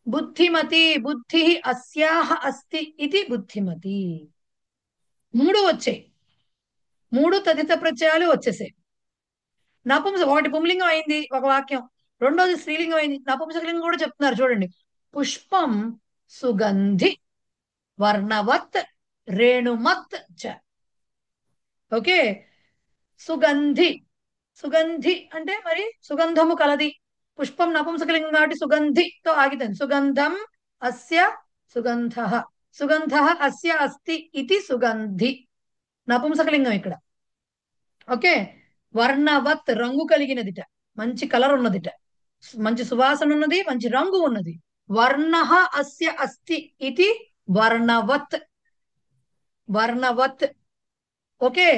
బుద్ధిమతి బుద్ధి అస్యాహ అస్తి ఇది బుద్ధిమతి. 3 వచ్చాయి. 3 తదిత ప్రత్యయాలు వచ్చేసాయి. ఒకటి పుంలింగం అయింది ఒక వాక్యం, రెండోది స్త్రీలింగం అయింది. నపుంసకలింగం కూడా చెప్తున్నారు చూడండి. పుష్పం సుగంధి వర్ణవత్ రేణుమత్ చ. ఓకే. సుగంధి సుగంధి అంటే మరి సుగంధము కలది. పుష్పం నపుంసకలింగం కాబట్టి సుగంధితో ఆగితుంది. సుగంధం అస్య సుగంధ, సుగంధ అస్య అస్తి ఇది సుగంధి. నపుంసకలింగం ఇక్కడ. ఓకే. వర్ణవత్ రంగు కలిగినదిట, మంచి కలర్ ఉన్నదిట, మంచి సువాసన ఉన్నది, మంచి రంగు ఉన్నది. వర్ణ అస్య అస్తి ఇది వర్ణవత్, వర్ణవత్. ఓకే.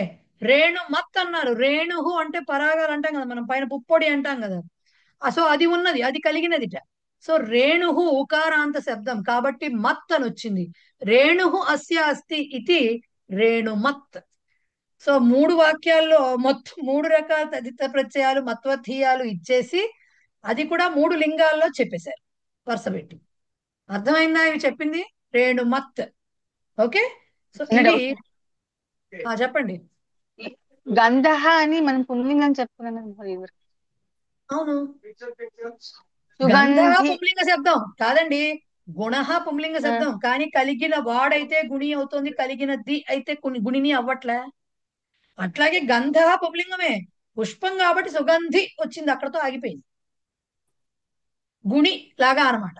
రేణుమత్ అన్నారు. రేణు అంటే పరాగాలు అంటాం కదా మనం, పైన పుప్పొడి అంటాం కదా. సో అది ఉన్నది, అది కలిగినదిట. సో రేణుహు ఉకారాంత శబ్దం కాబట్టి మత్ అని వచ్చింది. రేణుహు అస్య అస్తి ఇది రేణుమత్. సో 3 వాక్యాల్లో మొత్తం 3 రకాల తదిత ప్రత్యయాలు మత్వధీయాలు ఇచ్చేసి అది కూడా 3 లింగాల్లో చెప్పేశారు వరుస పెట్టి. అర్థమైందా ఇవి చెప్పింది? రేణుమత్. ఓకే. సో ఇవి చెప్పండి. గంధ అని మనం పుల్లింగం చెప్పుకున్నాం. అవును, గంధ సుగంధి పుంలింగ శబ్దం కాదండి, గుణ పుంలింగ శబ్దం. కానీ కలిగిన వాడైతే గుణి అవుతుంది, కలిగిన ది అయితే గుణిని అవ్వట్లే. అట్లాగే గంధ పుంలింగమే, పుష్పం కాబట్టి సుగంధి వచ్చింది, అక్కడతో ఆగిపోయింది. గుణి లాగా అన్నమాట.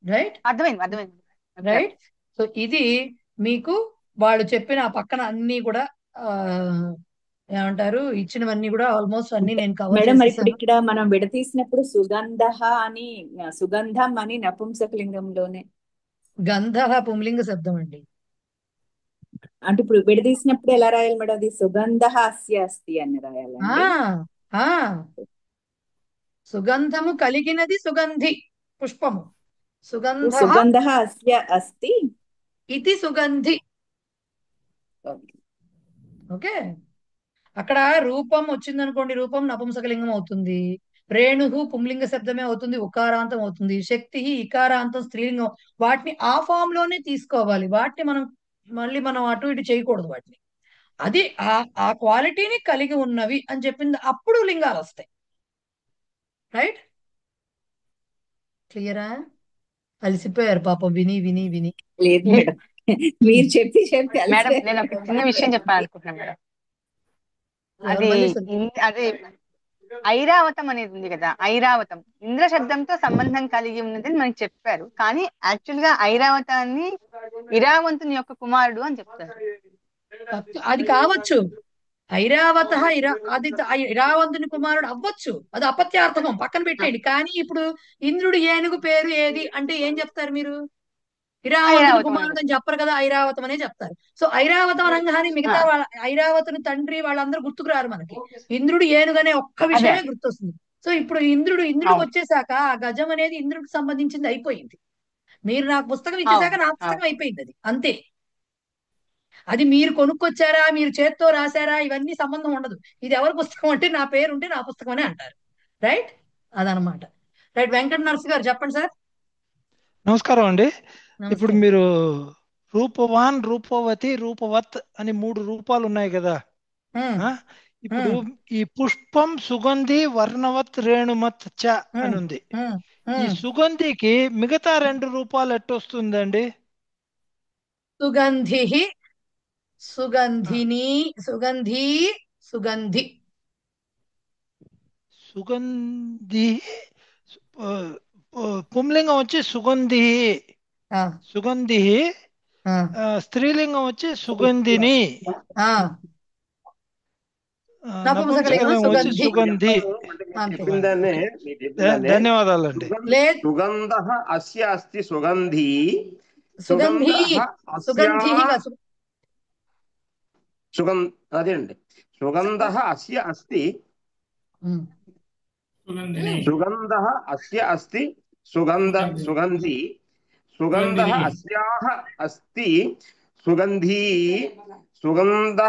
రైట్, అర్థమైంది అర్థమైంది. రైట్. సో ఇది మీకు వాళ్ళు చెప్పిన ఆ పక్కన అన్ని కూడా ఏమంటారు ఇచ్చినవన్నీ కూడా ఆల్మోస్ట్ అన్ని నేను కవర్ మేడం మరి ఇప్పుడు చేసేసాను. ఇక్కడ మనం విడతీసినప్పుడు సుగంధ అని సుగంధం అని నపుంసకలింగంలోనే గంధ పుంలింగ శబ్దం అండి. అంటే ఇప్పుడు విడదీసినప్పుడు ఎలా రాయాలి మేడం? అది సుగంధ అస్య అస్తి అని రాయాలండి. ఆ సుగంధము కలిగినది సుగంధి పుష్పము. సుగంధ అస్య అస్తి ఇది సుగంధి. ఓకే. అక్కడ రూపం వచ్చిందనుకోండి, రూపం నపుంసకలింగం అవుతుంది. రేణుహు పుంలింగ శబ్దమే అవుతుంది, ఉకారాంతం అవుతుంది. శక్తి ఇకారాంతం స్త్రీలింగం. వాటిని ఆ ఫామ్ లోనే తీసుకోవాలి, వాటిని మనం అటు ఇటు చేయకూడదు. వాటిని అది ఆ క్వాలిటీని కలిగి ఉన్నవి అని చెప్పింది, అప్పుడు లింగాలు వస్తాయి. రైట్, క్లియరా? అలసిపోయారు పాపం విని విని విని. లేదు మేడం, మీరు చెప్పి మేడం నేను ఒక చిన్న విషయం చెప్పాలనుకుంటున్నాను మేడం. అది ఐరావతం అనేది ఉంది కదా, ఐరావతం ఇంద్ర శబ్దంతో సంబంధం కలిగి ఉన్నదని మనకి చెప్పారు. కానీ యాక్చువల్ గా ఐరావతాన్ని ఇరావంతుని యొక్క కుమారుడు అని చెప్తారు. అది కావచ్చు, ఐరావత అది ఇరావంతుని కుమారుడు అవ్వచ్చు, అది అపత్యార్థకం, పక్కన పెట్టేయండి. కానీ ఇప్పుడు ఇంద్రుడు ఏనుగు పేరు ఏది అంటే ఏం చెప్తారు మీరు? ఇరావతుని కుమారుడు అని చెప్పరు కదా, ఐరావతం అనే చెప్తారు. సో ఐరావతం అనగానే మిగతా ఐరావతుని తండ్రి వాళ్ళందరూ గుర్తుకురారు మనకి. ఇంద్రుడు ఏనుగనే ఒక్క విషయమే గుర్తొస్తుంది. సో ఇప్పుడు ఇంద్రుడు వచ్చేసాక ఆ గజం అనేది ఇంద్రుడికి సంబంధించింది అయిపోయింది. మీరు నాకు పుస్తకం ఇచ్చేసాక నా పుస్తకం అయిపోయింది, అది అంతే. అది మీరు కొనుక్కొచ్చారా, మీరు చేత్తో రాశారా, ఇవన్నీ సంబంధం ఉండదు. ఇది ఎవరి పుస్తకం అంటే నా పేరు ఉంటే నా పుస్తకం అనే అంటారు. రైట్, అదనమాట. రైట్, వెంకట నరసి గారు చెప్పండి సార్. నమస్కారం అండి. ఇప్పుడు మీరు రూపవాన్, రూపవతి, రూపవత్ అని 3 రూపాలు ఉన్నాయి కదా. ఇప్పుడు ఈ పుష్పం సుగంధి వర్ణవత్ రేణుమత్ చ అని ఉంది. ఈ సుగంధికి మిగతా 2 రూపాలు ఎట్టొస్తుందండి? సుగంధి, సుగంధిని, సుగంధి, సుగంధి. సుగంధి పుంలింగం వచ్చి సుగంధి, సుగంధి స్త్రీలింగం వచ్చి సుగంధిని, నపుంసకలింగం వచ్చి సుగంధి. ధన్యవాదాలండి. సుగంధ అస్య అస్తి సుగంధి, సుగంధి అదే అండి. సుగంధ అస్య అస్తి, సుగంధ అస్య అస్తి సుగంధి, సుగంధ అస్యాహ అస్తి సుగంధి, సుగంధ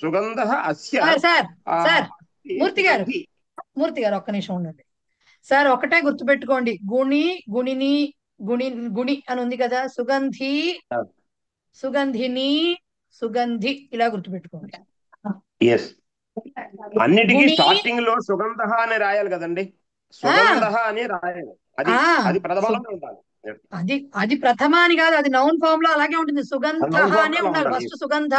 సుగంధ అస్య. సార్ మూర్తి గారు ఒక్క నిమిషం ఉండండి సార్. ఒకటే గుర్తుపెట్టుకోండి, గుణిని గుణి అని ఉంది కదా, సుగంధి, సుగంధిని, సుగంధి, ఇలా గుర్తుపెట్టుకోండి. అన్నిటికీ స్టార్టింగ్ లో సుగంధ అని రాయాలి కదండి, సుగంధ అని రాయాలి. అది ప్రథమంలో ఉండాలి. అది ప్రథమ అని కాదు, అది నౌన్ ఫామ్ లో అలాగే ఉంటుంది. సుగంధ అనే ఉండాలి ఫస్ట్. సుగంధ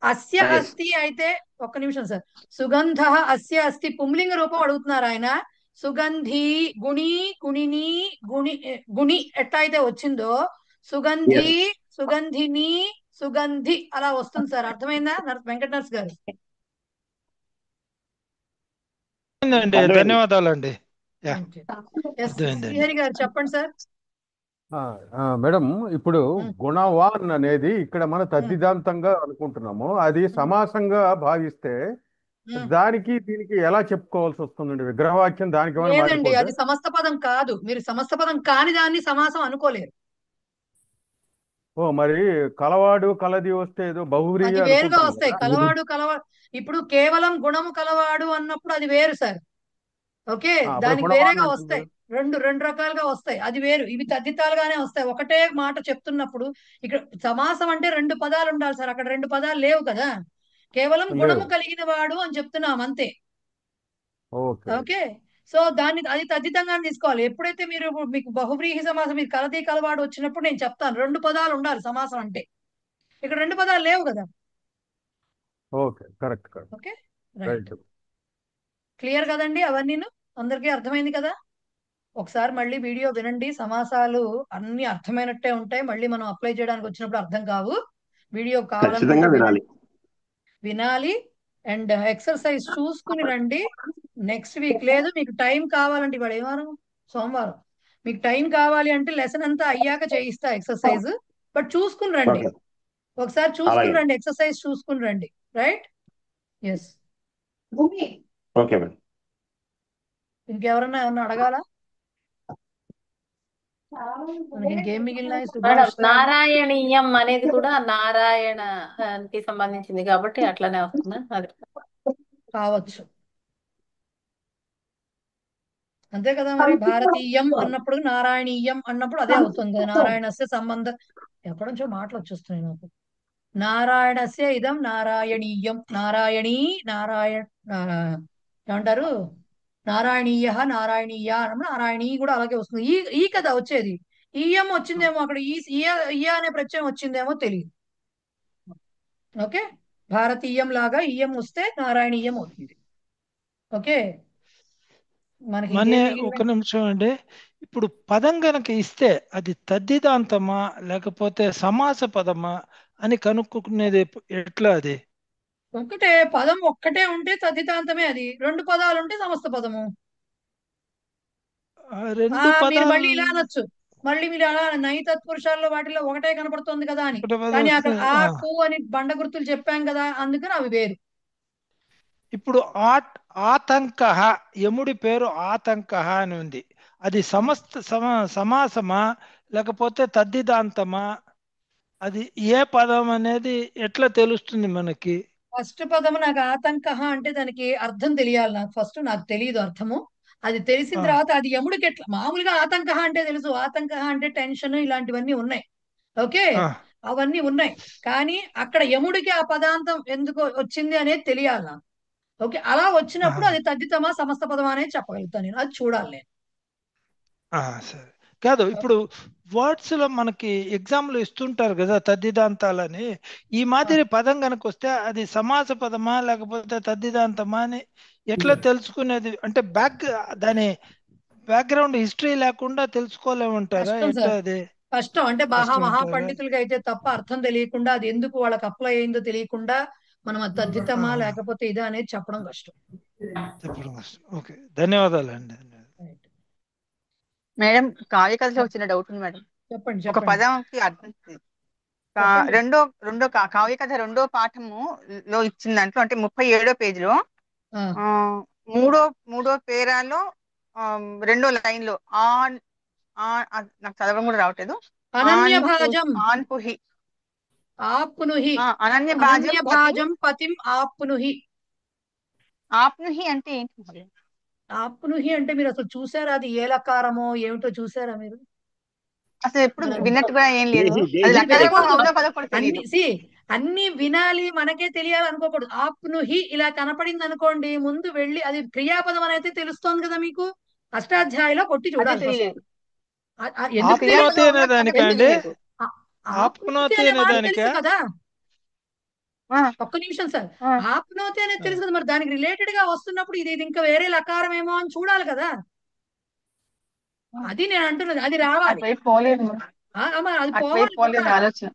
అస్య అస్తి అయితే, ఒక్క నిమిషం సార్. సుగంధ అస్య అస్తి పుంలింగ రూపం అడుగుతున్నారు ఆయన. సుగంధి గుణి ఎట్లా అయితే వచ్చిందో సుగంధి, సుగంధిని, సుగంధి అలా వస్తుంది సార్. అర్థమైందా వెంకట నర్స్ గారు? ధన్యవాదాలండి. శ్రీహరి గారు చెప్పండి సార్. మేడం, ఇప్పుడు గుణవాన్ అనేది ఇక్కడ మన తద్దిదాంతంగా అనుకుంటున్నాము. అది సమాసంగా భావిస్తే దానికి దీనికి ఎలా చెప్పుకోవాల్సి వస్తుందండి? విగ్రహవాక్యం దానికి ఏమైనా లేదండి, మారిపోద్దా? అది సమస్త పదం కాదు. మీరు సమస్త పదం కాని దాన్ని సమాసం అనుకోలేరు. ఓ మరి కలవాడు కలది వస్తే ఏదో అది బహువ్రీహి వేరుగా అనుకుంటాం వస్తాయి. కదా. కలవాడు ఇప్పుడు కేవలం గుణము కలవాడు అన్నప్పుడు అది వేరు సార్. ఓకే, అప్పుడు దానికి గుణవాన్ వేరేగా అంటుంది. వస్తాయి. రెండు రకాలుగా వస్తాయి. అది వేరు. ఇవి తద్దితాలుగానే వస్తాయి. ఒకటే మాట చెప్తున్నప్పుడు ఇక్కడ సమాసం అంటే 2 పదాలు ఉండాలి సార్. అక్కడ 2 పదాలు లేవు కదా. కేవలం లేవు. గుణము కలిగిన వాడు అని చెప్తున్నాం అంతే. ఓకే ఓకే, సో దాన్ని అది తద్దితంగానే తీసుకోవాలి. ఎప్పుడైతే మీకు బహువ్రీహి సమాసం, మీరు కలది కలవాడు వచ్చినప్పుడు నేను చెప్తాను 2 పదాలు ఉండాలి సమాసం అంటే. ఇక్కడ 2 పదాలు లేవు కదా. Okay correct correct okay, right. Right. Clear కదండి అవన్నీను? అందరికీ అర్థమైంది కదా? ఒకసారి మళ్ళీ వీడియో వినండి. సమాసాలు అన్ని అర్థమైనట్టే ఉంటాయి. మళ్ళీ మనం అప్లై చేయడానికి వచ్చినప్పుడు అర్థం కావు. వీడియో కావాలనుకుంటే ఖచ్చితంగా వినాలి. వినాలి అండ్ ఎక్సర్సైజ్ చూసుకుని రండి. నెక్స్ట్ వీక్ లేదు, మీకు టైం కావాలంటే ఇవాళ ఏ వారం? సోమవారం. మీకు టైం కావాలి అంటే లెసన్ అంతా అయ్యాక చేయిస్తా ఎక్సర్సైజ్. బట్ చూసుకుని రండి, ఓకే ఒకసారి చూసుకుని అలాగే రండి, ఎక్సర్సైజ్ చూసుకుని రండి. రైట్? ఎస్. Okay madam. ఇంకెవరన్నా ఏమన్నా అడగాలా? మనకి ఇంకేం మిగిలినాయి? మేడం, సుభాష్ సార్ నారాయణీయం అనేది కూడా నారాయణకి సంబంధించింది కాబట్టి అట్లనే వస్తుందా? అది కావచ్చు, అంతే కదా. మరి భారతీయం అన్నప్పుడు నారాయణీయం అన్నప్పుడు అదే అవుతుంది కదా. నారాయణస్య సంబంధ ఎప్పటి నుంచో మాటలు వచ్చేస్తున్నాయి నాకు. నారాయణస్య ఇదం నారాయణీయం, నారాయణీ ఏమంటారు, నారాయణీయ నారాయణీయ అన్నప్పుడు నారాయణీ కూడా అలాగే వస్తుంది. ఈ కదా వచ్చేది. ఈయం వచ్చిందేమో అక్కడ, ఈ అనే ప్రత్యయం వచ్చిందేమో తెలియదు. ఓకే, భారతీయం లాగా ఈయం వస్తే నారాయణీయం అవుతుంది. ఓకే, మనకి మనే ఇంకేం ఒక మిగిలిన నిమిషం అండి. ఇప్పుడు పదం గనక ఇస్తే అది తద్దిదాంతమా లేకపోతే సమాస పదమా అని కనుక్కునేది ఎట్లా? అది ఒకటే పదం ఒక్కటే ఉంటే తద్దితాంతమే. అది 2 పదాలు ఉంటే సమస్త పదము. రెండు మీరు పదాలు మళ్ళీ ఇలా అనొచ్చు, మళ్ళీ మీరు అలా నై తత్పురుషాల్లో వాటిలో ఒకటే కనపడుతుంది కదా అని. ఒకటే పదం కానీ వస్తే అక్కడ ఆ కు అని బండ గుర్తులు చెప్పాం కదా, అందుకని అవి వేరు. ఇప్పుడు ఆతంక, యముడి పేరు ఆతంక అని ఉంది. అది సమాసమా లేకపోతే తద్దిదాంతమా? అది ఏ పదం అనేది ఎట్లా తెలుస్తుంది మనకి? ఫస్ట్ పదము నాకు ఆతంక అంటే దానికి అర్థం తెలియాలి. నాకు ఫస్ట్ నాకు తెలియదు అర్థము. అది తెలిసిన తర్వాత అది యముడికి ఎట్లా, మామూలుగా ఆతంక అంటే తెలుసు. ఆతంక అంటే టెన్షన్ ఇలాంటివన్నీ ఉన్నాయి. ఓకే, అవన్నీ ఉన్నాయి. కానీ అక్కడ యముడికి ఆ పదాంతం ఎందుకు వచ్చింది అనేది తెలియాలి నాకు. ఓకే, అలా వచ్చినప్పుడు అది తద్దితమా సమస్త పదమా అనేది చెప్పగలుగుతాను నేను. అది చూడాలి నేను. సరే. కాదు, ఇప్పుడు వర్డ్స్ లో మనకి ఎగ్జామ్లు ఇస్తుంటారు కదా తద్దిదాంతాలని. ఈ మాదిరి పదం కనుక వస్తే అది సమాస పదమా లేకపోతే తద్దిదాంతమా అని ఎట్లా తెలుసుకునేది? అంటే దాని బ్యాక్గ్రౌండ్ హిస్టరీ లేకుండా తెలుసుకోలేమంటారా? కష్టం ఎట్లా సార్, అది కష్టం. అంటే కష్టం అంటారా? మహాపండితులకి అయితే తప్ప అర్థం తెలియకుండా, అది ఎందుకు వాళ్ళకి అప్లై అయిందో తెలియకుండా మనం అది తద్దితమా లేకపోతే ఇదా అనేది చెప్పడం కష్టం. చెప్పడం కష్టం. ఓకే, ధన్యవాదాలు అండి. మేడం, కావ్య కథలో వచ్చిన డౌట్ ఉంది మేడం. చెప్పండి ఒక చెప్పండి పదంకి అర్థం చెప్పండి. రెండో కావ్య కథ రెండో పాఠము లో ఇచ్చిన దాంట్లో అంటే 37వ పేజీలో మూడో పేరాలో రెండో లైన్ లో నాకు చదవడం కూడా రావట్లేదు. అనన్యభాజం ఆన్పుహి ఆప్నుహి, అనన్యభాజం పతిం ఆప్నుహి. ఆప్నుహి అంటే ఏంటి మరి? ఆప్నుహి అంటే మీరు అసలు చూసారా? అది ఏ లకారమో ఏమిటో చూసారా మీరు? అసలు ఎప్పుడు విన్నట్టు కూడా ఏం లేదు. అది లకారమో అవునో కాదో కూడా తెలియదు. అన్ని వినాలి, మనకే తెలియాలి అనుకోకూడదు. ఆప్నుహి ఇలా కనపడింది అనుకోండి, ముందు వెళ్ళి అది క్రియాపదం అని అయితే తెలుస్తోంది కదా మీకు. అష్టాధ్యాయులో కొట్టి చూడాలి first. ఎందుకు ఆప్నోతి అనే దానికండి? ఆప్నోతి అనే మాట తెలుసు కదా. ఒక్క నిమిషం సార్, ఆప్నోతి అనేది తెలుసు కదా. మరి దానికి రిలేటెడ్ గా వస్తున్నప్పుడు ఇది ఇంకా వేరే లకారం ఏమో అని చూడాలి కదా. అది నేను అంటున్నది, అది రావాలి. అది పోవాలి ఆలోచన.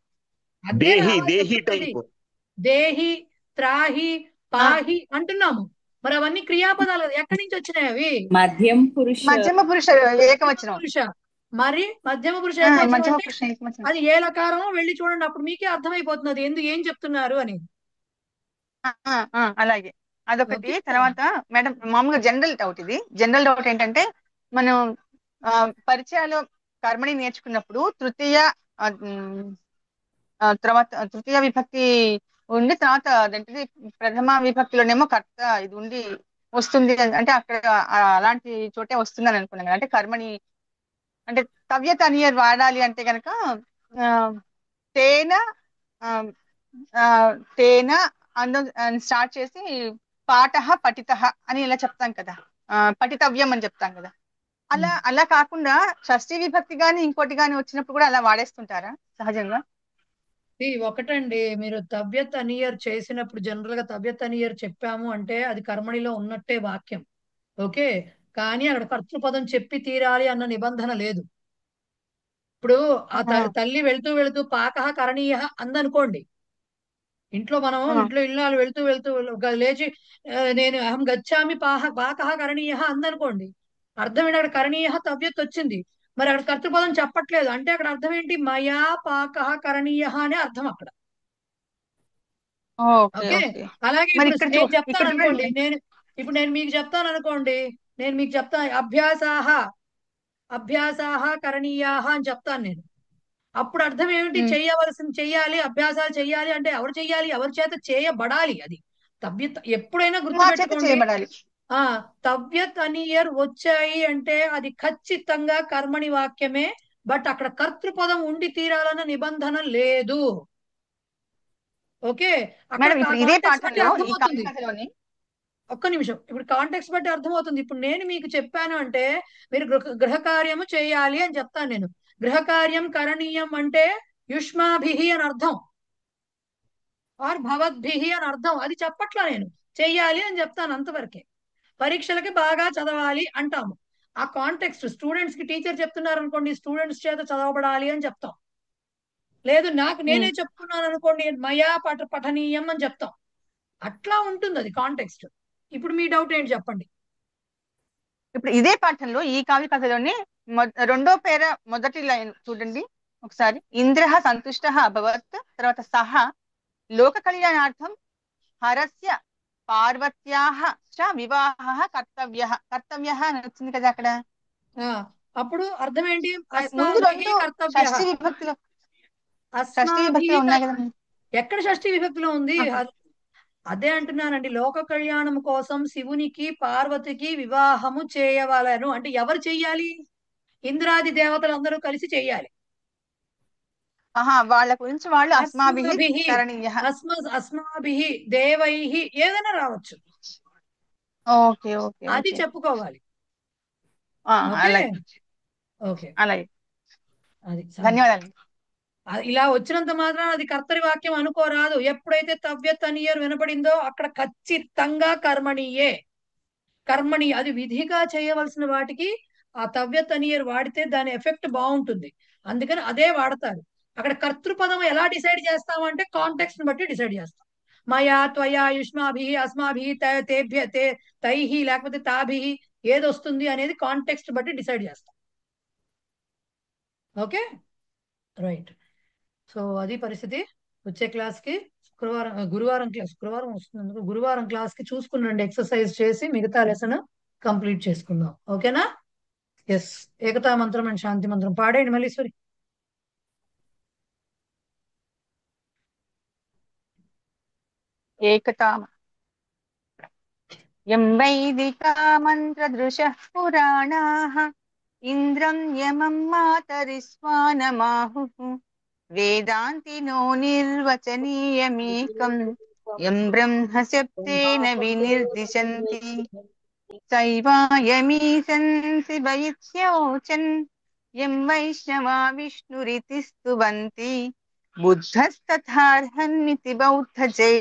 దేహి, త్రాహి, పాహి అంటున్నాము. మరి అవన్నీ క్రియాపదాలు ఎక్కడి నుంచి వచ్చినాయి? అవి మధ్యమ పురుష ఏకవచనం. మరి మధ్యమ పురుష ఏకవచనం అది ఏ లకారమో వెళ్ళి చూడండి, అప్పుడు మీకే అర్థమైపోతున్నది ఏం చెప్తున్నారు అని. అలాగే అదొకటి. ఓకే తర్వాత మేడం మామూలుగా జనరల్ డౌట్, ఇది జనరల్ డౌట్ ఏంటంటే మనం పరిచయాలు కర్మని నేర్చుకున్నప్పుడు తృతీయ ఆ, ఉమ్, తర్వాత తృతీయ విభక్తి ఉండి తర్వాత అదేంటిది ప్రథమ విభక్తిలోనేమో కర్త ఇది ఉండి వస్తుంది అంటే అక్కడ అలాంటి చోటే వస్తుందని అనుకున్నాను కదా. అంటే కర్మని అంటే తవ్యత అనియర్ వాడాలి అంటే కనుక తేన ఆ, ఆ, తేన అని స్టార్ట్ చేసి పాఠ పఠిత అని ఇలా చెప్తాం కదా, పఠితవ్యం అని చెప్తాం కదా. అలా కాకుండా షష్ఠీ విభక్తి గాని ఇంకోటి గాని వచ్చినప్పుడు కూడా అలా వాడేస్తుంటారా సహజంగా? ఒకటండి, మీరు తవ్యత్ అనియర్ చేసినప్పుడు జనరల్ గా తవ్యత్ అనియర్ చెప్పాము అంటే అది కర్మణిలో ఉన్నట్టే వాక్యం. ఓకే, కానీ అక్కడ కర్తృపదం చెప్పి తీరాలి అన్న నిబంధన లేదు. ఇప్పుడు ఆ తల్లి వెళ్తూ వెళ్తూ పాకః కరణీయ అందనుకోండి, ఇంట్లో ఇల్లాలు వెళ్తూ వెళ్తూ లేచి నేను అహం గచ్చామి పాకః కరణీయ అందనుకోండి, అర్థం ఏంటి? అక్కడ కరణీయ తవ్యత్ వచ్చింది, మరి అక్కడ కర్తృపదం చెప్పట్లేదు అంటే అక్కడ అర్థం ఏంటి? మయా పాకః కరణీయ అనే అర్థం అక్కడ. ఓకే, అలాగే ఇప్పుడు నేను చెప్తాను అనుకోండి, నేను మీకు చెప్తాను అనుకోండి, నేను మీకు చెప్తాను అభ్యాసాహ కరణీయాహ అని చెప్తాను నేను. అప్పుడు అర్థం ఏమిటి? చెయ్యాలి, అభ్యాసాలు చెయ్యాలి అంటే ఎవరు చెయ్యాలి? ఎవరి చేత చేయబడాలి. అది తవ్యత్. ఎప్పుడైనా గుర్తుపెట్టుకోండి, తవ్యత్ అనియర్ వచ్చాయి అంటే అది ఖచ్చితంగా కర్మణి వాక్యమే, బట్ అక్కడ కర్తృపదం ఉండి తీరాలన్న నిబంధన లేదు. ఓకే, అక్కడ కాంటెక్స్ట్ బట్టి అర్థమవుతుంది. ఒక్క నిమిషం, ఇప్పుడు కాంటెక్స్ట్ బట్టి అర్థమవుతుంది. ఇప్పుడు నేను మీకు చెప్పాను అంటే మీరు గృహ కార్యము చేయాలి అని చెప్తాను నేను. గృహ కార్యం కరణీయం అంటే యుష్మాభిహి అని అర్థం, ఆర్ భవద్భిహి అని అర్థం. అది చెప్పట్లా, నేను చెయ్యాలి అని చెప్తాను అంతవరకే. పరీక్షలకి బాగా చదవాలి అంటాము, ఆ కాంటెక్స్ట్. స్టూడెంట్స్ కి టీచర్ చెప్తున్నారు అనుకోండి, స్టూడెంట్స్ చేత చదవబడాలి అని చెప్తాం. లేదు నేనే చెప్తున్నాను అనుకోండి, మయా పఠనీయం అని చెప్తాం. అట్లా ఉంటుంది అది కాంటెక్స్ట్. ఇప్పుడు మీ డౌట్ ఏంటి చెప్పండి. ఇప్పుడు ఇదే పాఠంలో ఈ కావ్య కథలోనే రెండో పేర మొదటి లైన్ చూడండి ఒకసారి. ఇంద్ర సంతుష్ట అభవత్, తర్వాత సహ లోక కళ్యాణార్థం హరస్య పార్వత్యాః చ వివాహః కర్తవ్యః అని వచ్చింది కదా అక్కడ. అప్పుడు అర్థం ఏంటి? ముందు రెండు షష్ఠీ విభక్తిలో ఉన్నాయి కదా. ఎక్కడ షష్ఠీ విభక్తిలో ఉంది? అదే అంటున్నానండి, లోక కళ్యాణం కోసం శివునికి పార్వతికి వివాహము చేయవలను అంటే ఎవరు చెయ్యాలి? ఇంద్రాది దేవతలందరూ కలిసి చెయ్యాలి. వాళ్ళ గురించి వాళ్ళు అస్మాభిః దేవైః ఏదైనా రావచ్చు. అది చెప్పుకోవాలి. ఓకే, అలాగే, అది ధన్యవాదాలు. ఇలా వచ్చినంత మాత్రం అది కర్తరి వాక్యం అనుకోరాదు. ఎప్పుడైతే తవ్యత్ అనియర్ వినపడిందో అక్కడ ఖచ్చితంగా కర్మణి అది విధిగా చేయవలసిన వాటికి ఆ తవ్యత్ అనియర్ వాడితే దాని ఎఫెక్ట్ బాగుంటుంది, అందుకని అదే వాడతారు. అక్కడ కర్తృపదం ఎలా డిసైడ్ చేస్తామంటే కాంటెక్స్ట్ ని బట్టి డిసైడ్ చేస్తాం. మయా త్వయా యుష్మాభి అస్మాభి తైహి లేకపోతే తాభి ఏది వస్తుంది అనేది కాంటెక్స్ట్ బట్టి డిసైడ్ చేస్తాం. Okay, right. సో అది పరిస్థితి. వచ్చే క్లాస్ కి గురువారం వస్తుంది, గురువారం క్లాస్ కి చూసుకున్నాండి, ఎక్సర్సైజ్ చేసి మిగతా లెసన్ కంప్లీట్ చేసుకుందాం. ఓకేనా? ఎస్, ఏకతా మంత్రం అండ్ శాంతి మంత్రం పాడేయండి మల్లీశ్వరి. ఏకతా యం వైదికా మంత్రదృశః పురాణాః ఇంద్రం యమం మాతరిస్వానమాహుః వేదాంతినో నిర్వచనీయమేకం యం బ్రహ్మ శబ్దేన వినిర్దిశంతి సైవాయమీశంసి వైత్యోచన్ యం వైష్ణవా విష్ణురితి స్తువంతి బుద్ధస్తథార్హన్నితి బౌద్ధ జై